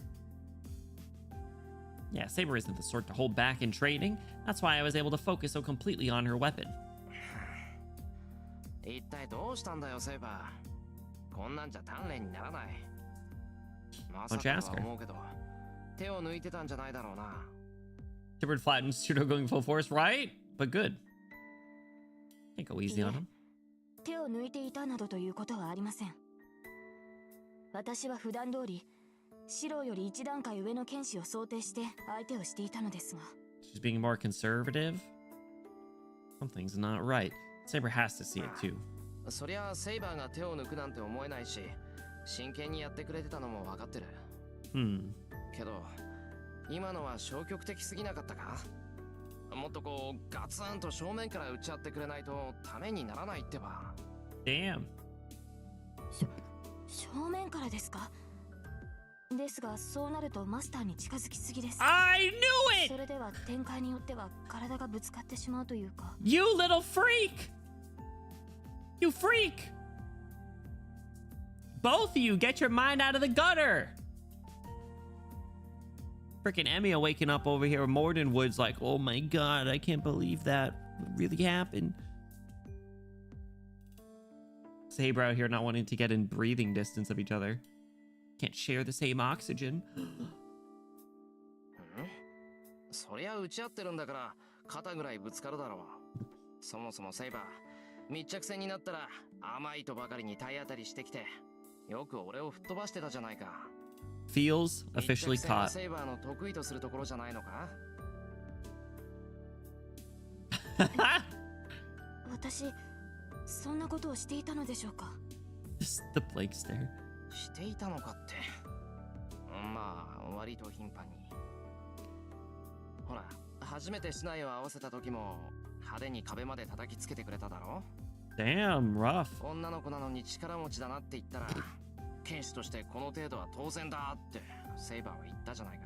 Yeah, Saber isn't the sort to hold back in training. That's why I was able to focus so completely on her weapon. 一体どうしたんだよセイバー。こんなんじゃ鍛錬にならない。まさかとは思うけど、手を抜いてたんじゃないだろうな。Shepard flattens Shido going full force, right? But good. Can't go easy on him. 手を抜いていたなどということはありません。私は普段通りシロより一段階上の剣士を想定して相手をしていたのですが。She's being more conservative. Something's not right. Saber has to see it too. そりゃセイバーが手を抜くなんて思えないし、真剣にやってくれてたのも分かってる。けど今のは消極的すぎなかったか？もっとこうガツンと正面から打ち合ってくれないとためにならないってば。Damn. 正面からですか？ですがそうなるとマスターに近づきすぎです。I knew it! それでは展開によっては体がぶつかってしまうというか。You little freak! You freak! Both of you, get your mind out of the gutter! Freaking Emiya waking up over here. Mordenwood's like, oh my god, I can't believe that really happened. Saber out here not wanting to get in breathing distance of each other. Can't share the same oxygen. そりゃ打ち合ってるんだから肩ぐらいぶつかるだろう。そもそもセイバー、密着戦になったら甘いとばかりに体当たりしてきて、よく俺を吹っ飛ばしてたじゃないか。Feels officially caught. セイバーの得意とするところじゃないのか？私そんなことをしていたのでしょうか？ Just the blank stare. していたのかって。まあ割と頻繁に。ほら、初めて竹刀を合わせた時も派手に壁まで叩きつけてくれただろ？ Damn, rough. 女の子なのに力持ちだなって言ったら、剣士としてこの程度は当然だってセイバーは言ったじゃないか。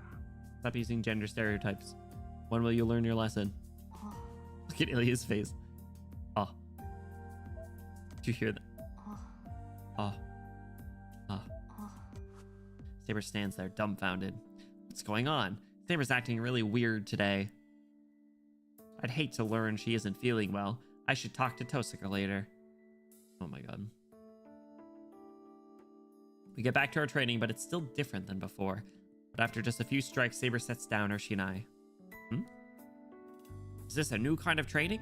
Stop using gender stereotypes. When will you learn your lesson? Look at Ilya's face. Ah. Did you hear that? Ah. Ah. Saber stands there, dumbfounded. What's going on? Saber's acting really weird today. I'd hate to learn she isn't feeling well. I should talk to Tosaka later. Oh my god. We get back to our training, but it's still different than before. But after just a few strikes, Saber sets down her shinai. Is this a new kind of training?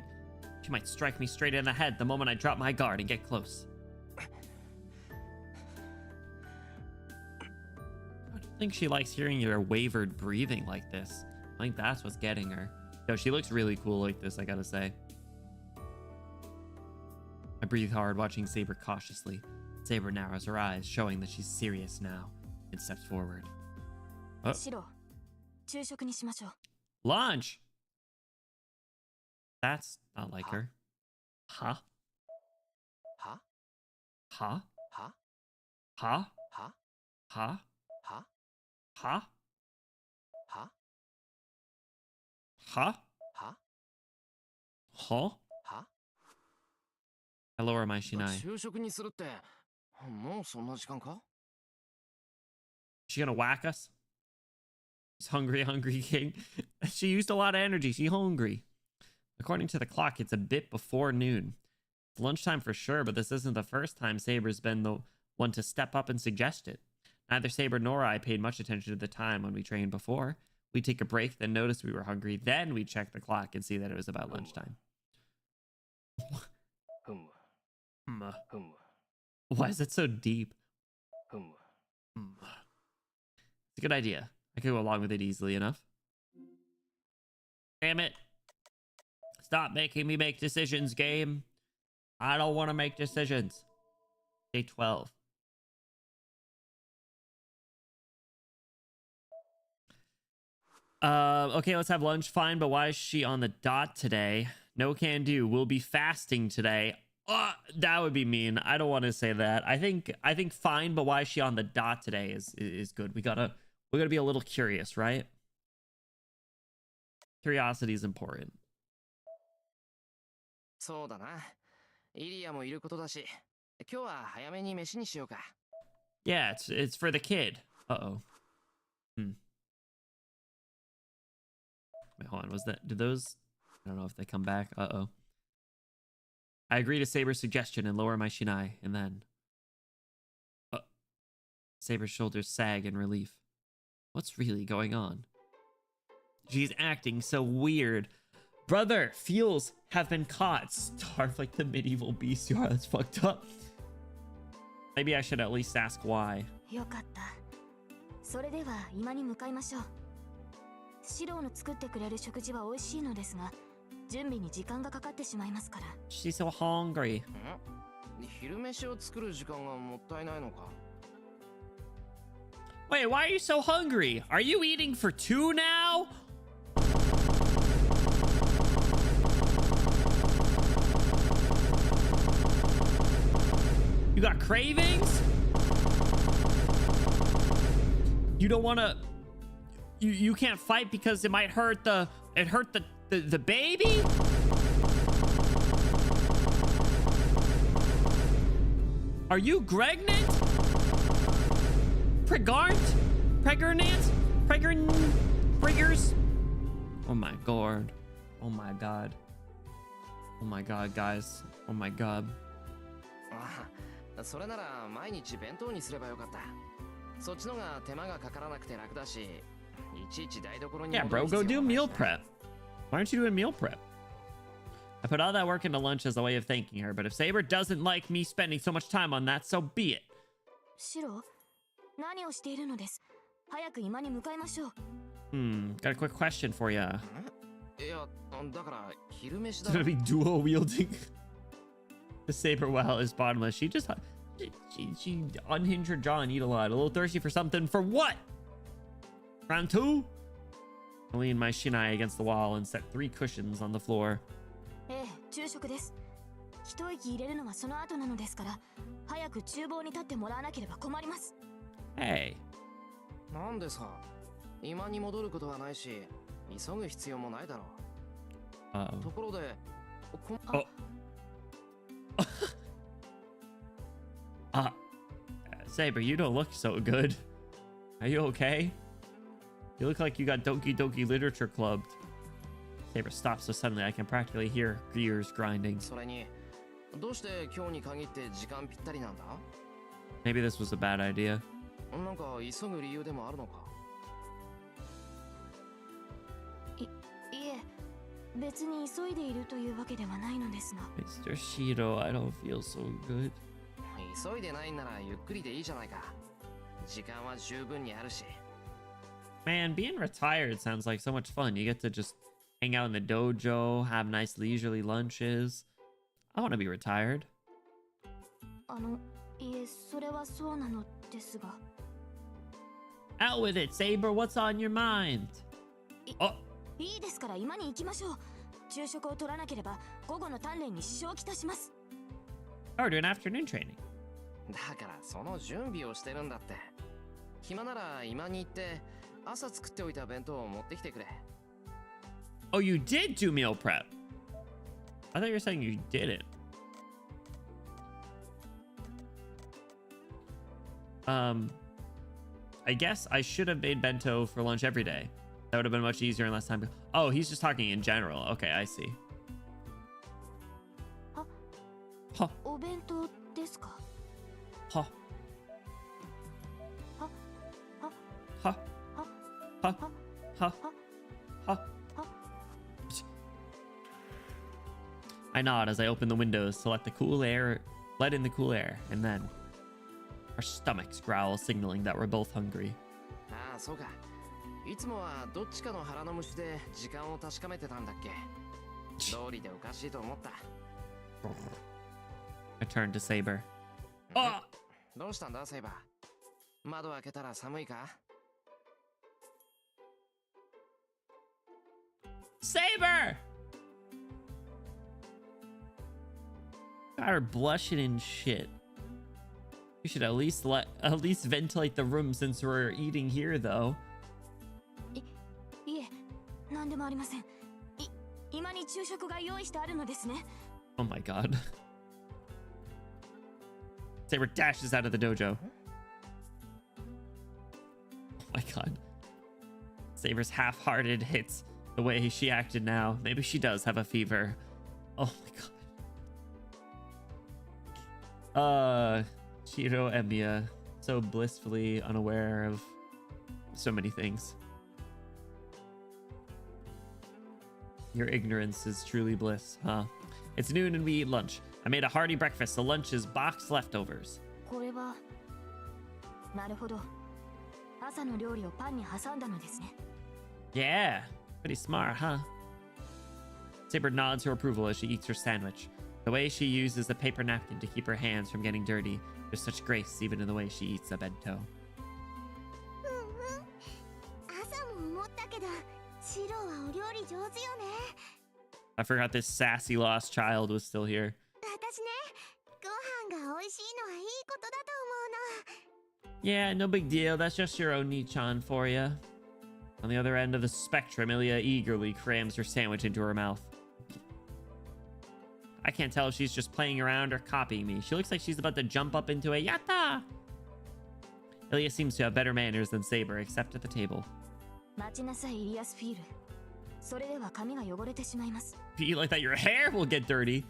She might strike me straight in the head the moment I drop my guard and get close. I don't think she likes hearing your wavered breathing like this. I think that's what's getting her. Yo, she looks really cool like this, I gotta say. I breathe hard, watching Saber cautiously. Saber narrows her eyes, showing that she's serious now, and steps forward. Oh. 昼食にしましょう。 Lunch! That's not like her. Huh? Huh? Huh? Huh? Huh? Huh? Huh? Huh? Huh? Huh? Huh? Huh? Huh? Huh? I lower my shinai. 昼食にするって、もうそんな時間か? She gonna whack us? She's hungry, hungry king. She used a lot of energy. She hungry. According to the clock, it's a bit before noon. It's lunchtime for sure, but this isn't the first time Saber's been the one to step up and suggest it. Neither Saber nor I paid much attention to the time when we trained before. We'd take a break, then notice we were hungry, then we'd check the clock and see that it was about lunchtime. Why is it so deep? It's a good idea. I could go along with it easily enough. Damn it. Stop making me make decisions, game. I don't want to make decisions. Day 12. Okay, let's have lunch. Fine, but why is she on the dot today? No can do. We'll be fasting today. That would be mean. I don't want to say that. I think fine, but why is she on the dot today is good. We gotta be a little curious, right? Curiosity is important. そうだな。イリアもいることだし、今日は早めに飯にしようか。 Yeah, it's for the kid. Uh-oh. Wait, hold on. Did those? I don't know if they come back. Uh-oh. I agree to Saber's suggestion and lower my shinai, and then... Saber's shoulders sag in relief. What's really going on? She's acting so weird. Brother, fuels have been caught. Starved like the medieval beast you are. That's fucked up. Maybe I should at least ask why. よかった。それでは今に向かいましょう。シローの作ってくれる食事は美味しいのですが、準備に時間がかかってしまいますから。She's so hungry. 昼飯を作る時間がもったいないのか。 Wait, why are you so hungry? Are you eating for two now? You got cravings? You don't want to... You can't fight because it might hurt the baby? Are you pregnant? Preggers? Oh my god. Oh my god. Oh my god, guys. Oh my god. それなら毎日弁当にすればよかった。そっちのが手間がかからなくて楽だし、いちいち台所に。 Yeah, bro, go do meal prep. Why aren't you doing meal prep? I put all that work into lunch as a way of thanking her, but if Saber doesn't like me spending so much time on that, so be it. シロー、何をしているのです。早く今に向かいましょう。Got a quick question for ya. いや、だから昼飯 It's だ。 gonna be dual wielding. The Saber well is bottomless. She unhinged her jaw and eat a lot. A little thirsty for something. For what? Round two? I leaned my shinai against the wall and set 3 cushions on the floor. ええ、昼食です。一息入れるのはその後なのですから、早く厨房に立ってもらわなければ困ります。Hey. なんでさ、今に戻ることはないし、急ぐ必要もないだろう。ところで、Saber, you don't look so good. Are you okay? You look like you got Doki Doki Literature clubbed. Saber stops so suddenly I can practically hear gears grinding. それに、どうして今日に限って時間ぴったりなんだ？ Maybe this was a bad idea. なんか急ぐ理由でもあるのか？いえ、別に急いでいるというわけではないのですが。Mr. Shiro, I don't feel so good. 急いでないならゆっくりでいいじゃないか。時間は十分にあるし。Man, being retired sounds like so much fun. You get to just hang out in the dojo, have nice leisurely lunches. I want to be retired. いえ、それはそうなのですが。Out with it, Saber. What's on your mind? いいですから今に行きましょう。昼食を取らなければ午後の鍛錬に支障をきたします。Oh, we're doing afternoon training. だからその準備をしてるんだって。暇なら今に行って朝作っておいた弁当を持ってきてくれ。Oh, you did do meal prep. I thought you were saying you didn't. I guess I should have made bento for lunch every day. That would have been much easier and less time. Oh, he's just talking in general. Okay, I see. お弁当ですか？はははははは I nod as I open the windows to let in the cool air, and then our stomachs growl, signaling that we're both hungry. ああ、そうか。いつもはどっちかの腹の虫で時間を確かめてたんだっけ。道理でおかしいと思った。I turned to Saber. どうしたんだ、セイバー。窓開けたら寒いか？ Saber! Got her blushing and shit. We should at least ventilate the room since we're eating here, though. いえ、なんでもありません。今に昼食が用意してあるのですね。Oh my god. Saber dashes out of the dojo. Oh my god. Saber's half-hearted hits the way she acted now. Maybe she does have a fever. Oh my god. Shiro and Mia, so blissfully unaware of so many things. Your ignorance is truly bliss, huh? It's noon and we eat lunch. I made a hearty breakfast, so lunch is boxed leftovers. これはなるほど。朝の料理をパンに挟んだのですね。 Yeah, pretty smart, huh? Saber nods her approval as she eats her sandwich. The way she uses the paper napkin to keep her hands from getting dirty. There's such grace even in the way she eats a bento. 朝も思ったけど、シロはお料理上手よね。 I forgot this sassy lost child was still here. 私ね、ご飯が美味しいのはいいことだと思うの。 Yeah, no big deal. That's just your own Nichan for you. On the other end of the spectrum, Ilya eagerly crams her sandwich into her mouth. I can't tell if she's just playing around or copying me. She looks like she's about to jump up into a yatta. Ilya seems to have better manners than Saber, except at the table. 待ちなさい、イリアスフィール。それでは髪が汚れてしまいます。 If you eat like that, your hair will get dirty.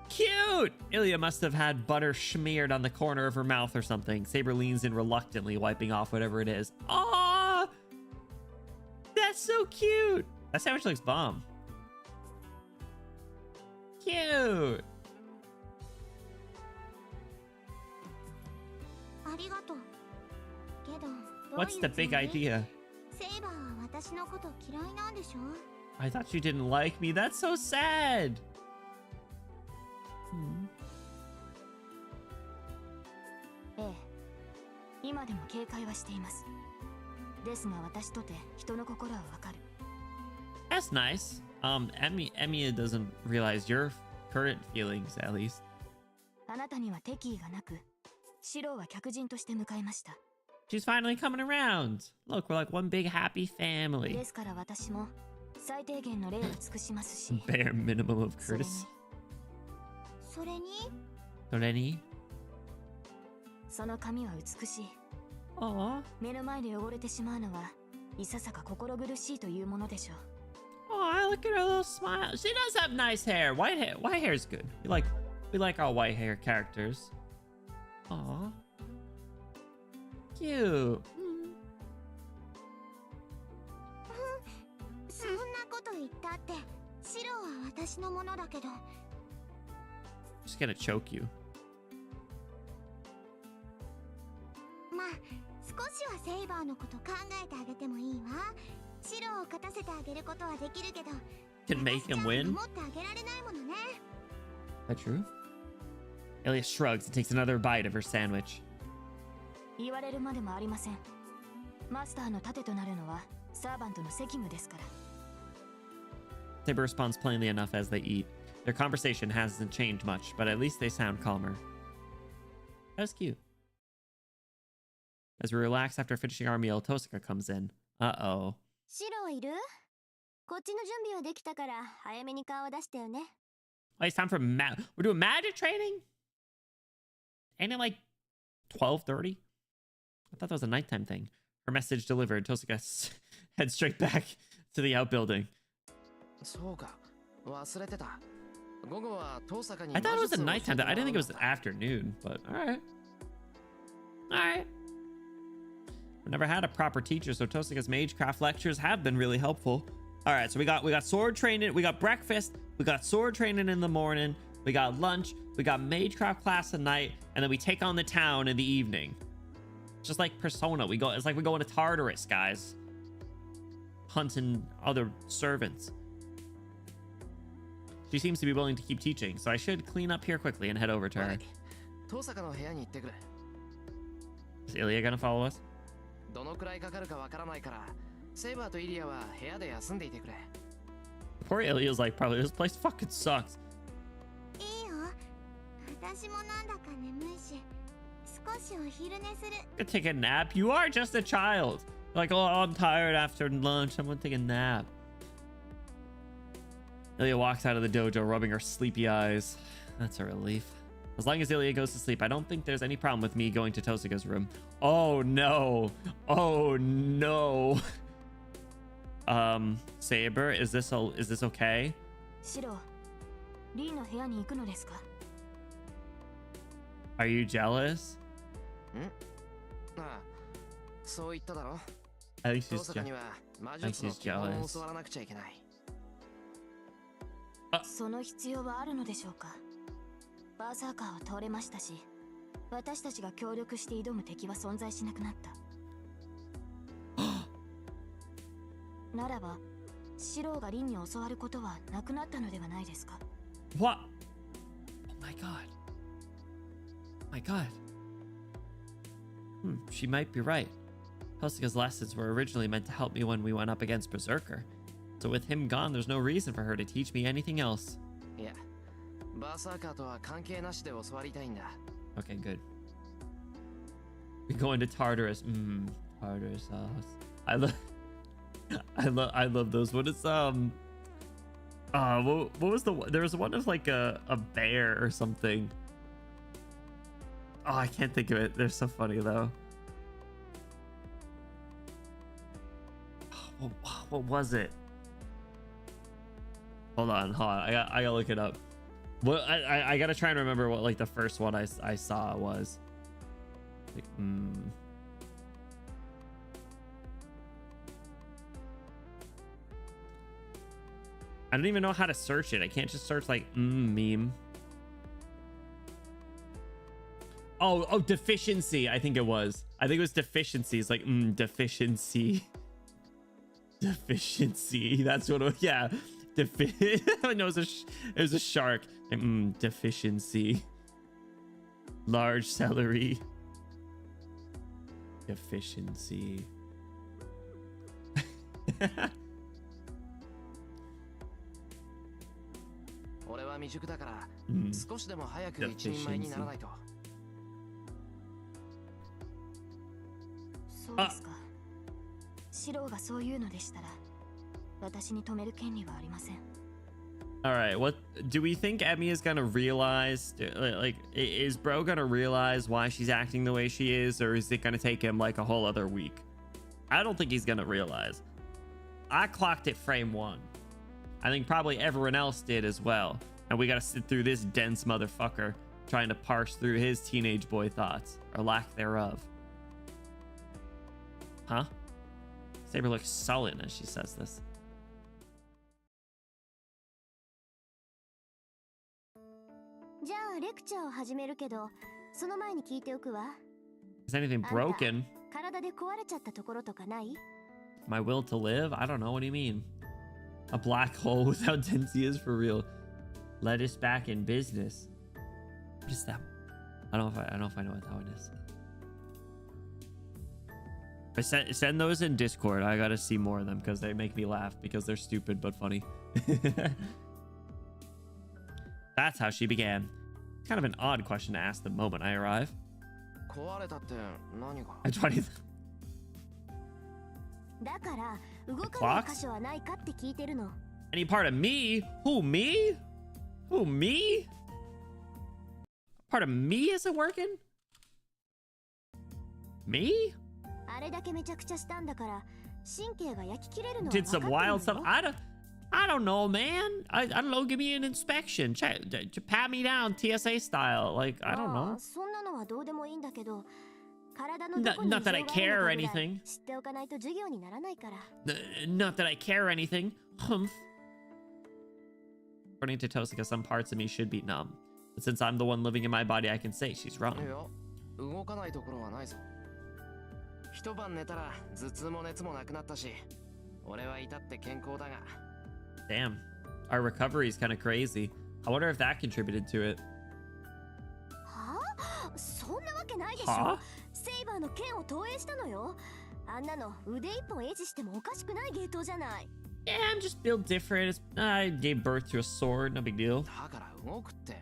Cute! Ilya must have had butter smeared on the corner of her mouth or something. Saber leans in reluctantly, wiping off whatever it is. Aww! That's so cute! That sandwich looks bomb. Cute! ありがとう。けど、どういう What's the big つもり？ idea? セイバーは私のこと嫌いなんでしょ？ I thought you didn't like me. That's so sad! Hmm. ええ、今でも警戒はしています。ですが私とて人の心はわかる。 That's nice. Emiya doesn't realize your current feelings, at least. あなたには敵意がなく、シロは客人として迎えました。 She's finally coming around. Look, we're like one big happy family. ですから私も最低限の礼を尽くしますし。 Bare minimum of courtesy. それに？それに？その髪は美しい。 Aw. 目の前で汚れてしまうのはいささか心苦しいというものでしょう。 Aw, look at her little smile. She does have nice hair. White hair is good. We like our white hair characters. Aw. Cute. そんなこと言ったって、シロは私のものだけど。 Just gonna choke you. まあ、少しはセイバーのこと考えてあげてもいいわ。シロを勝たせてあげることはできるけど、 Can make him win? 守ってあげられないものね。 Is that true? Ilya shrugs and takes another bite of her sandwich. 言われるまでもありません。マスターの盾となるのはサーバントの責務ですから。 Saber responds plainly enough as they eat. Their conversation hasn't changed much, but at least they sound calmer. That's cute. As we relax after finishing our meal, Tosaka comes in. Uh-oh. シロいる？こっちの準備はできたから早めに顔を出してよね。 Oh, it's time for we're doing magic training? Ain't it like 12:30? I thought that was a nighttime thing. Her message delivered, Tosaka heads straight back to the outbuilding. そうか、忘れてた。午後は遠坂に I thought it was a nighttime. I didn't think it was afternoon, but alright. Alright. I've never had a proper teacher, so Tosaka's magecraft lectures have been really helpful. Alright, so we got sword training, we got breakfast, we got sword training in the morning, we got lunch, we got magecraft class at night, and then we take on the town in the evening. Just like Persona, it's like we go into Tartarus, guys. Hunting other servants. She seems to be willing to keep teaching, so I should clean up here quickly and head over to her. 遠坂の部屋に行ってくれ。 Is Ilya gonna follow us? どのくらいかかるかわからないから、セイバーとイリアは部屋で休んでいてくれ。 Poor Ilya's like, probably, this place fucking sucks. いいよ。私もなんだか眠いし、少しお昼寝する。 Gonna take a nap? You are just a child. Like, oh, I'm tired after lunch. I'm gonna take a nap. Ilya walks out of the dojo, rubbing her sleepy eyes. That's a relief. As long as Ilya goes to sleep, I don't think there's any problem with me going to Tosaka's room. Oh no. Oh no. Saber, is this okay? シロ、リーの部屋に行くのですか? Are you jealous? ああ、そう言っただろ。 I think she's トサカには魔術の基本を教わらなくちゃいけない。その必要はあるのでしょうか。バーサーカーは倒れましたし、私たちが協力して挑む敵は存在しなくなった。ならば、シローがリンに教わることはなくなったのではないですか。 What? Oh my god. My god. She might be right. Tosaka's lessons were originally meant to help me when we went up against Berserker. So with him gone, there's no reason for her to teach me anything else. いや、バーサーカーとは関係なしで教わりたいんだ。Okay, good. We go into Tartarus. Tartar sauce. I love those. What is what was the one? There was one of like a bear or something. Oh, I can't think of it. They're so funny though. What was it? Hold on. I gotta look it up. What I gotta try and remember what like the first one I saw was. Like, I don't even know how to search it. I can't just search like meme. Oh, deficiency. I think it was deficiency. It's like deficiency. Deficiency. That's what it was. Yeah. No, it was a shark. Like, deficiency. Large celery. Deficiency. Deficiency. そうですか。シローがそういうのでしたら、私に止める権利はありません。 All right, what do we think Emmy is gonna realize? Like, is Bro gonna realize why she's acting the way she is, or is it gonna take him like a whole other week? I don't think he's gonna realize. I clocked it frame 1. I think probably everyone else did as well. And we gotta sit through this dense motherfucker trying to parse through his teenage boy thoughts, or lack thereof. Huh? Saber looks sullen as she says this. じゃあレクチャーを始めるけど、その前に聞いておくわ。 Is anything broken? 体で壊れちゃったところとかない？ My will to live? I don't know. What do you mean? A black hole with how dense he is for real. Let us back in business. What is that? I don't know if I know what that one is. But send those in Discord. I gotta see more of them because they make me laugh because they're stupid but funny. That's how she began. Kind of an odd question to ask the moment I arrive. I tried it. だから動かない箇所はないかって聞いてるの。 Any part of me? Who, me? Who, me? Part of me isn't working? Me? あれだけめちゃくちゃしたんだから神経が焼き切れるのは Did some wild stuff. I don't know, man. I don't know. Give me an inspection. Pat me down, TSA style. Like, I don't know. そんなのはどうでもいいんだけど。 Not that I care or anything. Not that I care or anything. Humph. According to Tosaka, some parts of me should be numb. But since I'm the one living in my body, I can say she's wrong. Damn. Our recovery is kind of crazy. I wonder if that contributed to it. Huh? セイバーの剣を投影したのよ。あんなの腕一本維持してもおかしくない芸当じゃない。 Yeah, I'm just built different. I gave birth to a sword, no big deal. だから動くって。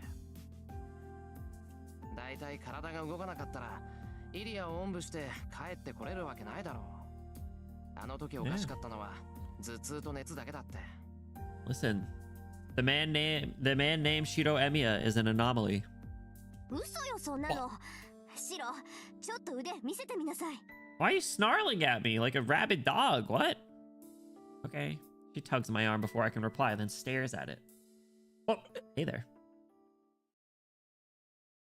だいたい体が動かなかったらイリアをおんぶして帰ってこれるわけないだろう。あの時おかしかったのは頭痛と熱だけだって。 Listen, The man named Shiro Emiya is an anomaly. 嘘よそんなの。シロ、ちょっと腕見せてみなさい。Why are you snarling at me like a rabid dog? What? Okay. She tugs my arm before I can reply, then stares at it. Oh, hey there.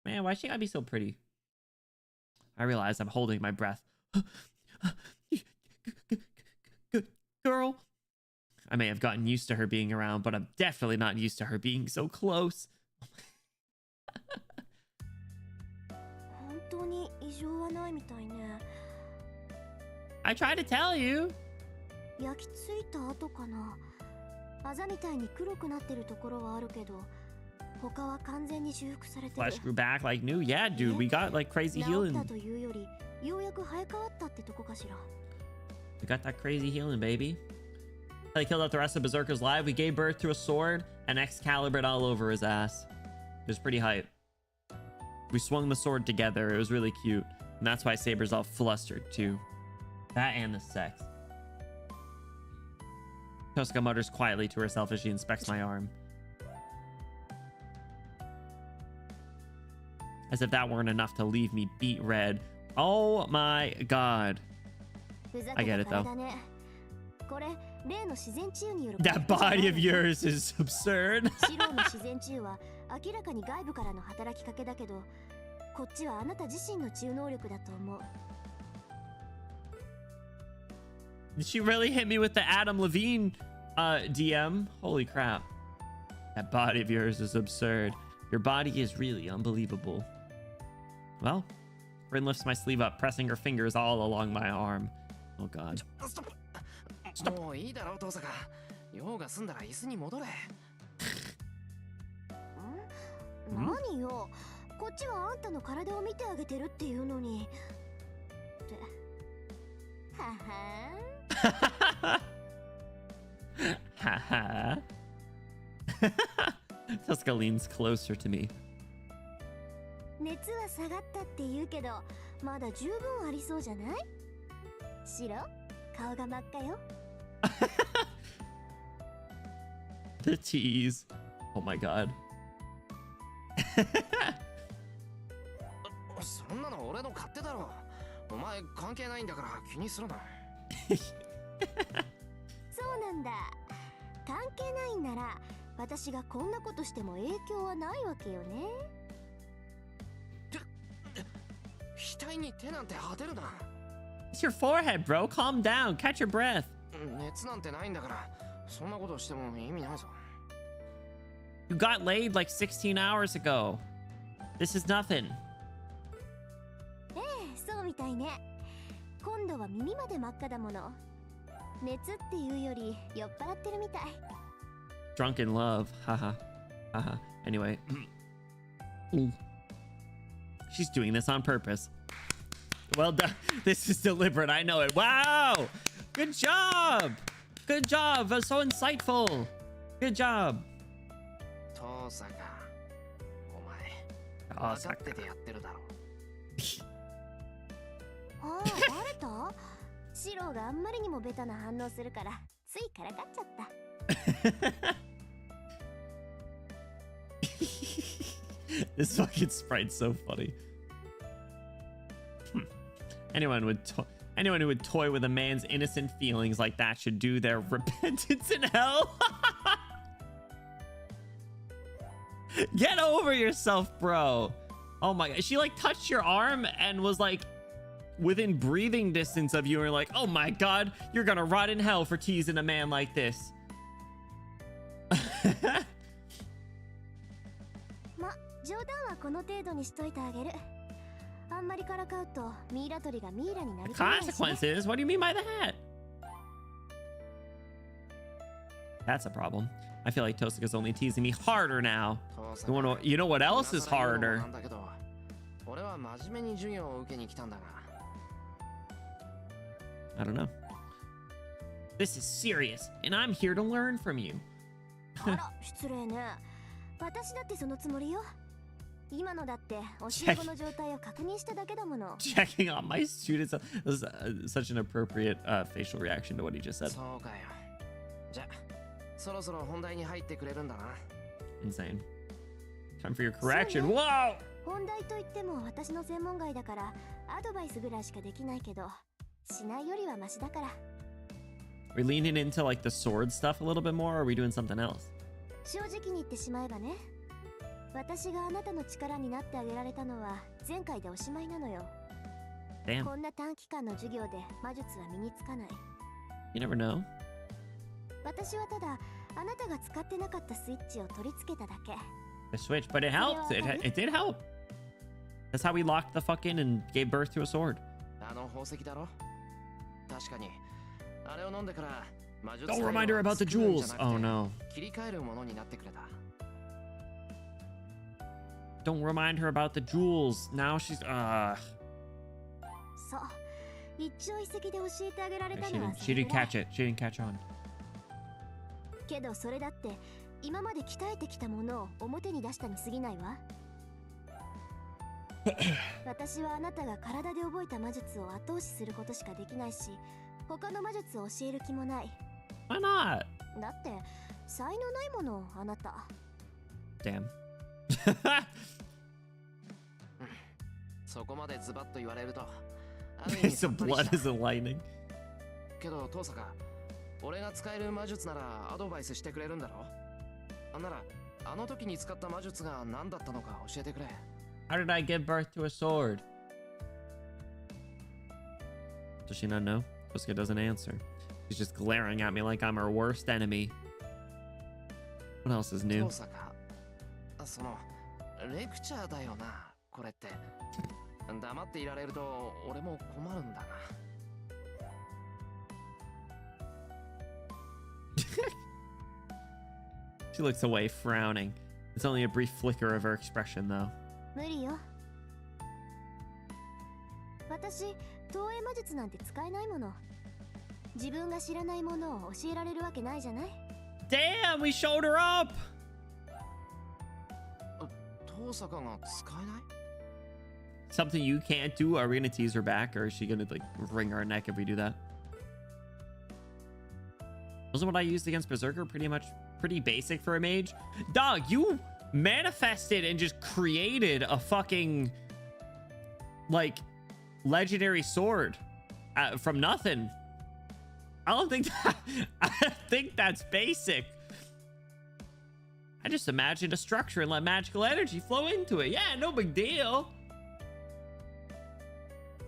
Man, why she gotta be so pretty? I realize I'm holding my breath. Good girl. I may have gotten used to her being around, but I'm definitely not used to her being so close. 本当に異常はないみたいね。I tried to tell you. 焼き付いた跡かな。あざみたいに黒くなってるところはあるけど、他は完全に修復されてる。 Flesh grew back like new. Yeah, dude, we got like crazy 治 healing. ったというより、ようやく生え変わったってとこかしら。We got that crazy healing, baby. They killed out the rest of Berserker's live. We gave birth to a sword and Excalibur all over his ass. It was pretty hype. We swung the sword together. It was really cute. And that's why Saber's all flustered, too. That and the sex. Tosaka mutters quietly to herself as she inspects my arm. As if that weren't enough to leave me beet red. Oh my god. I get it, though. That body of yours is absurd. シロの自然治癒は明らかに外部からの働きかけだけど、こっちはあなた自身の治癒能力だと思う。Did she really hit me with the Adam Levine DM? Holy crap. That body of yours is absurd. Your body is really unbelievable. Well, Rin lifts my sleeve up, pressing her fingers all along my arm. Oh god. Stop. もういいだろう、トサカ。用が済んだら椅子に戻れ。何よ、こっちはあんたの体を見てあげてるっていうのに。って。はは。Haha. Tosaka leans closer to me. 熱は下がったって言うけど、まだ十分ありそうじゃない？シロ、顔が真っ赤よ。The tease. Oh my god. そんなの俺の勝手だろ。お前関係ないんだから気にするな。そうなんだ。関係ないんなら、私がこんなことしても影響はないわけよね。額に手なんて当てるな。It's your forehead, bro. Calm down. Catch your breath. 熱なんてないんだから、そんなことしても意味ないぞ。You got laid like 16 hours ago. This is nothing. ええ、そうみたいね。今度は耳まで真っ赤だもの。熱っていうより酔っ払ってるみたい。Drunken love. Haha. Haha. Anyway. She's doing this on purpose. Well done. This is deliberate. I know it. Wow. Good job. Good job. That's so insightful. Good job. トサカ、お前分かっててやってるだろ。ああ、バレた？シロがあんまりにもベタな反応するから、ついからかっちゃった。This fucking sprite's so funny. Anyone who would toy with a man's innocent feelings like that should do their repentance in hell. Get over yourself, bro. Oh my god. She like touched your arm and was like within breathing distance of you, and you're like, oh my god, you're gonna rot in hell for teasing a man like this. ま、冗談はこの程度にしといてあげる。あんまりからかうとミイラ取りがミイラになりかねないしね。 Consequences? What do you mean by that? That's a problem. I feel like Tosaka's only teasing me harder now. You know what else is harder? 俺は真面目に授業を受けに来たんだが。I don't know. This is serious, and I'm here to learn from you. あら、失礼ね。私だってそのつもりよ。今のだって教え子の状態を確認しただけだもの。Checking on my students. This is such an appropriate facial reaction to what he just said. そうかよ。じゃ、そろそろ本題に入ってくれるんだな。 Insane. Time for your correction. Whoa! 本題といっても私の専門外だからアドバイスぐらいしかできないけど、しないよりはマシだから。 We leaning into like the sword stuff a little bit more, or are we doing something else? 正直に言ってしまえばね、私があなたの力になってあげられたのは前回でおしまいなのよ。 Damn. こんな短期間の授業で魔術は身につかない。 You never know. 私はただあなたが使ってなかったスイッチを取り付けただけ。 The switch, but it helped. It did help. That's how we locked the fuck in and gave birth to a sword. あの宝石だろ。確かにあれを飲んでから魔術 Don't remind her about the jewels. Oh no. 切り替えるものになってくれた。 Don't remind her about the jewels. Now she's そう、一朝一夕で教えてあげられた she のは didn't catch it. She didn't catch on. けどそれだって今まで鍛えてきたものを表に出したに過ぎないわ。私はあなたが体で覚えた魔術を後押しすることしかできないし、他の魔術を教える気もない。 Why not? だって才能ないもの、あなた。 Damn. そこまでズバッと言われると、ある意味 The さっぱり blood した。 isn't lightning. けど遠坂、俺が使える魔術ならアドバイスしてくれるんだろ。ならあの時に使った魔術が何だったのか教えてくれ。 How did I give birth to a sword? Does she not know? Kosuke doesn't answer. She's just glaring at me like I'm her worst enemy. What else is new? 遠坂、そのレクチャーだよな、これって。黙っていられると俺も困るんだな。 She looks away, frowning. It's only a brief flicker of her expression, though. 無理よ。私、投影魔術なんて使えないもの。自分が知らないものを教えられるわけないじゃない。 Damn, we showed her up! 遠坂が使えない？ Something you can't do? Are we gonna tease her back, or is she gonna like wring our neck if we do that? Wasn't what I used against Berserker pretty basic for a mage? Dog, you manifested and just created a fucking like legendary sword from nothing. I think that's basic. I just imagined a structure and let magical energy flow into it. Yeah, no big deal.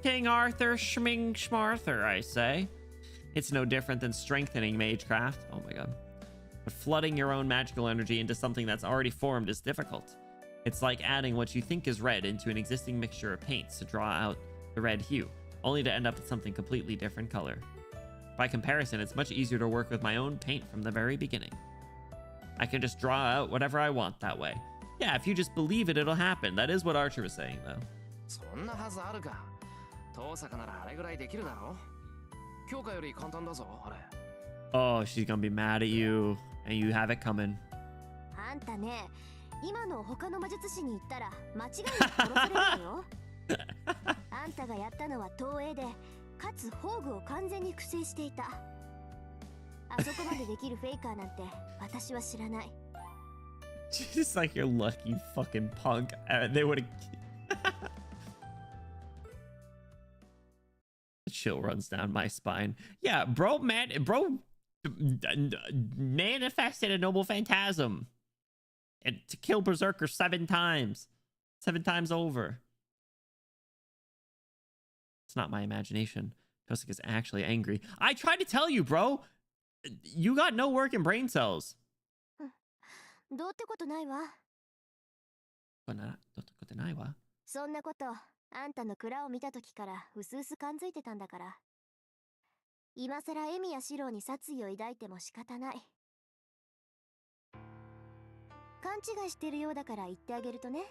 King Arthur Schming Schmarther, I say. It's no different than strengthening magecraft. Oh my god. But flooding your own magical energy into something that's already formed is difficult. It's like adding what you think is red into an existing mixture of paints to draw out the red hue, only to end up with something completely different color. By comparison, it's much easier to work with my own paint from the very beginning. I can just draw out whatever I want that way. Yeah, if you just believe it, it'll happen. That is what Archer was saying, though. そんなはずあるか。遠坂ならあれぐらいできるだろ。強化より簡単だぞ、あれ。 Oh, she's gonna be mad at you, and you have it coming. あんたね、今の他の魔術師に言ったら間違いなく殺されるわよ。あんたがやったのは投影で、かつ宝具を完全に複製していた。あそこまでできるフェイカーなんて私は知らない。 She's just like, you're lucky fucking punk. They would have... Chill runs down my spine. Yeah, bro manifested a noble phantasm and to kill Berserker 7 times. 7 times over. It's not my imagination. Kosuke is actually angry. I tried to tell you, bro. You got no working brain cells. どうってことないわ。そんなこと、あんたの蔵を見た時からうすうす感づいてたんだから。今さらエミやシロに殺意を抱いても仕方ない。勘違いしてるようだから言ってあげるとね。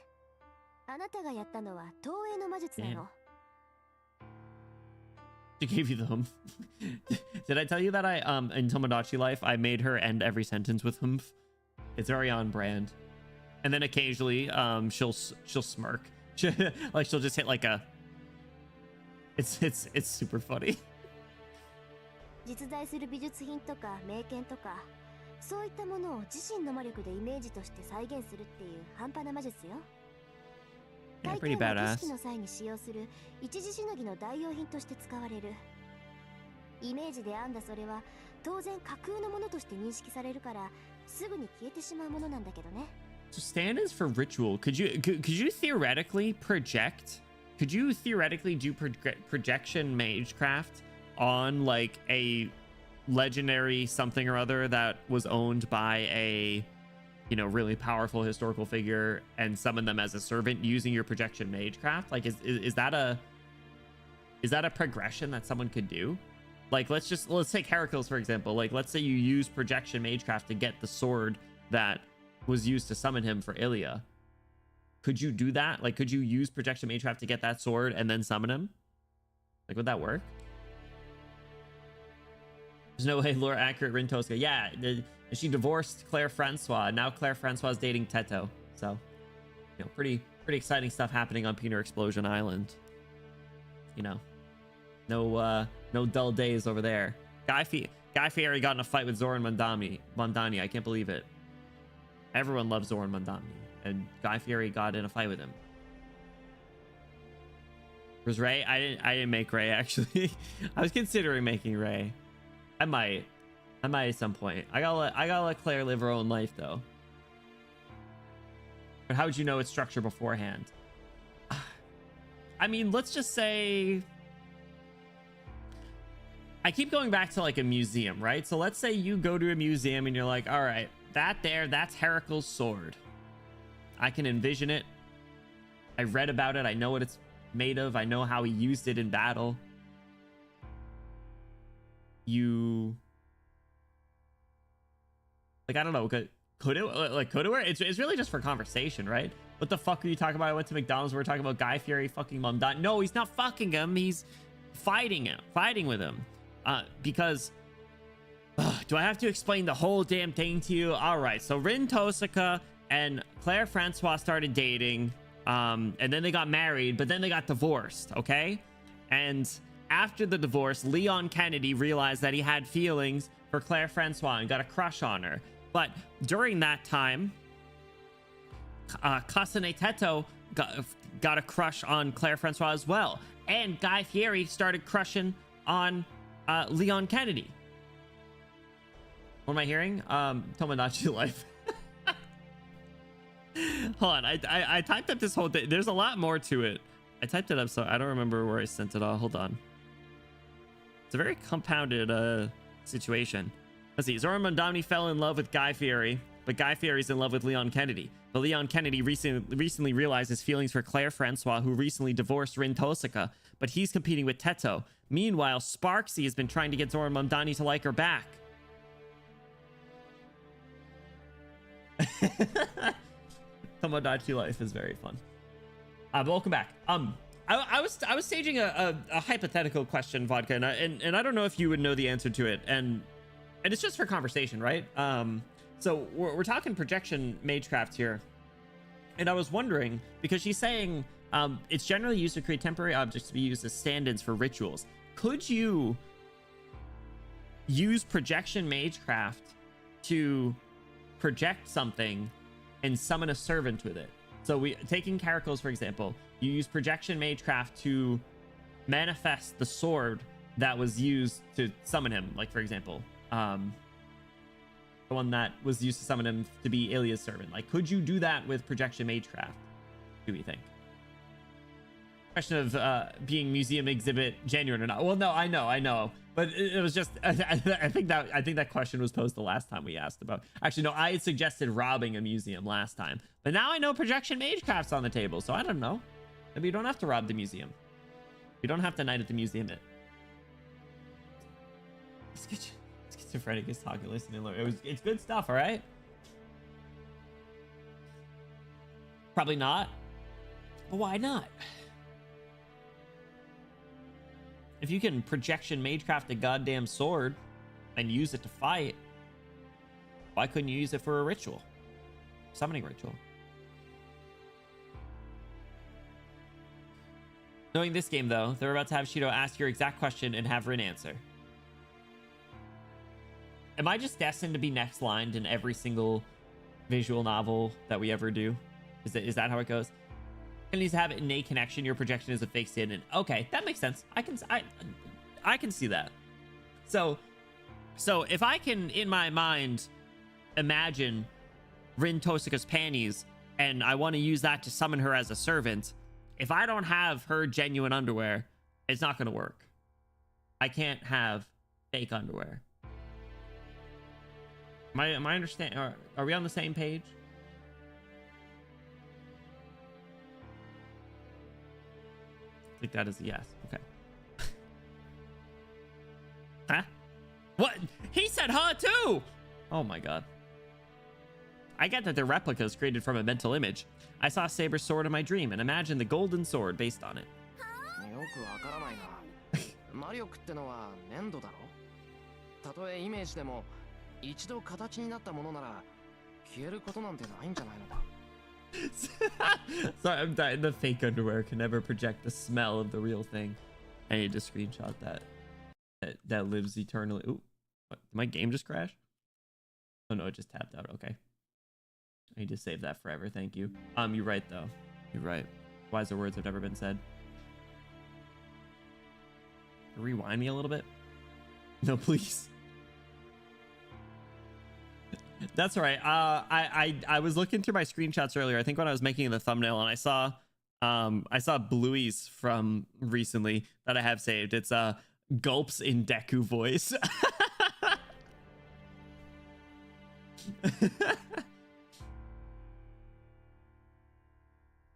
あなたがやったのは投影の魔術なの。She gave you the humph. Did I tell you that in Tomodachi Life I made her end every sentence with humph? It's very on brand. And then occasionally she'll smirk. Like she'll just hit like a... It's super funny. 実在する美術品とか名犬とかそういったものを自身の魔力でイメージとして再現するっていう半端な魔術よ。 Yeah, 大 pretty 抵は badass. 儀式の際に使用する一時しのぎの代用品として使われる。イメージで編んだそれは当然架空のものとして認識されるからすぐに消えてしまうものなんだけどね。 So stand-ins for ritual. Could you theoretically project? Could you theoretically do projection magecraft on like a legendary something or other that was owned by a, you know, really powerful historical figure and summon them as a servant using your projection magecraft? Like, is that a progression that someone could do? Like, let's take Heracles for example. Like, let's say you use projection magecraft to get the sword that was used to summon him for Ilya. Could you do that? Like, could you use projection magecraft to get that sword and then summon him? Like, would that work? There's no way lore accurate RIN TOHSAKA. Yeah, she divorced Claire Francois. Now Claire Francois is dating Teto. So, you know, pretty exciting stuff happening on Peanut Explosion Island. You know, no dull days over there. Guy Fieri got in a fight with Zoran Mondani. I can't believe it. Everyone loves Zoran Mondani, and Guy Fieri got in a fight with him. Was Ray? I didn't make Ray actually. I was considering making Ray. I might at some point. I gotta let Claire live her own life though. But how would you know its structure beforehand? I mean, let's just say I keep going back to like a museum, right? So let's say you go to a museum and you're like, all right, that's Heracles' sword. I can envision it. I read about it. I know what it's made of. I know how he used it in battle. You like, I don't know, could it work? It's really just for conversation, right? What the fuck are you talking about? I went to McDonald's, we're talking about Guy Fieri fucking Mondani. No, he's not fucking him, he's fighting with him. Because do I have to explain the whole damn thing to you? All right, so RIN TOHSAKA and Claire Francois started dating, and then they got married, but then they got divorced, okay? And after the divorce, Leon Kennedy realized that he had feelings for Claire Francois and got a crush on her. But during that time, Kasane Teto got a crush on Claire Francois as well. And Guy Fieri started crushing on Leon Kennedy. What am I hearing? Tomodachi Life. Hold on, I typed up this whole thing. There's a lot more to it. I typed it up, so I don't remember where I sent it all. Hold on. It's a very compounded situation. Let's see. Zoran Mondani fell in love with Guy Fieri, but Guy Fieri's in love with Leon Kennedy. But Leon Kennedy recently realized his feelings for Claire Francois, who recently divorced RIN TOHSAKA, but he's competing with Teto. Meanwhile, Sparksy has been trying to get Zoran Mondani to like her back. Tomodachi Life is very fun. Welcome back. I was staging a hypothetical question, Vodka, and I don't know if you would know the answer to it, and it's just for conversation, right? So we're talking projection magecraft here, and I was wondering, because she's saying it's generally used to create temporary objects to be used as stand-ins for rituals. Could you use projection magecraft to project something and summon a servant with it? So taking Heracles, for example, you use projection magecraft to manifest the sword that was used to summon him. Like, for example, the one that was used to summon him to be Ilya's servant. Like, could you do that with projection magecraft, do we think? Question of being museum exhibit genuine or not. Well, no, I know. But it was just, I think that question was posed the last time we asked about. Actually, no, I had suggested robbing a museum last time. But now I know projection magecraft's on the table, so I don't know. Maybe you don't have to rob the museum. You don't have to night at the museum it. Schizophrenic is talking, listening. It's good stuff, all right? Probably not. But why not? If you can projection magecraft a goddamn sword and use it to fight, why couldn't you use it for a ritual? Summoning ritual. Knowing this game, though, they're about to have Shido ask your exact question and have Rin answer. Am I just destined to be next lined in every single visual novel that we ever do? Is that how it goes? It needs to have innate connection. Your projection is a fake state. And okay, that makes sense. I can see that. So if I can in my mind imagine Rin Tosaka's panties and I want to use that to summon her as a servant, if I don't have her genuine underwear, it's not going to work. I can't have fake underwear. Am I understanding? Are we on the same page? I think that is a yes. Okay. Huh? What? He said huh too! Oh my god. I get that they're replicas created from a mental image. I saw a saber sword in my dream and imagined the golden sword based on it. よくわからないな。魔力ってのは粘土だろ。たとえイメージでも一度形になったものなら消えることなんてないんじゃないのか。Sorry, I'm dying. The fake underwear can never project the smell of the real thing. I need to screenshot that lives eternally. Ooh, what? Did my game just crash? Oh no, it just tapped out. Okay. I need to save that forever. Thank you. You're right though. You're right. Wiser words have never been said. Rewind me a little bit. No, please. That's all right. I was looking through my screenshots earlier. I think when I was making the thumbnail, and I saw Bluey's from recently that I have saved. It's Gulps in Deku voice.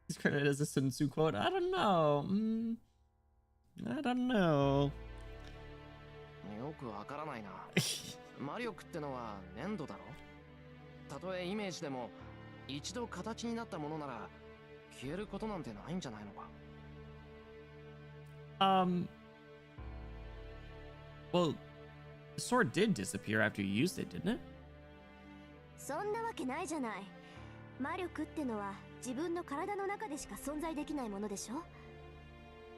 He's credited as a Sun Tzu quote. I don't know. I don't know. よくわからないな。魔力ってのは粘土だろ。たとえイメージでも一度形になったものなら消えることなんてないんじゃないのか。Well, the sword did disappear after you used it, didn't it? そんなわけないじゃない。魔力ってのは自分の体の中でしか存在できないものでしょ。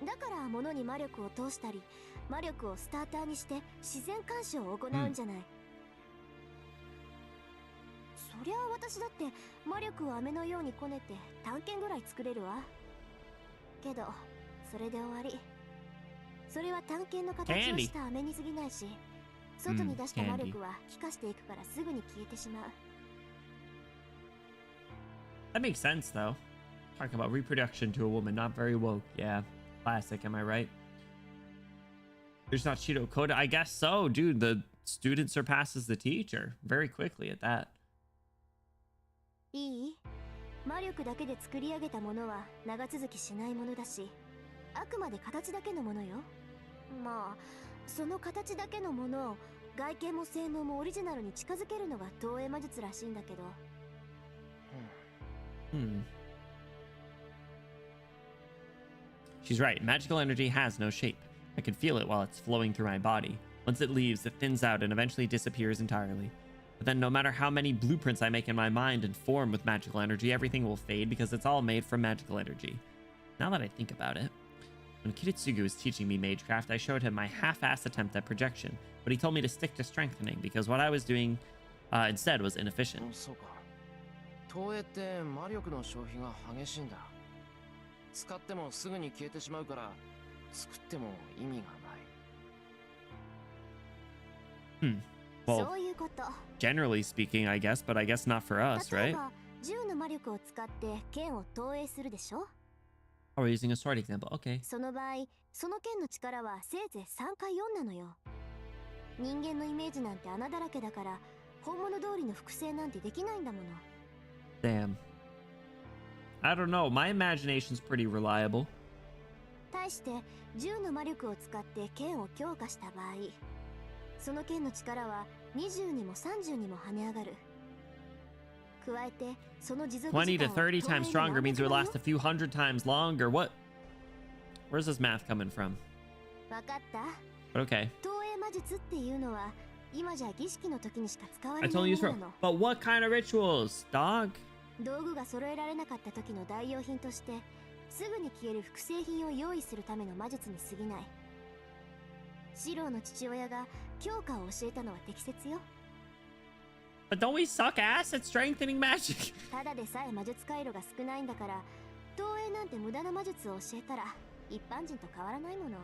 だから物に魔力を通したり、魔力をスターターにして自然干渉を行うんじゃない。そりゃあ私だって魔力を飴のようにこねて探検ぐらい作れるわ。けどそれで終わり。それは探検の形をした飴に過ぎないし、外に出した魔力は気化していくからすぐに消えてしまう。That makes sense though. Talking about reproduction to a woman, not very woke. Yeah. Classic, am I right? There's not Shido code. I guess so, dude. The student surpasses the teacher very quickly at that. いい？魔力だけで作り上げたものは長続きしないものだし、あくまで形だけのものよ。まあ、その形だけのものを外見も性能もオリジナルに近づけるのが投影魔術らしいんだけど。She's right. Magical energy has no shape. I can feel it while it's flowing through my body. Once it leaves, it thins out and eventually disappears entirely. But then no matter how many blueprints I make in my mind and form with magical energy, everything will fade because it's all made from magical energy. Now that I think about it, when Kiritsugu was teaching me magecraft, I showed him my half-assed attempt at projection, but he told me to stick to strengthening because what I was doing instead was inefficient. そうか。投影って魔力の消費が激しいんだ。使ってもすぐに消えてしまうから作っても意味がない。Well, そういうこと。generally speaking, I guess, but I guess not for us, 例 right? えば、銃の魔力を使って剣を投影するでしょ。Oh, we're using a sword example. Okay. その場合、その剣の力はせいぜい3か4なのよ。人間のイメージなんて穴だらけだから、本物通りの複製なんてできないんだもの。Damn. I don't know. My imagination's pretty reliable. 対して銃の魔力を使って剣を強化した場合、その剣の力は20にも30にも跳ね上がる。加えてその持続時間20 to 30 times stronger means it will last a few hundred times longer. What? Where's this math coming from? わかった？ But okay. 投影魔術っていうのは今じゃ儀式の時にしか使わ I れない told you もの for. なの。 But what kind of rituals, dog? 道具が揃えられなかった時の代用品としてすぐに消える複製品を用意するための魔術に過ぎない。シローの父親が強化を教えたのは適切よ。But don't we suck ass at strengthening magic? ただでさえ魔術回路が少ないんだから、投影なんて無駄な魔術を教えたら一般人と変わらないもの。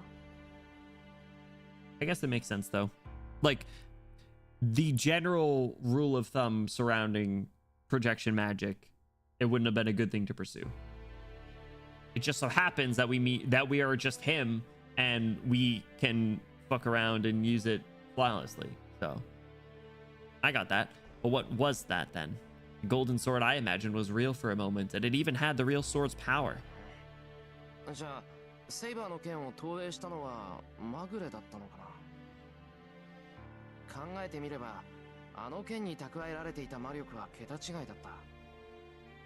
I guess it makes sense though. Like, the general rule of thumb surrounding projection magic, it wouldn't have been a good thing to pursue. It just so happens that we are just him and we can fuck around and use it flawlessly. So I got that. But what was that then? The golden sword I imagined was real for a moment, and it even had the real sword's power. じゃあセイバーの剣を投影したのはまぐれだったのかな。考えてみればあの剣に蓄えられていた魔力は桁違いだった。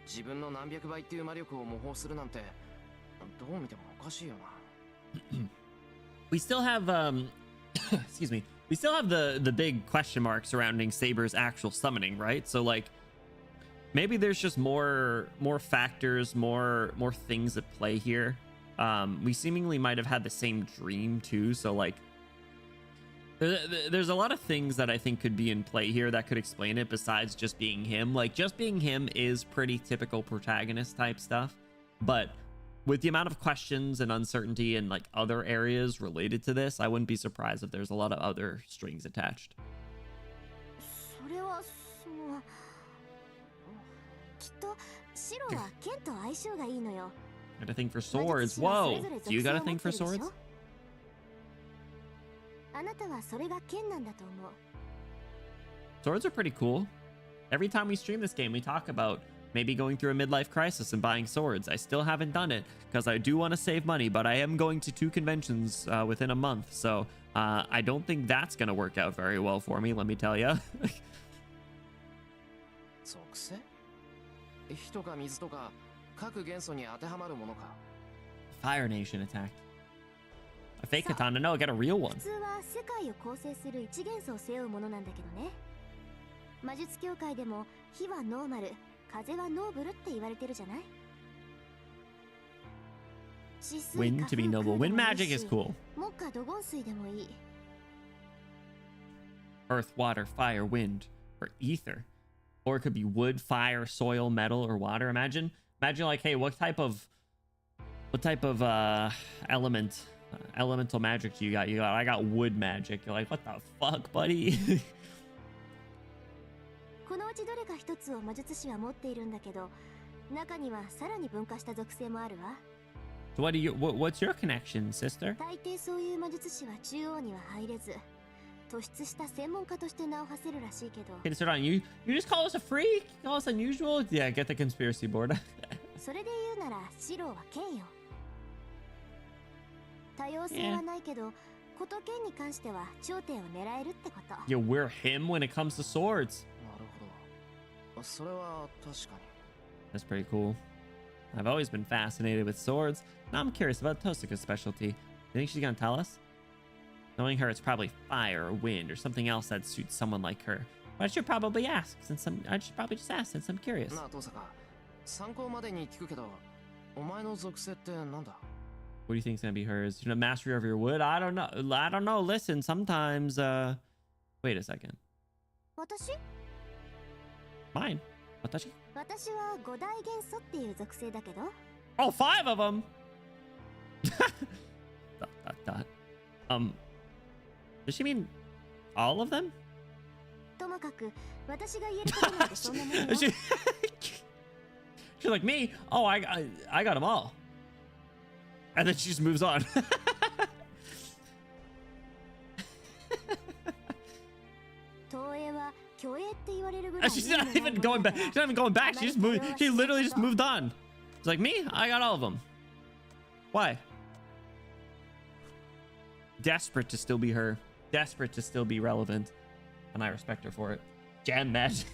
自分の何百倍っていう魔力を模倣するなんてどう見てもおかしいよな。We still have excuse me. We still have the big question mark surrounding Saber's actual summoning, right? So like maybe there's just more factors, more things at play here. We seemingly might have had the same dream too, so like there's a lot of things that I think could be in play here that could explain it besides just being him. Like just being him is pretty typical protagonist type stuff, but with the amount of questions and uncertainty and like other areas related to this, I wouldn't be surprised if there's a lot of other strings attached. それはそのきっと白は剣と相性がいいのよ。 Got a thing for swords. Whoa, do you got a thing for swords? あなたはそれが剣なんだと思う。 Swords are pretty cool. Every time we stream this game, we talk about maybe going through a midlife crisis and buying swords. I still haven't done it because I do want to save money, but I am going to 2 conventions within a month. So I don't think that's going to work out very well for me, let me tell you. 属性？火とか水とか各元素に当てはまるものか。 Fire Nation attacked. A fake katana? No, I got a real one. 普通は世界を構成する一元素を背負うものなんだけどね。魔術協会でも火はノーマル、風はノーブルって言われてるじゃない。 Wind to be noble. Wind magic is cool. 木火土金水でもいい。 Earth, water, fire, wind, or ether. Or it could be wood, fire, soil, metal, or water. Imagine like, hey, what type of elemental magic do you got? I got wood magic. You're like, what the fuck, buddy? このうちどれか一つを魔術師は持っているんだけど、中にはさらに分化した属性もあるわ。 So what's your connection, sister? 大抵そういう魔術師は中央には入れず、突出した専門家として名を馳せるらしいけど。 Okay, so on, you just call us a freak? You call us unusual? Yeah, get the conspiracy board. それで言うなら白は剣よ。多様性はないけど、こと剣に関しては頂点を狙えるってこと。 Yo, we're him when it comes to swords. なるほど。それは確かに。 That's pretty cool. I've always been fascinated with swords. Now I'm curious about Tosaka's specialty. You think she's gonna tell us? Knowing her, it's probably fire or wind or something else that suits someone like her. But I should probably ask I should probably just ask since I'm curious. なあ、トサカ。参考までに聞くけど、お前の属性ってなんだ？ What do you think's gonna be hers? You know, mastery of your wood? I don't know. Listen, sometimes, wait a second. 私？ Mine. Watashi? 私は五大元素っていう属性だけど。 Oh, 5 of them! Does she mean all of them? ともかく、私が言えることなんてそんなものよ。She's like, me? Oh, I got them all. And then she just moves on. 投影は虚栄って言われるぐらい。 She's not even going back. She's not even going back. She just moved. She literally just moved on. She's like, me? I got all of them. Why? Desperate to still be her. Desperate to still be relevant. And I respect her for it. Jam magic.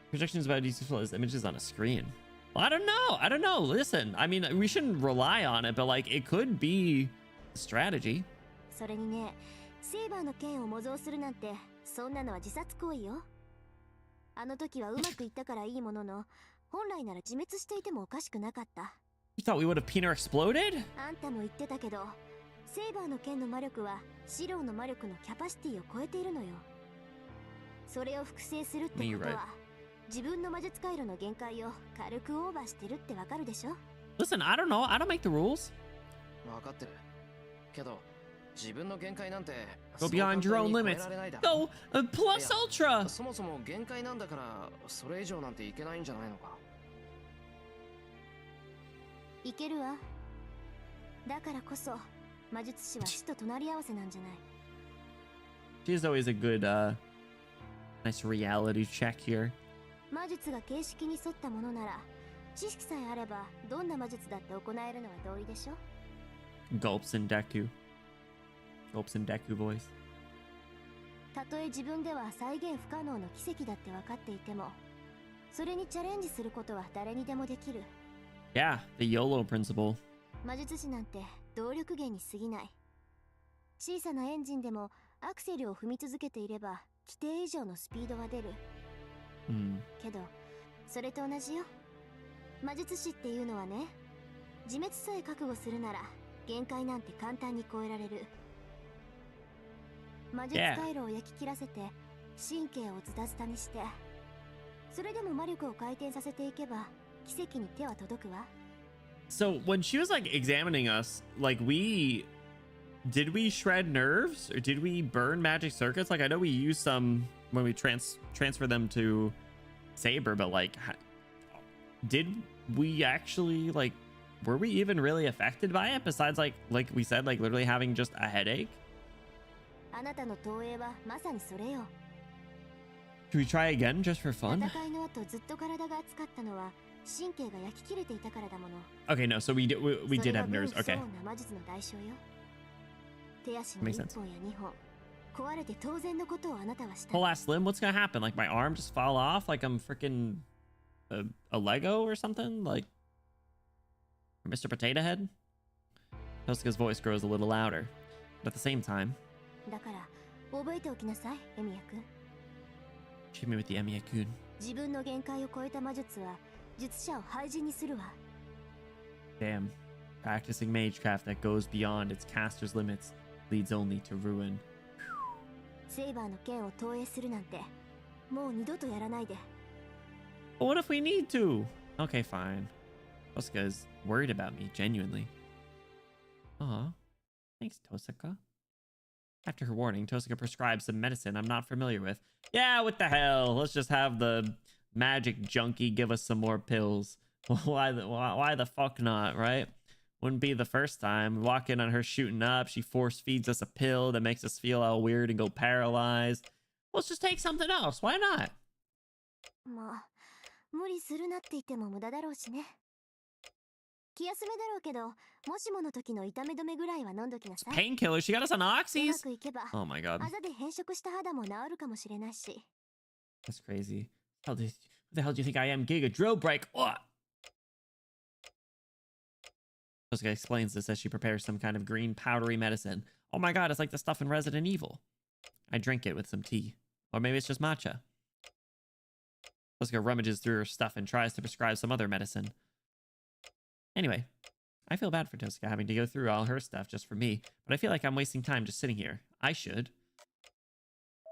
Projections about useful as images on a screen. Well, I don't know. Listen, I mean, we shouldn't rely on it, but like, it could be a strategy. それにね、セイバーの剣を模造するなんて、そんなのは自殺行為よ。あの時はうまくいったからいいものの、本来なら自滅していてもおかしくなかった。You thought we would have Peener exploded? あんたも言ってたけど、セイバーの剣の魔力はシローの魔力のキャパシティを超えているのよ。それを複製するってことは、自分の魔術回路の限界を軽くオーバーしてるってわかるでしょ？ Listen, I don't know. I don't make the rules. 分かってる。けど、自分の限界なんて Go beyond your own limits. Go plus ultra. そもそも限界なんだから、それ以上なんていけないんじゃないのか。いけるわ。だからこそ魔術師は死と隣り合わせなんじゃない。She's always a good, nice reality check here. 魔術が形式に沿ったものなら、知識さえあればどんな魔術だって行えるのは同意でしょ。Gulps in Deku. Gulps in Deku voice. たとえ自分では再現不可能の奇跡だって分かっていても、それにチャレンジすることは誰にでもできる。Yeah, the YOLO principle. 魔術師なんて動力源に過ぎない。小さなエンジンでもアクセルを踏み続けていれば規定以上のスピードが出る。けどそれと同じよ。魔術師っていうのはね、自滅さえ覚悟するなら限界なんて簡単に超えられる。魔術回路を焼き切らせて神経をズタズタにして、それでも魔力を回転させていけば奇跡に手は届くわ。So when she was like examining us, like did we shred nerves or did we burn magic circuits? Like I know we used some when we transfer them to Saber, but like did we actually, like, were we even really affected by it besides like we said, like literally having just a headache? あなたの投影はまさにそれよ。Should we try again just for fun? 戦いの後ずっと体が熱かったのは神経が焼き切れていたからだもの。Okay, no, so we did have nerves. Okay. 魔術の代償よ。手足の1本や2本壊れて当然のことをあなたはした。Whole ass limb? What's gonna happen? Like my arm just fall off? Like I'm freaking a Lego or something? Like Mr. Potato Head? Tosuka's voice grows a little louder, but at the same time. だから覚えておきなさい、エミヤ君。Shoot me with the Emiya-kun. 自分の限界を超えた魔術は術者を廃人にするわ。Damn. Practicing magecraft that goes beyond its caster's limits leads only to ruin. セイバーの剣を投影するなんてもう二度とやらないで。But what if we need to? Okay, fine. Tosuka is worried about me, genuinely. Aw. Thanks, Tosaka. After her warning, Tosuka prescribes some medicine I'm not familiar with. Yeah, what the hell? Let's just have the magic junkie give us some more pills. Why the fuck not, right? Wouldn't be the first time. We walk in on her shooting up. She force feeds us a pill that makes us feel all weird and go paralyzed. Let's just take something else. Why not? まあ、無理するなって言っても無駄だろうしね。気休めだろうけど、もしもの時の痛め止めぐらいは飲んどきなさい。Painkiller. She got us on うま oxys. くいけば、 Oh my god. あざで変色した肌も治るかもしれないし。 That's crazy. Who the hell do you think I am? Giga drill break. What? Tosuka explains this as she prepares some kind of green powdery medicine. Oh my god, it's like the stuff in Resident Evil. I drink it with some tea. Or maybe it's just matcha. Tosuka rummages through her stuff and tries to prescribe some other medicine. Anyway, I feel bad for Tosuka having to go through all her stuff just for me, but I feel like I'm wasting time just sitting here. I should.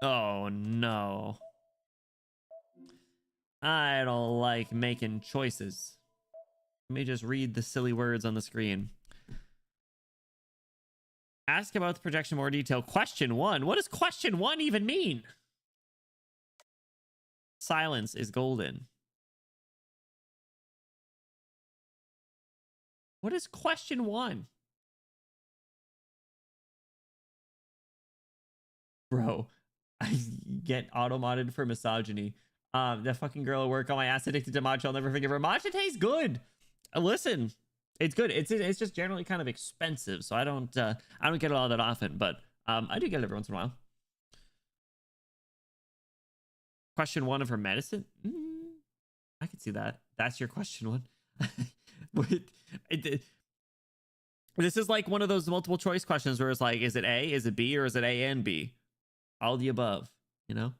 Oh no. I don't like making choices. Let me just read the silly words on the screen. Ask about the projection more detail. Question 1. What does question 1 even mean? Silence is golden. What is question 1? Bro, I get auto-modded for misogyny. That fucking girl at work on my ass addicted to matcha. I'll never forgive her. Matcha tastes good. Listen, it's good. It's just generally kind of expensive, so I don't get it all that often, but I do get it every once in a while. Question 1 of her medicine? I can see that. That's your question 1. This is like one of those multiple choice questions where it's like, is it A, is it B, or is it A and B? All the above, you know?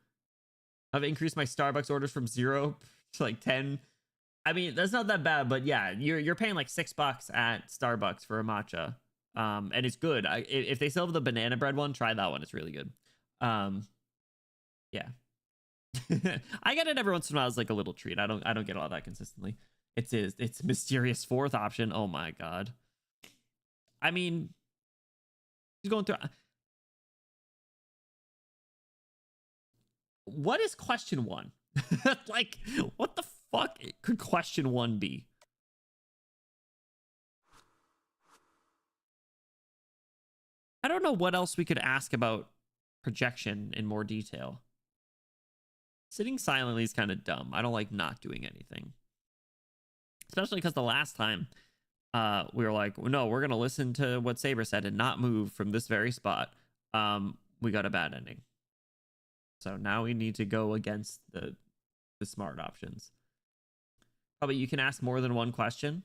I've increased my Starbucks orders from 0 to like 10. I mean, that's not that bad, but yeah, you're paying like $6 at Starbucks for a matcha. And it's good. If they still have the banana bread one, try that one. It's really good. Yeah. I get it every once in a while as like a little treat. I don't get all that consistently. It's mysterious fourth option. Oh my god. I mean, he's going through. What is question one? Like, what the fuck could question one be? I don't know what else we could ask about projection in more detail. Sitting silently is kind of dumb. I don't like not doing anything. Especially because the last time we were like, no, we're going to listen to what Saber said and not move from this very spot. We got a bad ending. So now we need to go against the smart options. Probably you can ask more than one question.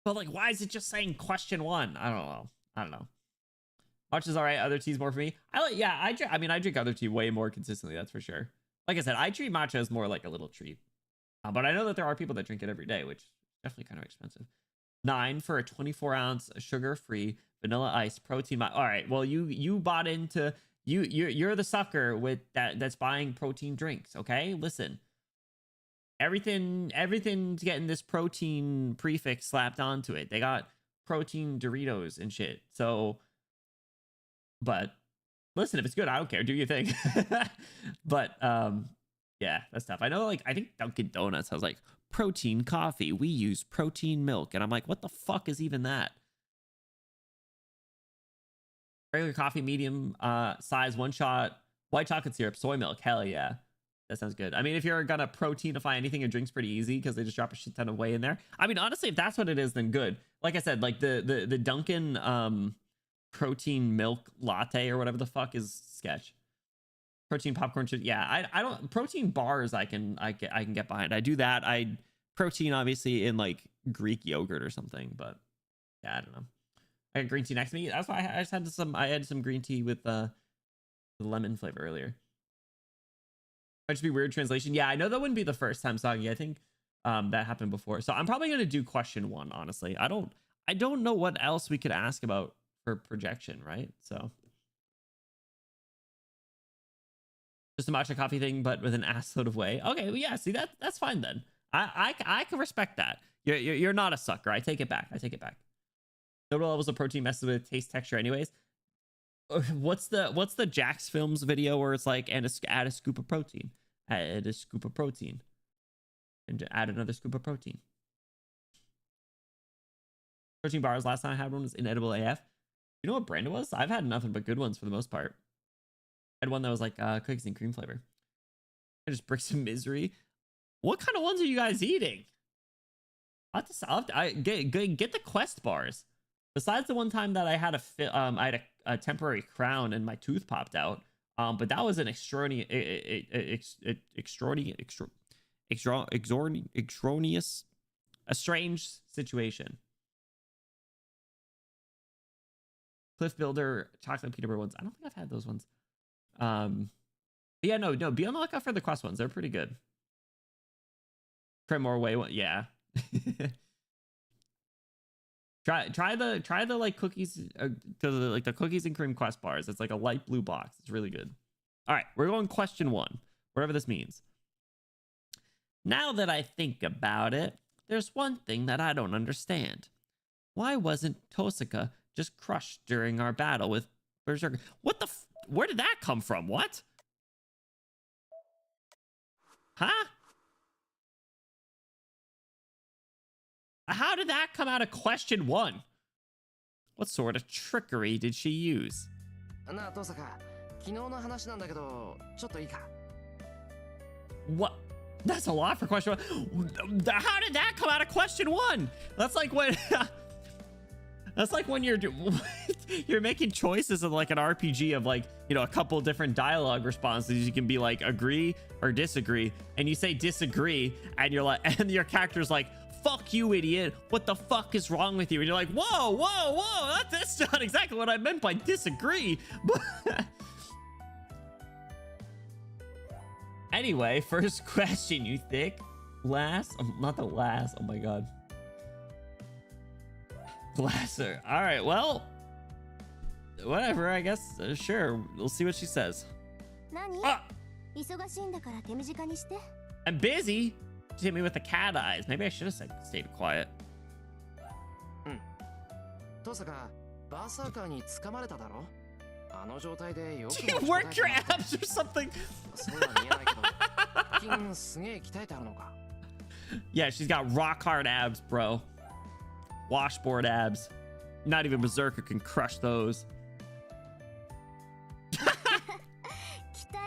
But like, why is it just saying question one? I don't know. Matcha is all right. Other tea's more for me. I drink other tea way more consistently. That's for sure. Like I said, I treat matcha as more like a little treat. But I know that there are people that drink it every day, which is definitely kind of expensive. 9 for a 24-ounce sugar-free vanilla ice protein. All right. Well, you bought into you're the sucker with that's buying protein drinks. Okay, listen. Everything's getting this protein prefix slapped onto it. They got protein Doritos and shit. So. But listen, if it's good, I don't care. Do your thing. But yeah, that's tough. I know, like, I think Dunkin' Donuts has like protein coffee. We use protein milk. And I'm like, what the fuck is even that? Regular coffee, medium size, 1 shot, white chocolate syrup, soy milk. Hell yeah. That sounds good. I mean, if you're gonna proteinify anything, it drink's pretty easy because they just drop a shit ton of whey in there. I mean, honestly, if that's what it is, then good. Like I said, like the Dunkin' protein milk latte or whatever the fuck is sketch. Protein popcorn shit. Yeah, I don't protein bars I can get behind. I do that. I protein obviously in like Greek yogurt or something, but yeah, I don't know. I got green tea next to me. That's why I just had some green tea with the lemon flavor earlier. Might just be weird translation. Yeah, I know that wouldn't be the first time, Soggy. I think that happened before. So I'm probably gonna do question 1, honestly. I don't know what else we could ask about for projection, right? So just a matcha coffee thing, but with an ass load of whey. Okay, well, yeah, see, that's fine then. I can respect that. You're not a sucker. I take it back. Total levels of protein messes with taste texture anyways. What's the Jax Films video where it's like, and add a scoop of protein, add a scoop of protein, and add another scoop of protein. Protein bars, last time I had one was inedible AF. You know what brand it was? I've had nothing but good ones for the most part. I had one that was like cookies and cream flavor. I just bricks of misery. What kind of ones are you guys eating? I get the Quest bars. Besides the one time that I had a temporary crown and my tooth popped out. But that was an extraordinary, a strange situation. Cliff Builder chocolate peanut butter ones. I don't think I've had those ones. Yeah, no. Be on the lookout for the Quest ones. They're pretty good. Cremor Way one. Yeah. Try the like cookies, like the cookies and cream Quest bars. It's like a light blue box. It's really good. All right, we're going question 1, whatever this means. Now that I think about it, there's one thing that I don't understand. Why wasn't Tosaka just crushed during our battle with Berserker? What the where did that come from? What? Huh? How did that come out of question 1? What sort of trickery did she use? What? That's a lot for question 1. How did that come out of question 1? That's like when that's like when you're making choices of like an RPG of like, you know, a couple different dialogue responses. You can be like agree or disagree, and you say disagree, and you're like, and your character's like, fuck you, idiot. What the fuck is wrong with you? And you're like, whoa. That's not exactly what I meant by disagree. Anyway, first question, you think? Last? Not the last. Oh my god. Glasser. All right, well, whatever, I guess. Sure, we'll see what she says. 忙しいんだから手短にして。 I'm busy. She hit me with the cat eyes. Maybe I should have said stayed quiet. トサカ、バーサーカーに掴まれただろ。あの状態でよく Do you work your abs or something? そうは見えないけど、筋すげえ鍛えてあるのか。Yeah, she's got rock hard abs, bro. Washboard abs. Not even Berserker can crush those. 鍛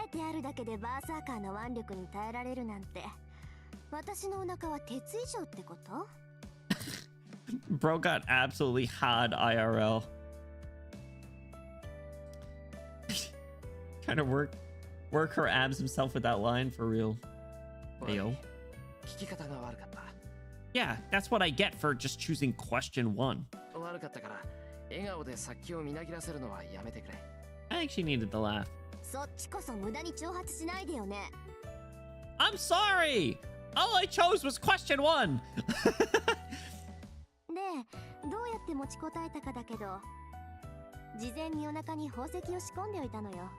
えてあるだけでバーサーカーの腕力に耐えられるなんて、私のお腹は鉄以上ってこと？ Bro got absolutely hard IRL. Kind of work her abs himself with that line for real. Ayo. 聞き方が悪かった。Yeah, that's what I get for just choosing question 1. 悪かったから、笑顔で先をみなぎらせるのはやめてくれ。I think she needed the laugh. そっちこそ無駄に挑発しないでよね。 I'm sorry! All I chose was question 1! で、どうやって持ちこたえたかだけど、事前にお腹に宝石を仕込んでおいたのよ。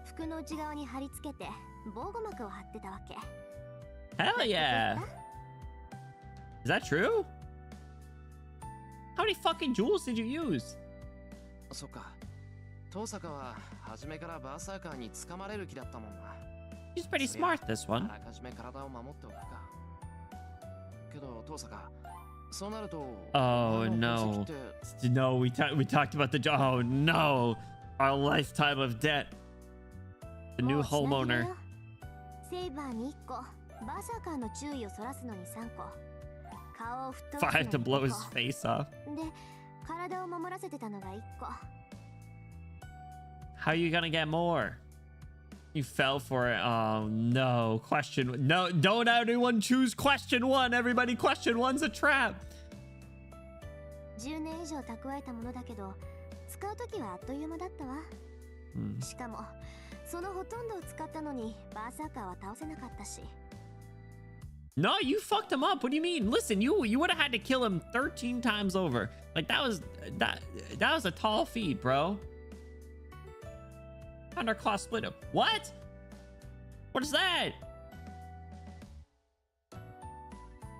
服の内側に貼り付けて防護膜を貼ってたわけ。 Hell yeah! Is that true? How many fucking jewels did you use? そっか。トサカは初めからバーサーカーに掴まれる気だったもんな。 She's pretty smart, this あ one. らかじめ体を守っておくか。けどトサカ、そうなると。Oh no. No, we talked about the oh no. Our lifetime of debt. The new homeowner. セイバーに1個、バーサーカーの注意をそらすのに3個。顔を吹っ飛ばすのに 5 to blow his 2個。 face off. で、体を守らせてたのが1個。 How are you gonna get more? You fell for it. Oh no. Question. No, don't everyone choose question 1. Everybody, question 1's a trap. 10年以上蓄えたものだけど、使うときはあっという間だったわ。しかも、そのほとんどを使ったのにバーサーカーは倒せなかったし。 No, you fucked him up. What do you mean? Listen, you would have had to kill him 13 times over. Like that was a tall feat, bro. Underclaw split him. What? What is that?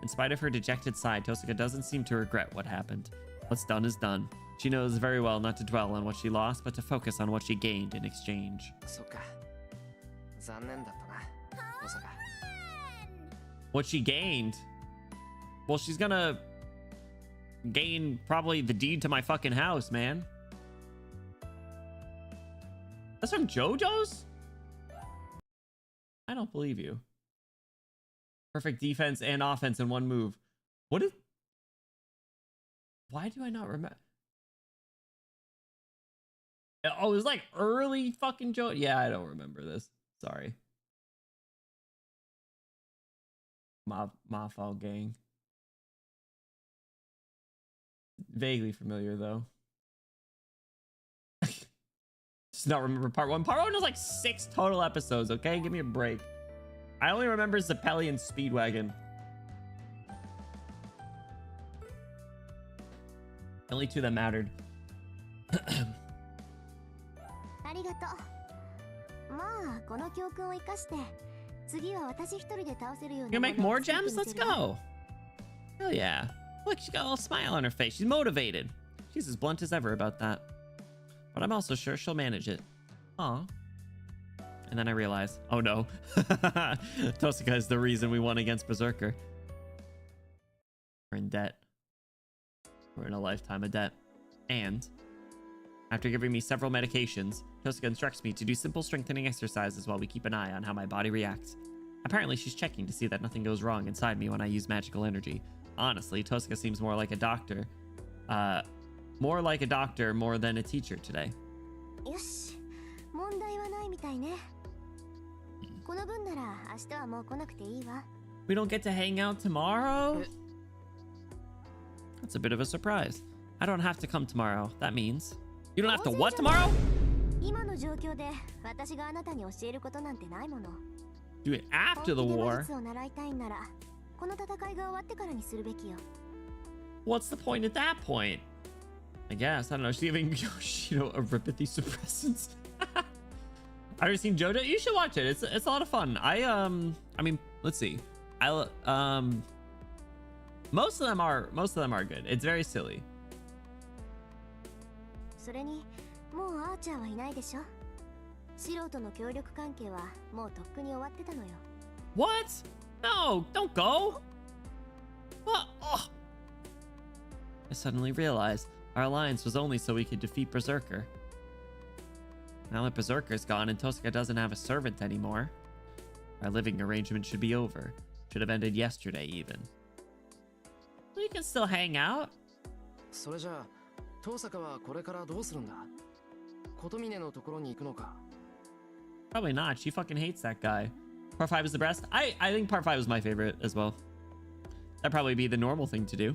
In spite of her dejected sigh, Tosaka doesn't seem to regret what happened. What's done is done. She knows very well not to dwell on what she lost, but to focus on what she gained in exchange. そっか。残念だったな、トサカ。 What she gained? Well, she's gonna gain probably the deed to my fucking house, man. That's from JoJo's? I don't believe you. Perfect defense and offense in one move. What is... Why do I not remember? Oh, it was like early fucking JoJo. Yeah, I don't remember this. Sorry. My fault, gang. Vaguely familiar, though. Just not remember part 1. Part 1 was like 6 total episodes, okay? Give me a break. I only remember Zeppeli and Speedwagon. The only 2 that mattered. ありがとう。まあ、この教訓を生かして、次は私一人で倒せるように。 You gonna make more gems? Let's go. Hell yeah. Look, she's got a little smile on her face. She's motivated. She's as blunt as ever about that. But I'm also sure she'll manage it. Aw. And then I realize, oh no. Tosaka is the reason we won against Berserker. We're in debt. We're in a lifetime of debt. And after giving me several medications, Tosaka instructs me to do simple strengthening exercises while we keep an eye on how my body reacts. Apparently, she's checking to see that nothing goes wrong inside me when I use magical energy. Honestly, Tosaka seems more like a doctor. More like a doctor more than a teacher today. よし、問題はないみたいね。この分なら明日はもう来なくていいわ。 We don't get to hang out tomorrow? That's a bit of a surprise. I don't have to come tomorrow. That means... You don't have to what tomorrow? 今の状況で私があなたに教えることなんてないもの。 Do it after the 本気で war. 馬術を習いたいんなら、この戦いが終わってからにするべきよ。 What's the point at that point? I guess. I don't know. She's giving Yoshino a ripathy suppressants. I've never seen JoJo. You should watch it. It's a lot of fun. I mean, let's see. Most of them are good. It's very silly. それにもうアーチャーはいないでしょ。素人の協力関係はもうとっくに終わってたのよ。What? No, don't go. What? Oh. I suddenly realized our alliance was only so we could defeat Berserker. Now that Berserker's gone and Tosaka doesn't have a servant anymore, our living arrangement should be over. Should have ended yesterday even. We can still hang out. それじゃあ、トサカはこれからどうするんだ？琴峰のところに行くのか？ Probably not. She fucking hates that guy. Part 5 is the best. I think part 5 was my favorite as well. That'd probably be the normal thing to do.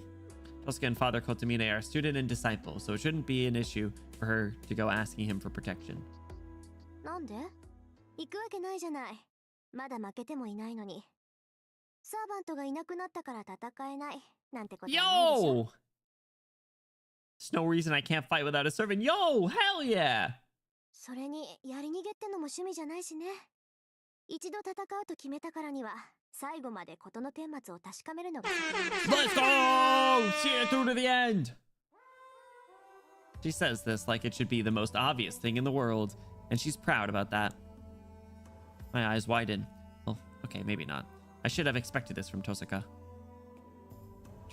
Tosaka and Father Kotomine are student and disciple, so it shouldn't be an issue for her to go asking him for protection. なんで？行くわけないじゃない。まだ負けてもいないのに。サーバントがいなくなったから戦えないなんてことはないでしょ。 Yo! There's no reason I can't fight without a servant. Yo, hell yeah! それにやり逃げってのも趣味じゃないしね。一度戦うと決めたからには最後まで事の顛末を確かめるのが責任です。 Let's go! See it through to the end! She says this like it should be the most obvious thing in the world, and she's proud about that. My eyes widen. Well, okay, maybe not. I should have expected this from Tosaka.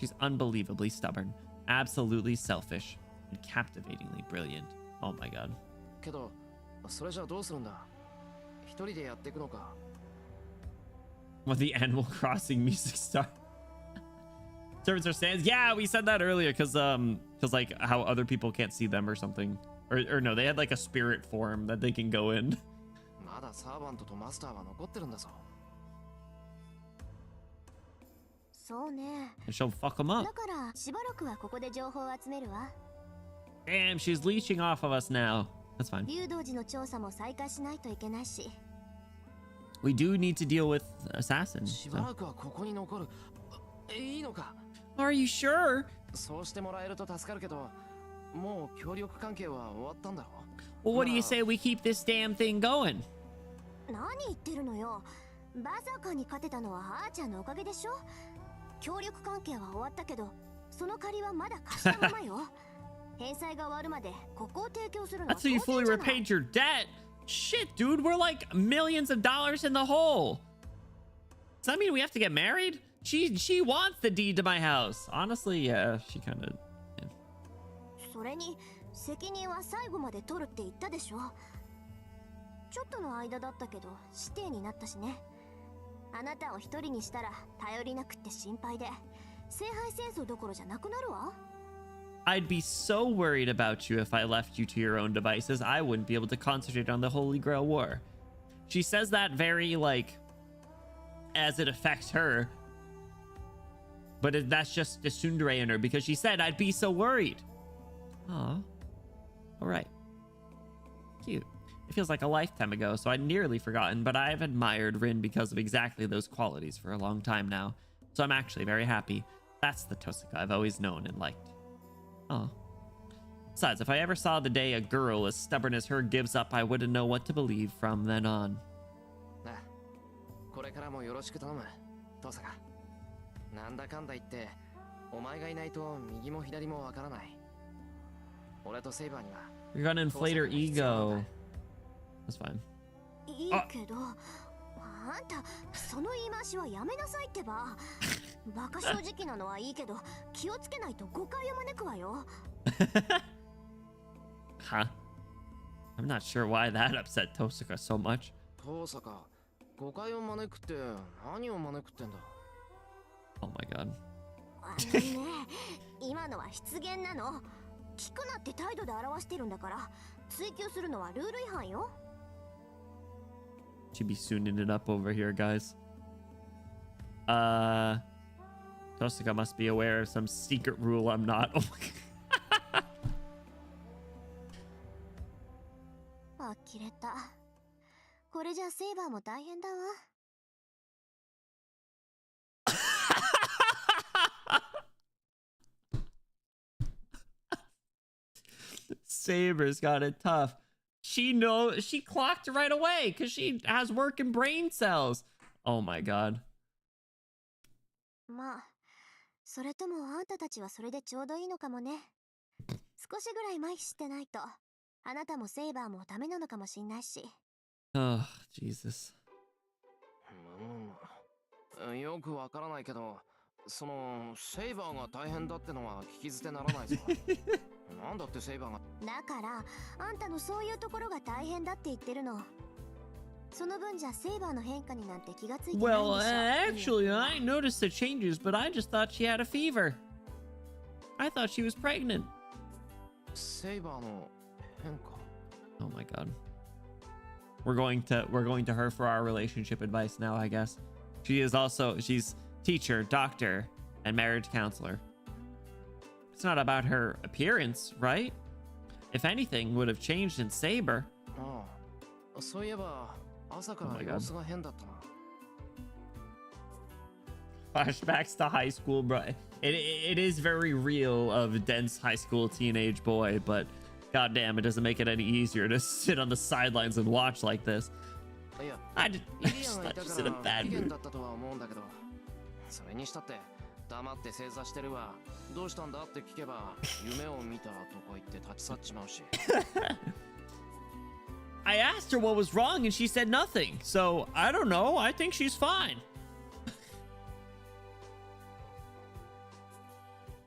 She's unbelievably stubborn, absolutely selfish, and captivatingly brilliant. Oh my god. けど、それじゃあどうするんだ？一人でやっていくのか？ When the Animal Crossing music starts. Servants are stands. Yeah, we said that earlier because like how other people can't see them or something. Or no, they had like a spirit form that they can go in. まだサーバントとマスターは残ってるんだぞ。そうね。 And she'll fuck them up. だからしばらくはここで情報を集めるわ。 Damn, she's leeching off of us now. That's fine. 竜道寺の調査も再開しないといけないし。 We do need to deal with assassins. しば So. らくはここに残る。いいのか？ Are you sure? そうしてもらえると助かるけど、もう協力関係は終わったんだろう。 Well, what do you say we keep this damn thing going? 何言ってるのよ。バーサーカーに勝てたのはアーチャーのおかげでしょ。協力関係は終わったけど、その借りはまだ貸したままよ。返済が終わるまでここを提供するのは That's how you 当 fully 然じゃない。 repaid your debt. Shit, dude, we're like millions of dollars in the hole. Does that mean we have to get married? She wants the deed to my house. Honestly, yeah, she kind of. Yeah. それに責任は最後まで取るって言ったでしょ。ちょっとの間だったけど指定になったしね。あなたを一人にしたら頼りなくって心配で、聖杯戦争どころじゃなくなるわ。 I'd be so worried about you if I left you to your own devices. I wouldn't be able to concentrate on the Holy Grail War. She says that very, like, as it affects her. But that's just the tsundere in her because she said I'd be so worried. Aw. All right. Cute. It feels like a lifetime ago, so I'd nearly forgotten, but I've admired Rin because of exactly those qualities for a long time now. So I'm actually very happy. That's the Tosaka I've always known and liked. Oh. Besides, if I ever saw the day a girl as stubborn as her gives up, I wouldn't know what to believe from then on. なあ、これからもよろしく頼む、トサカ。なんだかんだ言って、お前がいないと右も左もわからない。俺とセイバーには。You're gonna inflate her ego. That's fine. いいけど、あんたその言い回しはやめなさいってば。バカ正直なのはいいけど、気をつけないと誤解を招くわよ。Huh? I'm not sure why that upset Tosaka so much. トサカ、誤解を招くって何を招くってんだ？ Oh my god. あのね、今のは失言なの。聞くなって態度で表してるんだから、追求するのはルール違反よ。Should be sooning it up over here, guys. Tosaka must be aware of some secret rule I'm not. Oh my god. 呆れた。これじゃセイバーも大変だわ。Saber's got it tough. she clocked right away because she has working brain cells. Oh my god. まあ、それともあんたたちはそれでちょうどいいのかもね。少しぐらい麻痺してないと、あなたもセイバーもダメなのかもしんないし。Oh, Jesus. よくわからないけど、そのセイバーが大変だってのは聞き捨てならないぞ。なんだってセイバーが。だから、あんたのそういうところが大変だって言ってるの。その分じゃセイバーの変化になんて気がついてないんでしょ。Well, actually, I noticed the changes, but I just thought she had a fever. I thought she was pregnant. セイバーの変化。Oh my god. We're going to her for our relationship advice now, I guess. She's teacher, doctor, and marriage counselor. It's not about her appearance, right? If anything would have changed in Saber. ああ、そういえば朝から様子が変だったな。Flashbacks to high school, bro. It is very real of a dense high school teenage boy, but goddamn, it doesn't make it any easier to sit on the sidelines and watch like this. I just thought she's in a bad mood. それにしたって黙って正座してるわ。どうしたんだって聞けば夢を見たとか言って立ち去っちまうし。I asked her what was wrong and she said nothing. So I don't know. I think she's fine.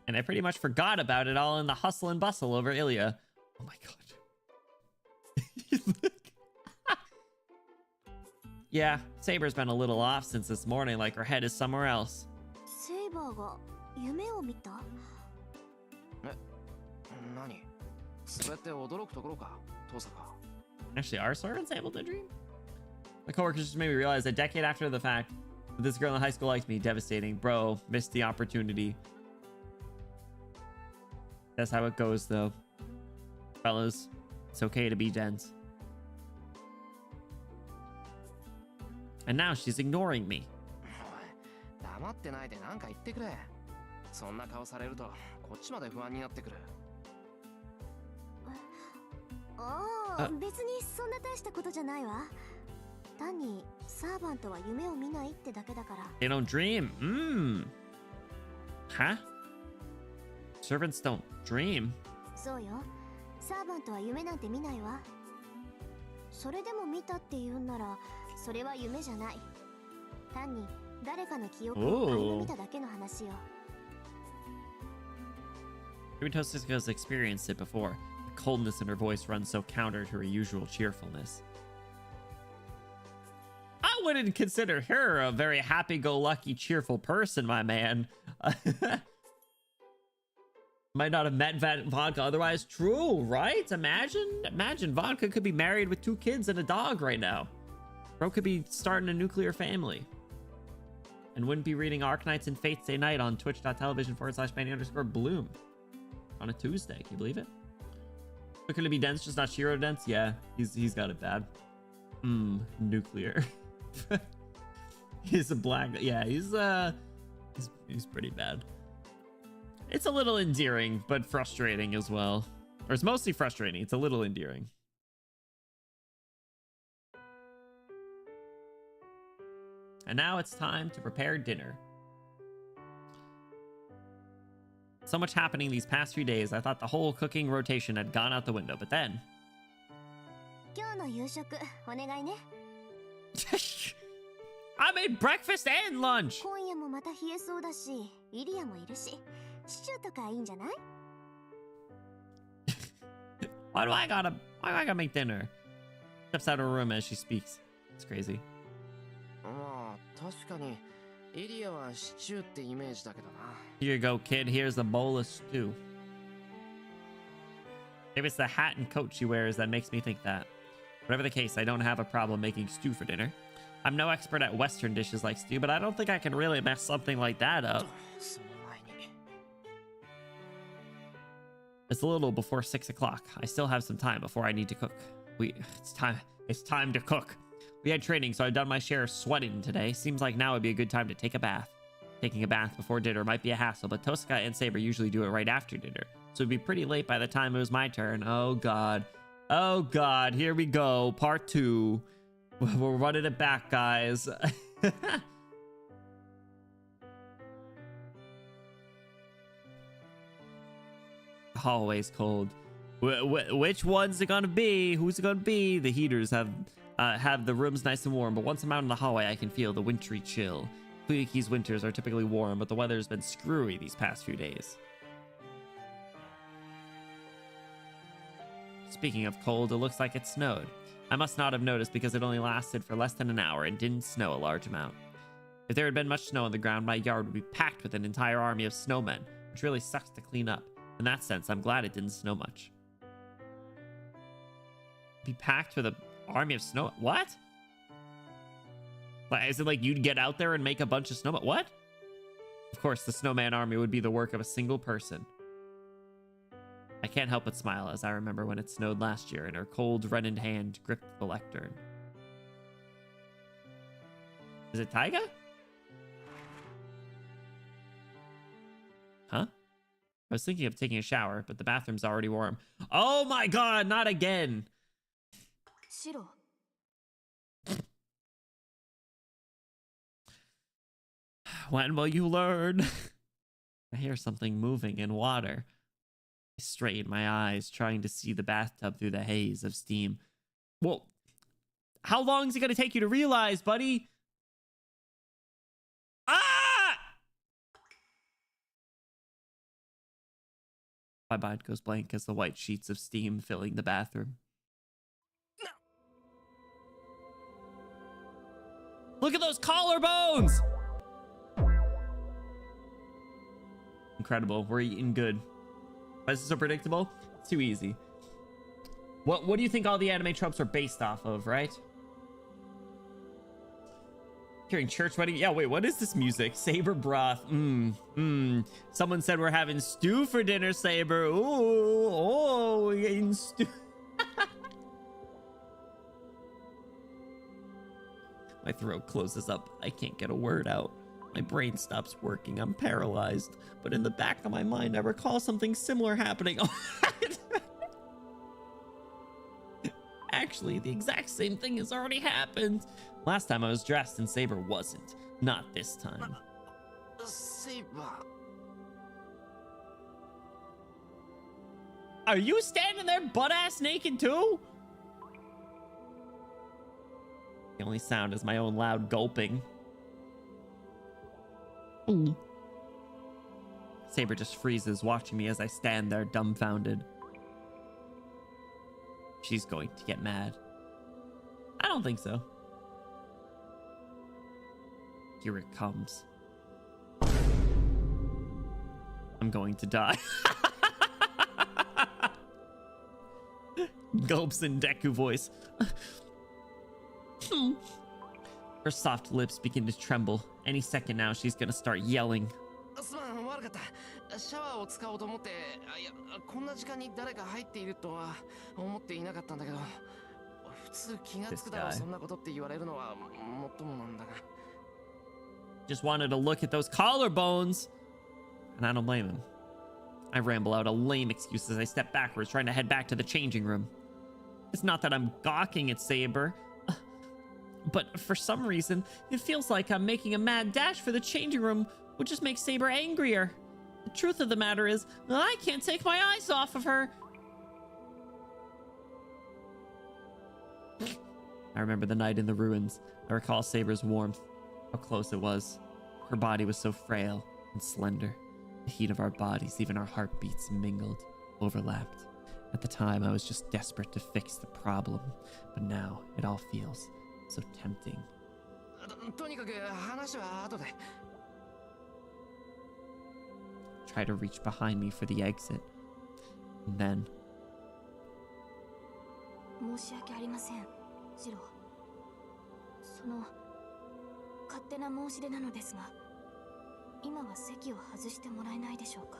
And I pretty much forgot about it all in the hustle and bustle over Ilya. Oh my god. Yeah, Saber's been a little off since this morning, like her head is somewhere else. セイバーが夢を見た？何？それって驚くところか、トサカ。 Actually, are servants able to dream? My coworkers just made me realize a decade after the fact that this girl in high school liked me. Devastating. Bro, missed the opportunity. That's how it goes, though. Fellas, it's okay to be dense. And now she's ignoring me. 黙ってないで何か言ってくれ。そんな顔されるとこっちまで不安になってくる。ああ、別にそんな大したことじゃないわ。単にサーバントは夢を見ないってだけだから。They don't dream. Huh? Servants don't dream. そうよ。サーバントは夢なんて見ないわ。それでも見たって言うんなら、それは夢じゃない。単に誰かの記憶を顧みただけの話よ。RIN TOHSAKA's experienced it before. The coldness in her voice runs so counter to her usual cheerfulness. I wouldn't consider her a very happy-go-lucky, cheerful person, my man. Might not have met Vodka otherwise. True, right? Imagine Vodka could be married with 2 kids and a dog right now. Bro could be starting a nuclear family. And wouldn't be reading Arknights and Fate's Day Night on twitch.tv/Manny_Bloom on a Tuesday. Can you believe it? But could it be dense, just not Shiro dense? Yeah, he's got it bad. Nuclear. He's a black. Yeah, he's pretty bad. It's a little endearing, but frustrating as well. Or it's mostly frustrating. It's a little endearing. And now it's time to prepare dinner. So much happening these past few days, I thought the whole cooking rotation had gone out the window, but then... 今日の夕食お願いね。I made breakfast and lunch! 今夜もまた冷えそうだし、イリアもいるし、シチューとかいいんじゃない？ Why do I gotta make dinner? Steps out of her room as she speaks. It's crazy. まあ確かにイリアはシチューってイメージだけどな。 Here you go, kid. Here's a bowl of stew. Maybe it's the hat and coat she wears that makes me think that. Whatever the case, I don't have a problem making stew for dinner. I'm no expert at Western dishes like stew, but I don't think I can really mess something like that up. It's a little before 6 o'clock. I still have some time before I need to cook. It's time to cook. We had training, so I've done my share of sweating today. Seems like now would be a good time to take a bath. Taking a bath before dinner might be a hassle, but Tosaka and Saber usually do it right after dinner, so it'd be pretty late by the time it was my turn. Oh god. Oh god, here we go. Part 2. We're running it back, guys. The hallway's cold. Which one's it gonna be? Who's it gonna be? The heaters have the rooms nice and warm, but once I'm out in the hallway, I can feel the wintry chill. Fuyuki's winters are typically warm, but the weather's been screwy these past few days. Speaking of cold, it looks like it snowed. I must not have noticed because it only lasted for less than an hour and didn't snow a large amount. If there had been much snow on the ground, my yard would be packed with an entire army of snowmen, which really sucks to clean up. In that sense, I'm glad it didn't snow much. Be packed with an army of snow? What? Like, is it like you'd get out there and make a bunch of snowmen? What? Of course, the snowman army would be the work of a single person. I can't help but smile as I remember when it snowed last year and her cold, reddened hand gripped the lectern. Is it Taiga? Huh? I was thinking of taking a shower, but the bathroom's already warm. Oh my god, not again! Shiro. When will you learn? I hear something moving in water. I strain my eyes, trying to see the bathtub through the haze of steam. Well, how long is it going to take you to realize, buddy? Ah! My mind goes blank as the white sheets of steam filling the bathroom. Look at those collarbones! Incredible. We're eating good. Why is it so predictable? It's too easy. What do you think all the anime tropes are based off of, right? Hearing church wedding. Yeah, wait, what is this music? Saber broth. Someone said we're having stew for dinner, Saber. Ooh, oh, we're eating stew. My throat closes up. I can't get a word out. My brain stops working. I'm paralyzed. But in the back of my mind, I recall something similar happening. Actually, the exact same thing has already happened. Last time I was dressed and Saber wasn't. Not this time. Saber. Are you standing there butt-ass naked too? The only sound is my own loud gulping. Saber just freezes, watching me as I stand there dumbfounded. She's going to get mad. I don't think so. Here it comes. I'm going to die. Gulps in Deku voice. Her soft lips begin to tremble. Any second now, she's gonna start yelling. Just wanted to look at those collarbones. And I don't blame him. I ramble out a lame excuse as I step backwards, trying to head back to the changing room. It's not that I'm gawking at Saber, but for some reason, it feels like I'm making a mad dash for the changing room, which just makes Saber angrier. The truth of the matter is, I can't take my eyes off of her. I remember the night in the ruins. I recall Saber's warmth, how close it was. Her body was so frail and slender. The heat of our bodies, even our heartbeats mingled, overlapped. At the time, I was just desperate to fix the problem, but now it all feels so tempting. Try to reach behind me for the exit, and then... 申し訳ありません、シロ。その勝手な申し出なのですが、今は席を外してもらえないでしょうか。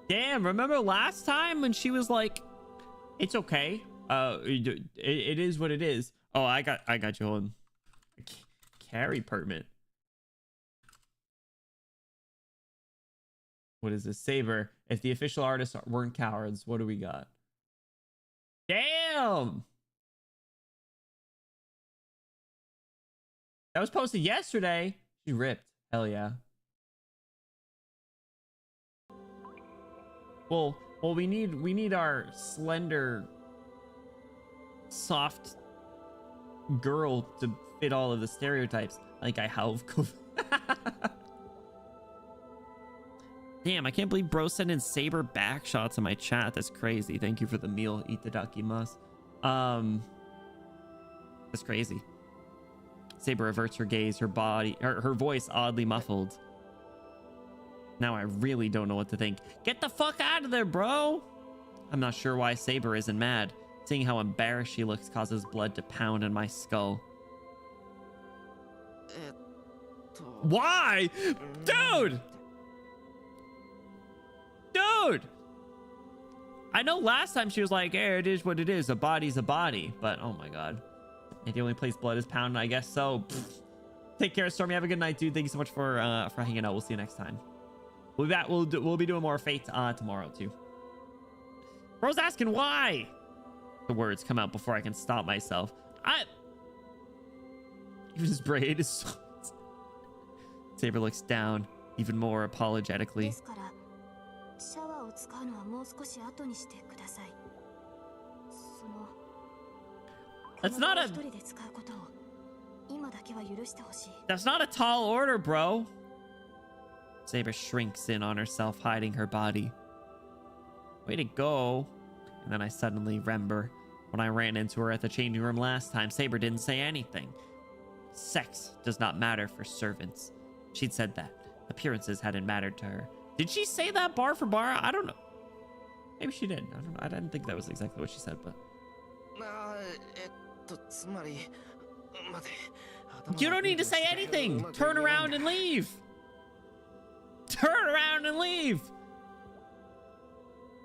Damn, remember last time when she was like, it's okay. It is what it is. Oh, I got you on carry permit. What is this? Saber. If the official artists weren't cowards, what do we got? Damn. Damn. That was posted yesterday. She ripped. Hell yeah. Well, we need our slender, soft girl to fit all of the stereotypes. Like I have. Damn, I can't believe bro sent in Saber back shots in my chat. That's crazy. Thank you for the meal. Itadakimasu. That's crazy. Saber averts her gaze, her voice oddly muffled. Now I really don't know what to think. Get the fuck out of there, bro! I'm not sure why Saber isn't mad. Seeing how embarrassed she looks causes blood to pound in my skull. Why? Dude! Dude! I know last time she was like, hey, it is what it is. A body's a body. But, oh my god. And the only place blood is pounding, I guess so. Pfft. Take care, Stormy. Have a good night, dude. Thank you so much for hanging out. We'll see you next time. We'll be back. We'll be doing more Fate tomorrow, too. Bro's asking why. The words come out before I can stop myself. Even his braid is so... Saber looks down, even more apologetically. That's not a tall order, bro. Saber shrinks in on herself, hiding her body. Way to go. And then I suddenly remember when I ran into her at the changing room last time, Saber didn't say anything. Sex does not matter for servants. She'd said that. Appearances hadn't mattered to her. Did she say that bar for bar? I don't know. Maybe she did. I don't know. I didn't think that was exactly what she said, but... You don't need to say anything. Turn around and leave. Turn around and leave.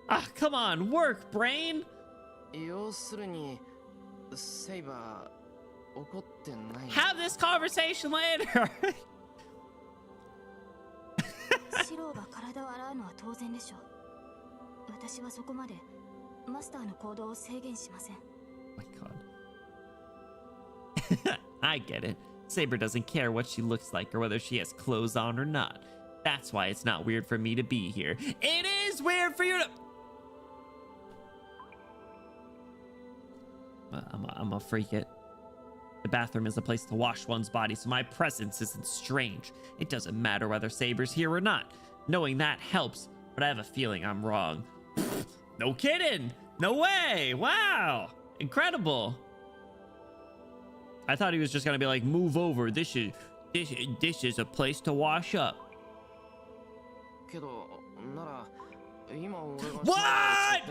Ah, come on. Work, brain. Have this conversation later. My god. I get it. Saber doesn't care what she looks like or whether she has clothes on or not. That's why it's not weird for me to be here. It is weird for you to... I'm a freak it. The bathroom is a place to wash one's body, so my presence isn't strange. It doesn't matter whether Saber's here or not. Knowing that helps, but I have a feeling I'm wrong. No kidding! No way! Wow! Incredible! I thought he was just gonna be like, move over. This is a place to wash up. What?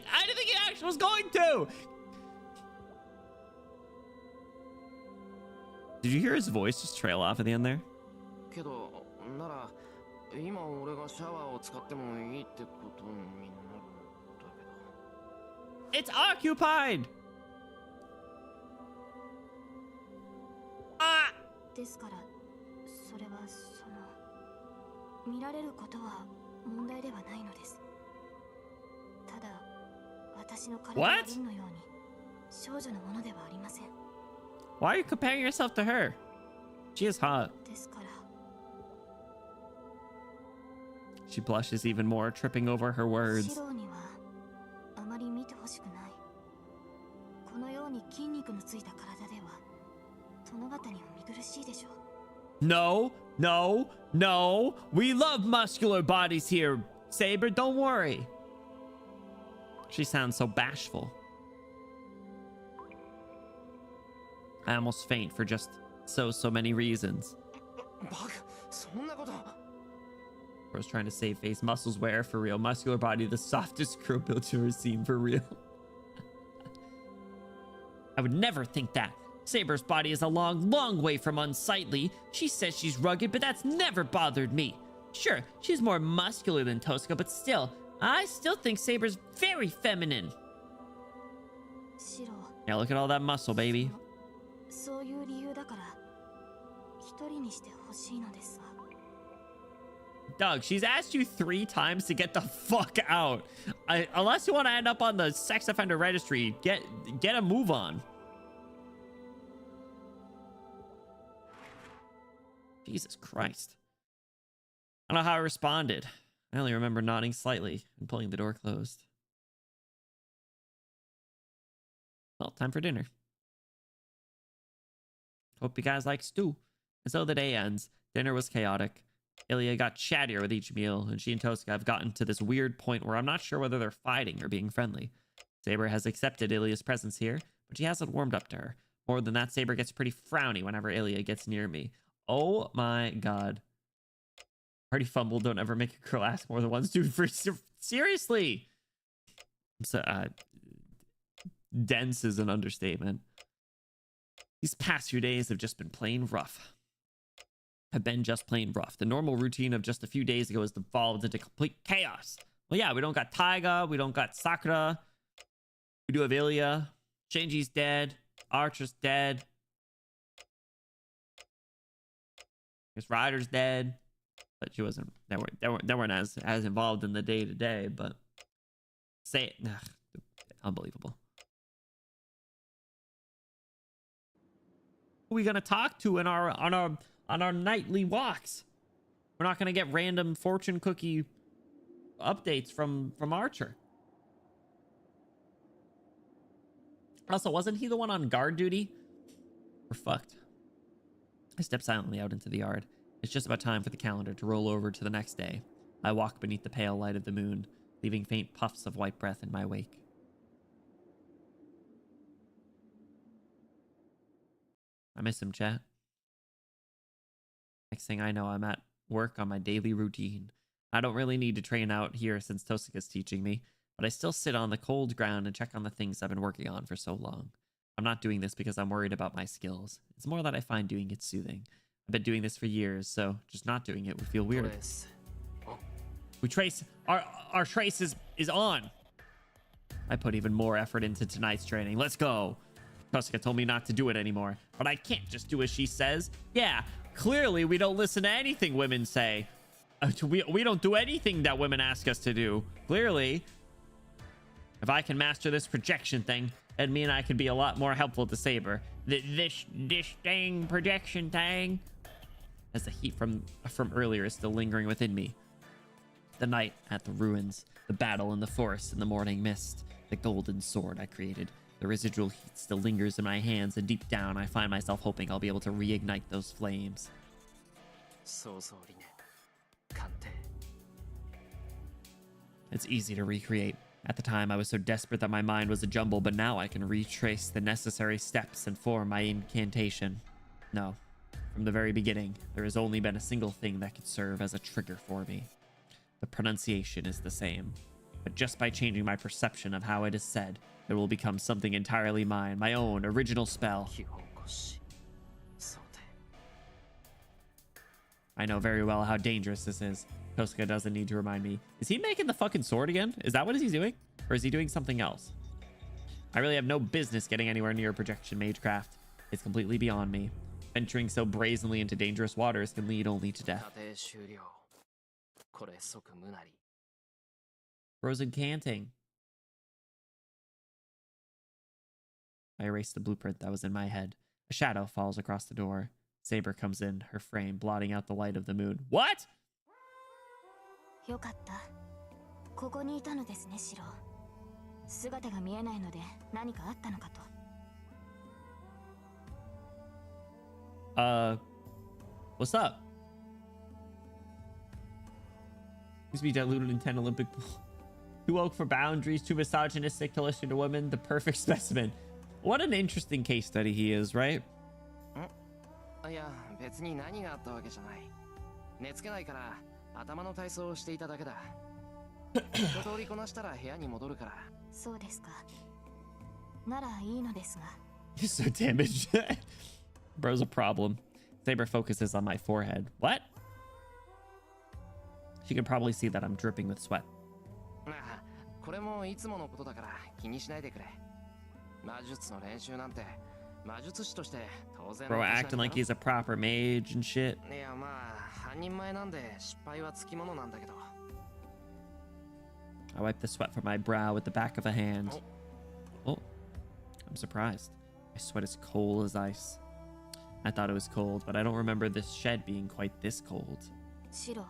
I didn't think he actually was going to. Did you hear his voice just trail off at the end there? It's occupied. Ah! What? Why are you comparing yourself to her? She is hot. She blushes even more, tripping over her words. No, no, no. We love muscular bodies here, Saber. Don't worry. She sounds so bashful. I almost faint for just so many reasons. I was trying to save face. Muscles wear for real. Muscular body, the softest girl built you ever seen for real. I would never think that. Saber's body is a long way from unsightly. She says she's rugged, but that's never bothered me. Sure, she's more muscular than Tosaka, but still, I still think Saber's very feminine. Yeah, look at all that muscle, baby. Doug, she's asked you 3 times to get the fuck out. Unless you want to end up on the sex offender registry, get a move on. Jesus Christ. I don't know how I responded. I only remember nodding slightly and pulling the door closed. Well, time for dinner. Hope you guys like stew. And so the day ends. Dinner was chaotic. Ilya got chattier with each meal, and she and Tosaka have gotten to this weird point where I'm not sure whether they're fighting or being friendly. Saber has accepted Ilya's presence here, but she hasn't warmed up to her. More than that, Saber gets pretty frowny whenever Ilya gets near me. Oh my god. Already fumbled, don't ever make a girl ask more than once. Dude, seriously! So, dense is an understatement. These past few days have just been plain rough. Have been just plain rough. The normal routine of just a few days ago has devolved into complete chaos. Well, yeah, we don't got Taiga, we don't got Sakura. We do have Ilya. Shinji's dead. Archer's dead. I guess Ryder's dead. But she wasn't. They weren't as involved in the day to day. But say it, unbelievable. Who are we gonna talk to in on our nightly walks? We're not gonna get random fortune cookie updates from Archer. Also, wasn't he the one on guard duty? We're fucked. I step silently out into the yard. It's just about time for the calendar to roll over to the next day. I walk beneath the pale light of the moon, leaving faint puffs of white breath in my wake. I miss him, chat. Next thing I know, I'm at work on my daily routine. I don't really need to train out here since Tosaka's teaching me, but I still sit on the cold ground and check on the things I've been working on for so long. I'm not doing this because I'm worried about my skills. It's more that I find doing it soothing. I've been doing this for years, so just not doing it would feel weird. We trace... Our trace is on. I put even more effort into tonight's training. Let's go. Tosaka told me not to do it anymore, but I can't just do as she says. Yeah, clearly we don't listen to anything women say. We don't do anything that women ask us to do. Clearly. If I can master this projection thing, that'd mean I could be a lot more helpful to Saber. This dang projection thing. As the heat from earlier is still lingering within me. The night at the ruins, the battle in the forest in the morning mist, the golden sword I created. The residual heat still lingers in my hands, and deep down I find myself hoping I'll be able to reignite those flames. It's easy to recreate. At the time, I was so desperate that my mind was a jumble, but now I can retrace the necessary steps and form my incantation. No. From the very beginning, there has only been a single thing that could serve as a trigger for me. The pronunciation is the same, but just by changing my perception of how it is said, it will become something entirely mine, my own original spell. I know very well how dangerous this is. Tosaka doesn't need to remind me. Is he making the fucking sword again? Is that what he's doing? Or is he doing something else? I really have no business getting anywhere near projection magecraft. It's completely beyond me. Venturing so brazenly into dangerous waters can lead only to death. Frozen canting. I erased the blueprint that was in my head. A shadow falls across the door. Saber comes in, her frame blotting out the light of the moon. What? よかった。ここにいたのですね、シロ。姿が見えないので何かあったのかと。What's up? Used to be diluted in 10 Olympic pool. Too woke for boundaries, too misogynistic to listen to women, the perfect specimen. What an interesting case study he is, right? いや、別に何があったわけじゃない。寝つけないから頭の体操をしていただけだ。一通りこなしたら部屋に戻るから。そうですか。ならいいのですが。He's so damaged. Bro's a problem. Saber focuses on my forehead. What? She can probably see that I'm dripping with sweat. これもいつものことだから気にしないでくれ。魔術の練習なんて魔術師として当然 Bro acting like he's a proper mage and shit. いやまあ半人前なんで失敗はつきものなんだけど I wipe the sweat from my brow with the back of a hand. Oh, I'm surprised. My sweat is cold as ice. I thought it was cold, but I don't remember this shed being quite this cold. シロ、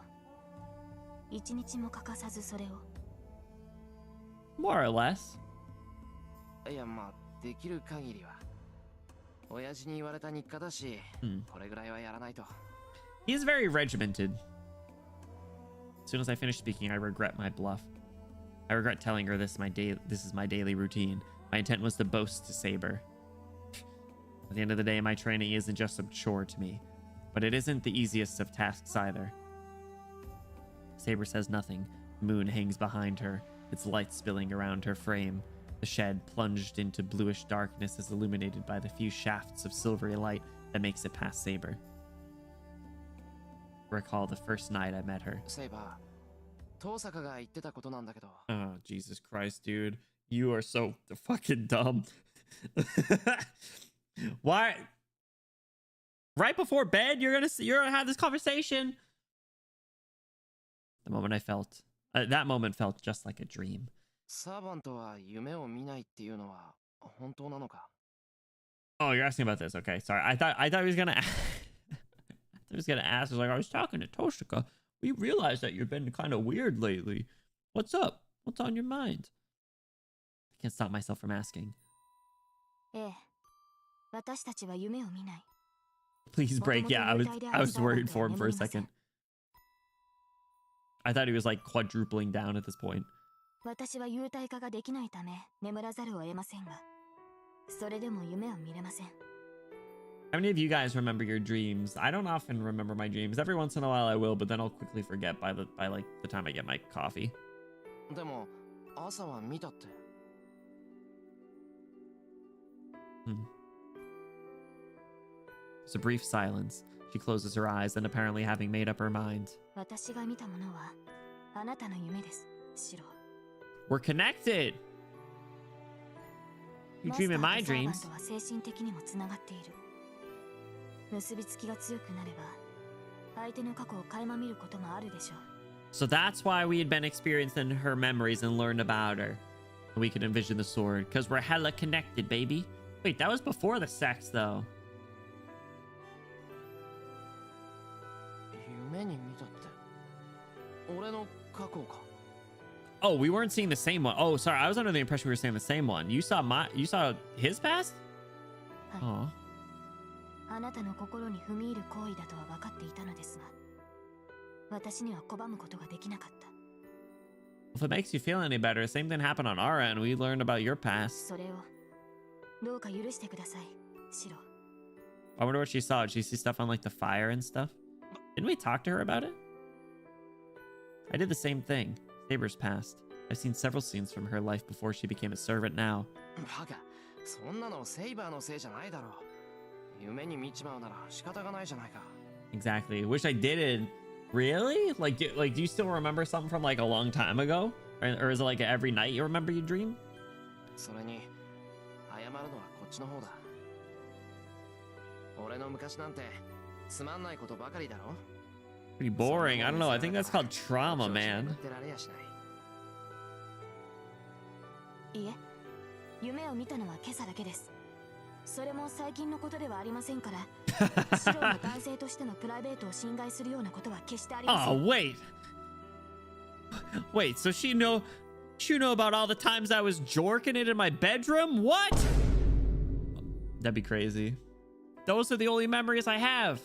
一日も欠かさずそれを。More or less. いやまあできる限りは親父に言われた日課だし、これぐらいはやらないと。 He is very regimented. As soon as I finish speaking, I regret my bluff. I regret telling her this is my daily routine. My intent was to boast to Saber. At the end of the day, my training isn't just a chore to me, but it isn't the easiest of tasks either. Saber says nothing. The moon hangs behind her, its light spilling around her frame. The shed, plunged into bluish darkness, is illuminated by the few shafts of silvery light that makes it past Saber. I recall the first night I met her. Saber, Tosaka が言ってたことなんだけど。 Oh, Jesus Christ, dude. You are so fucking dumb. Why? Right before bed, you're gonna have this conversation? The moment I felt, that moment felt just like a dream. サーバントは夢を見ないっていうのは本当なのか? Oh, you're asking about this. Okay, sorry. I thought he was gonna I thought he was gonna ask. I was like, I was talking to Toshika. We realized that you've been kind of weird lately. What's up? What's on your mind? I can't stop myself from asking. ええ、私たちは夢を見ない。 Please break. Yeah, I was worried for him for a second. I thought he was like quadrupling down at this point. 私は幽体化ができないため眠らざるを得ませんが、それでも夢は見れません。 How many of you guys remember your dreams? I don't often remember my dreams. Every once in a while I will, but then I'll quickly forget by like the time I get my coffee. でも朝は見たって。 There's a brief silence. She closes her eyes, and apparently having made up her mind. 私が見たものはあなたの夢です、シロ。 We're connected. You dream in my マスターと dreams. サーバントは精神的にもつながっている。結びつきが強くなれば相手の過去を垣間見ることもあるでしょう。 So that's why we had been experiencing her memories and learned about her. We could envision the sword, because we're hella connected, baby. Wait, that was before the sex, though. 夢に見たって俺の過去か。 Oh, we weren't seeing the same one. Oh, sorry. I was under the impression we were seeing the same one. You saw his past? はい。 Oh. あなたの心に踏み入る行為だとは分かっていたのですが、私には拒むことができなかった。 If it makes you feel any better, same thing happened on our end. We learned about your past. それをどうか許してください、シロ。 I wonder what she saw. Did she see stuff on like the fire and stuff? Didn't we talk to her about it? I did the same thing. Saber's past. I've seen several scenes from her life before she became a servant now. バカ、そんなのセイバーのせいじゃないだろう。夢に見ちまうなら仕方がないじゃないか。 Exactly. Wish I didn't. Really? Like, do you still remember something from like a long time ago? Or is it like every night you remember your dream? それに謝るのはこっちの方だ。俺の昔なんてつまんないことばかりだろ。 Pretty boring. I don't know. I think that's called trauma, man. てられやしない。いいえ、夢を見たのは今朝だけです。それも最近のことではありませんから、シロの男性としてのプライベートを侵害するようなことは決してありません。 Oh, wait, so she know about all the times I was jorking it in my bedroom? What? That'd be crazy. Those are the only memories I have.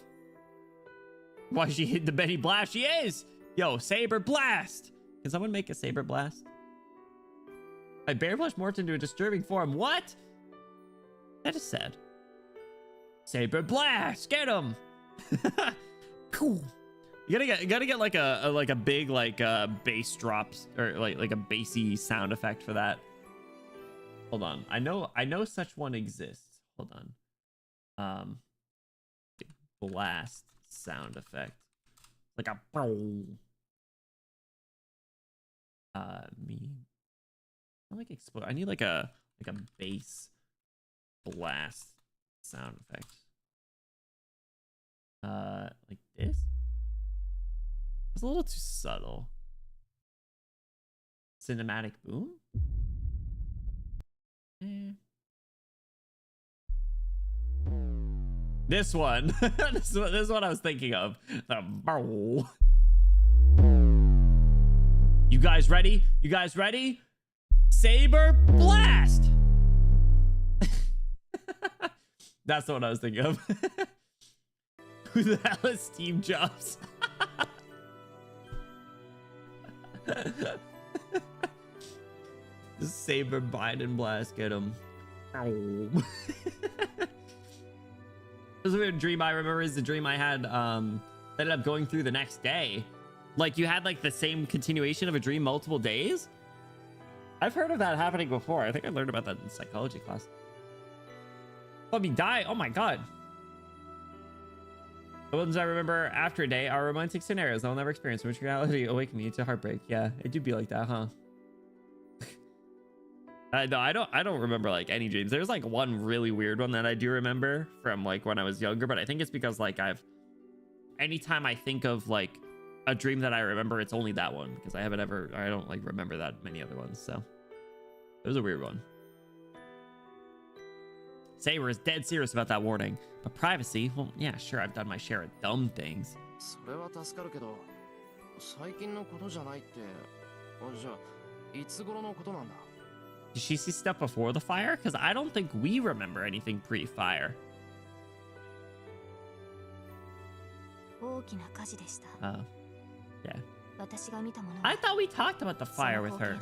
Why she hit the Betty Blast? She is. Yo, Saber Blast. Can someone make a Saber Blast? My bear flesh morphed into a disturbing form. What? That is sad. Saber Blast. Get him. Cool. You gotta get like a big bass drops or like a bassy sound effect for that. Hold on. I know such one exists. Hold on. Blast sound effect. Like a I like explode. I need like a bass blast sound effect. Like this? It's a little too subtle. Cinematic boom? This one. this is what I was thinking of. You guys ready? You guys ready? Saber blast! That's the one I was thinking of. Who the hell is Steve Jobs? Saber Biden blast, get him. This weird dream I remember is the dream I had ended up going through the next day. Like you had like the same continuation of a dream multiple days. I've heard of that happening before. I think I learned about that in psychology class. Let me die. Oh my god. The ones I remember after a day are romantic scenarios I'll never experience, which reality awaken me to heartbreak. Yeah, it do be like that, huh? No, I don't remember like any dreams. There's like one really weird one that I do remember from like when I was younger, but I think it's because like anytime I think of like a dream that I remember, it's only that one because I don't like remember that many other ones. So it was a weird one. Saber is dead serious about that warning, but privacy, well, yeah, sure, I've done my share of dumb things. Did she see stuff before the fire? Because I don't think we remember anything pre-fire. Oh, yeah. I thought we talked about the fire with her.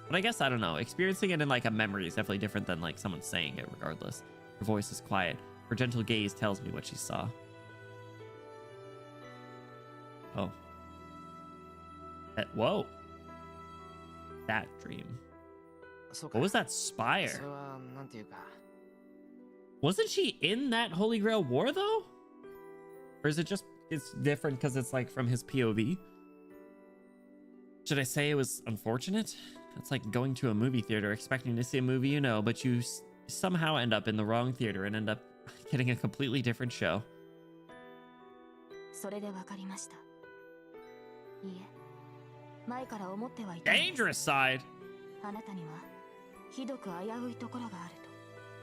But I guess, I don't know. Experiencing it in like a memory is definitely different than like someone saying it regardless. Her voice is quiet. Her gentle gaze tells me what she saw. Oh. Whoa. That dream. What was that spire? Wasn't she in that Holy Grail War though? Or is it just, it's different because it's like from his POV? Should I say it was unfortunate? It's like going to a movie theater expecting to see a movie you know, but you somehow end up in the wrong theater and end up getting a completely different show. Dangerous side.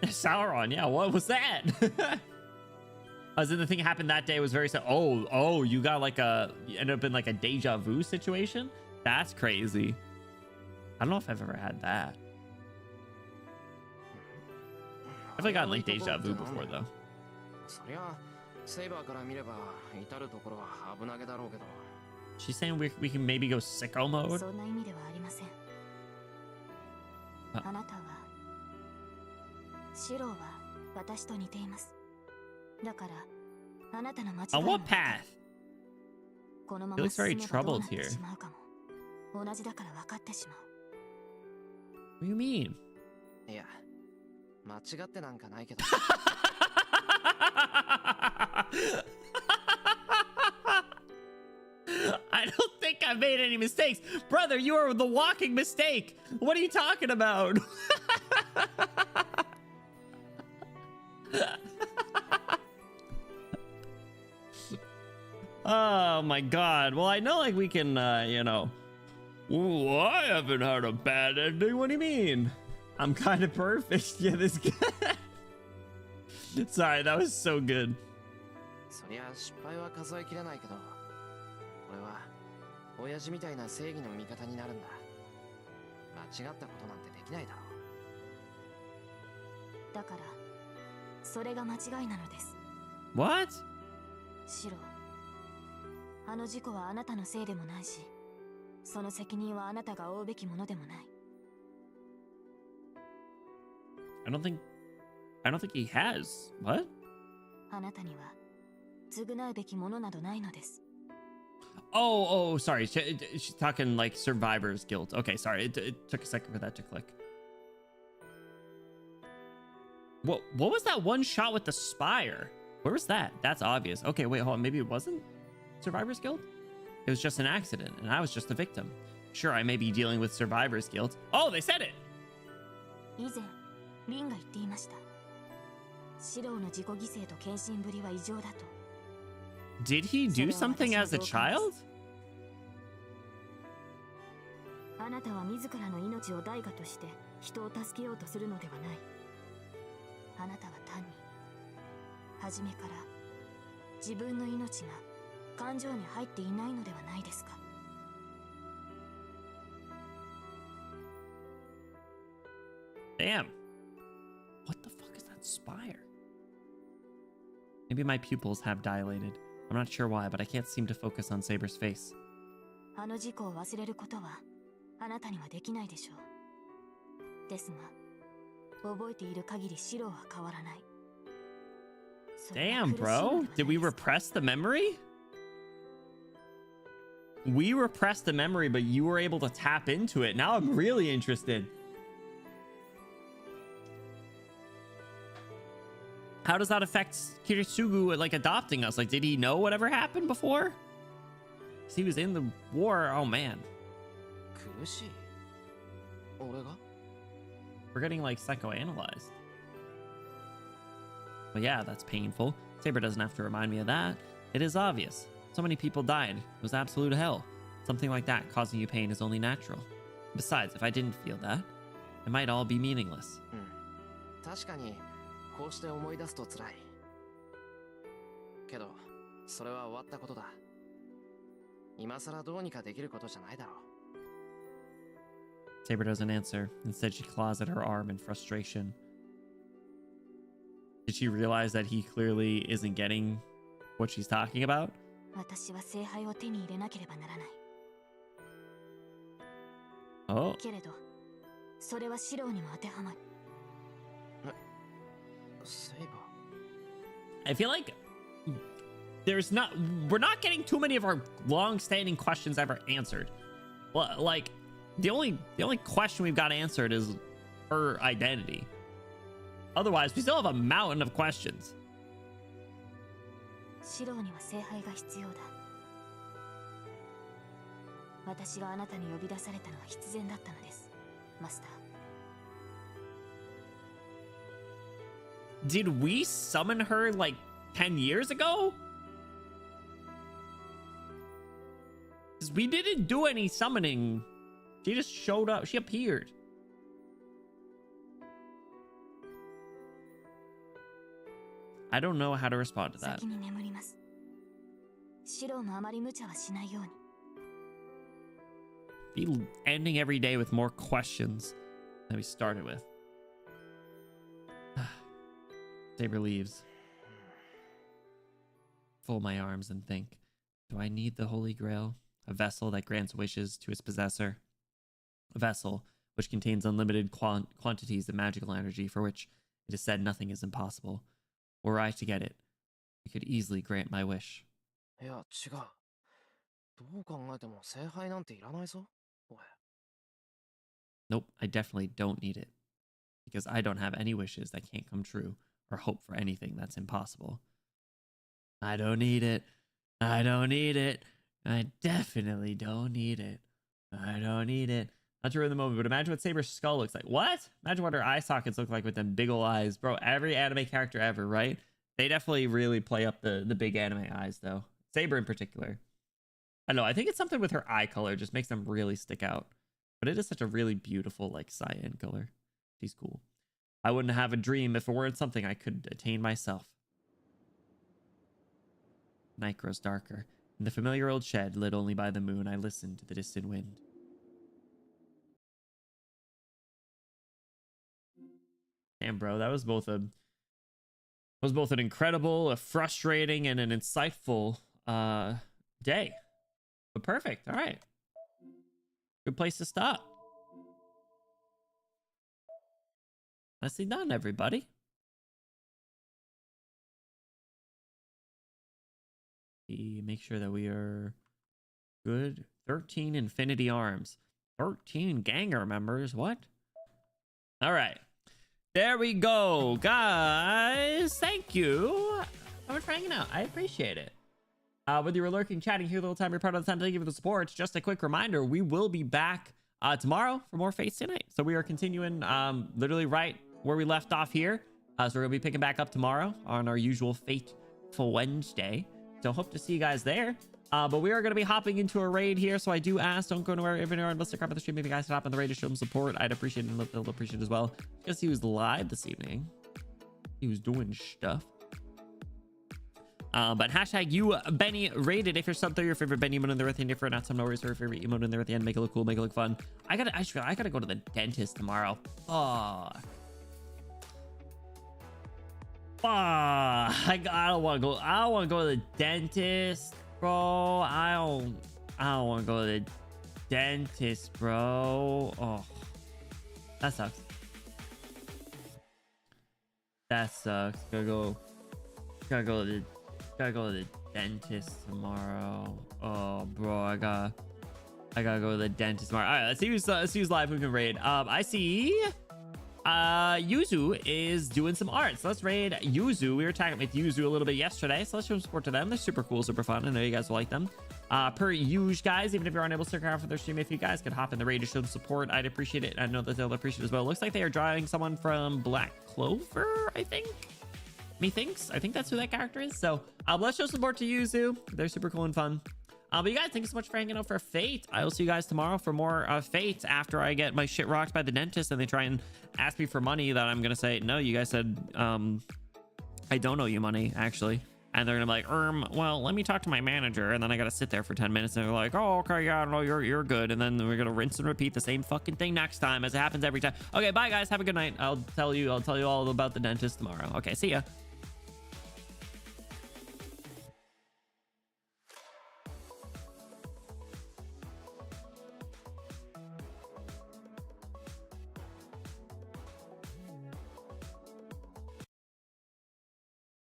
Sauron, yeah, what was that? As in the thing happened that day was very oh, you got like you ended up in like a deja vu situation? That's crazy. I don't know if I've ever had that. I've definitely gotten like deja vu before though. She's saying we can maybe go sicko mode? On what path? He looks very troubled here. What do you mean? I don't think I've made any mistakes. Brother, you are the walking mistake. What are you talking about? Oh my god. Well, I know like we can, you know. Ooh, I haven't had a bad ending. What do you mean? I'm kind of perfect. Yeah, this guy. Sorry, that was so good. What? あの事故はあなたのせいでもないし、その責任はあなたが負うべきものでもない。I don't think he has. What? あなたには償うべきものなどないのです。 Oh, sorry. She's talking like survivor's guilt. Okay, sorry. It took a second for that to click. What was that one shot with the spire? Where was that? That's obvious. Okay, wait, hold on. Maybe it wasn't survivor's guilt? It was just an accident, and I was just a victim. Sure, I may be dealing with survivor's guilt. Oh, they said it! 以前、リンが言っていました。シロウの自己犠牲と献身ぶりは異常だと。 Did he do something as a child? あなたは自らの命を代価として人を助けようとするのではない。あなたは単に初めから自分の命が感情に入っていないのではないですか。 Damn. What the fuck is that spire? Maybe my pupils have dilated. I'm not sure why, but I can't seem to focus on Saber's face. あの事故を忘れることはあなたにはできないでしょう。ですが覚えている限りシロは変わらない。 Damn, bro. Did we repress the memory? We repressed the memory, but you were able to tap into it. Now I'm really interested. How does that affect Kirisugu, like, adopting us? Like, did he know whatever happened before? 'Cause he was in the war. Oh, man. 苦しい。俺が？ We're getting, like, psychoanalyzed. Well, yeah, that's painful. Saber doesn't have to remind me of that. It is obvious. So many people died. It was absolute hell. Something like that causing you pain is only natural. Besides, if I didn't feel that, it might all be meaningless. 確かにこうして思い出すと辛い。けど、それは終わったことだ。今さらどうにかできることじゃないだろう。 Saber doesn't answer. Instead, she claws at her arm in frustration. Did she realize that he clearly isn't getting what she's talking about? 私は聖杯を手に入れなければならない。 Oh. けれど、それはシロウにも当てはまる。 セイバー。 I feel like we're not getting too many of our long-standing questions ever answered. Well, like the only question we've got answered is her identity. Otherwise, we still have a mountain of questions. シロウには聖杯が必要だ。私があなたに呼び出されたのは必然だったのです、マスター。 Did we summon her like 10 years ago? 'Cause we didn't do any summoning. She just showed up. She appeared. I don't know how to respond to that. 先に眠ります。シロウもあまり無茶はしないように。 Be ending every day with more questions than we started with. Saber leaves. Fold my arms and think, do I need the Holy Grail? A vessel that grants wishes to its possessor. A vessel which contains unlimited quantities of magical energy for which it is said nothing is impossible. Were I to get it, I could easily grant my wish. いや、違う。どう考えても聖杯なんていらないぞ、俺。 Nope, I definitely don't need it. Because I don't have any wishes that can't come true or hope for anything that's impossible. I don't need it. I don't need it. I definitely don't need it. I don't need it. Not to ruin the moment, but imagine what Saber's skull looks like. What? Imagine what her eye sockets look like with them big ol' eyes. Bro, every anime character ever, right? They definitely really play up the big anime eyes, though. Saber in particular. I don't know. I think it's something with her eye color. Just makes them really stick out. But it is such a really beautiful, like, cyan color. She's cool. I wouldn't have a dream if it weren't something I could attain myself. Night grows darker. In the familiar old shed, lit only by the moon, I listen to the distant wind. Damn, bro, that was both an incredible, a frustrating, and an insightful day. But perfect. All right. Good place to stop. Nicely done, everybody. Make sure that we are good. 13 Infinity Arms. 13 Ganger members. What? All right. There we go, guys. Thank you. So much for hanging out. I appreciate it. Whether you were lurking, chatting here the whole time, you're part of the time. Thank you for the support. Just a quick reminder, we will be back tomorrow for more Fates Tonight. So we are continuing literally right where we left off here. So we're gonna be picking back up tomorrow on our usual Fate for Wednesday. So hope to see you guys there. But we are going to be hopping into a raid here, so I do ask, don't go anywhere unless they're the stream. If you guys hop on the raid to show them support, I'd appreciate it, and they'll appreciate it as well. Because he was live this evening. He was doing stuff. But hashtag you Benny rated. If you're sub 30, your favorite Benny emote in there, and if you're not, some no worries for your favorite emote in there at the end. Make it look cool, make it look fun. I gotta go to the dentist tomorrow. Fuck. I don't want to go. I don't want to go to the dentist, bro. I don't want to go to the dentist, bro. Oh, that sucks. That sucks. Gotta go to the dentist tomorrow. Oh, bro, I gotta go to the dentist tomorrow. All right, let's see who's live. Who can raid? I see. Yuzu is doing some art, so let's raid Yuzu. We were talking with Yuzu a little bit yesterday, so let's show some support to them. They're super cool, super fun. I know you guys will like them. Per usual, guys, even if you're unable to stick around for their stream, if you guys could hop in the raid to show them support, I'd appreciate it. I know that they'll appreciate it as well. Looks like they are drawing someone from Black Clover, I think. I think that's who that character is. So let's show support to Yuzu. They're super cool and fun. But you guys, thank you so much for hanging out for Fate. I will see you guys tomorrow for more Fate after I get my shit rocked by the dentist and they try and ask me for money that I'm gonna say no. You guys said I don't owe you money, actually. And they're gonna be like, well, let me talk to my manager. And then I gotta sit there for 10 minutes and they're like, oh, okay, yeah, no, you're good. And then we're gonna rinse and repeat the same fucking thing next time, as it happens every time. Okay, bye guys, have a good night. I'll tell you all about the dentist tomorrow. Okay, see ya.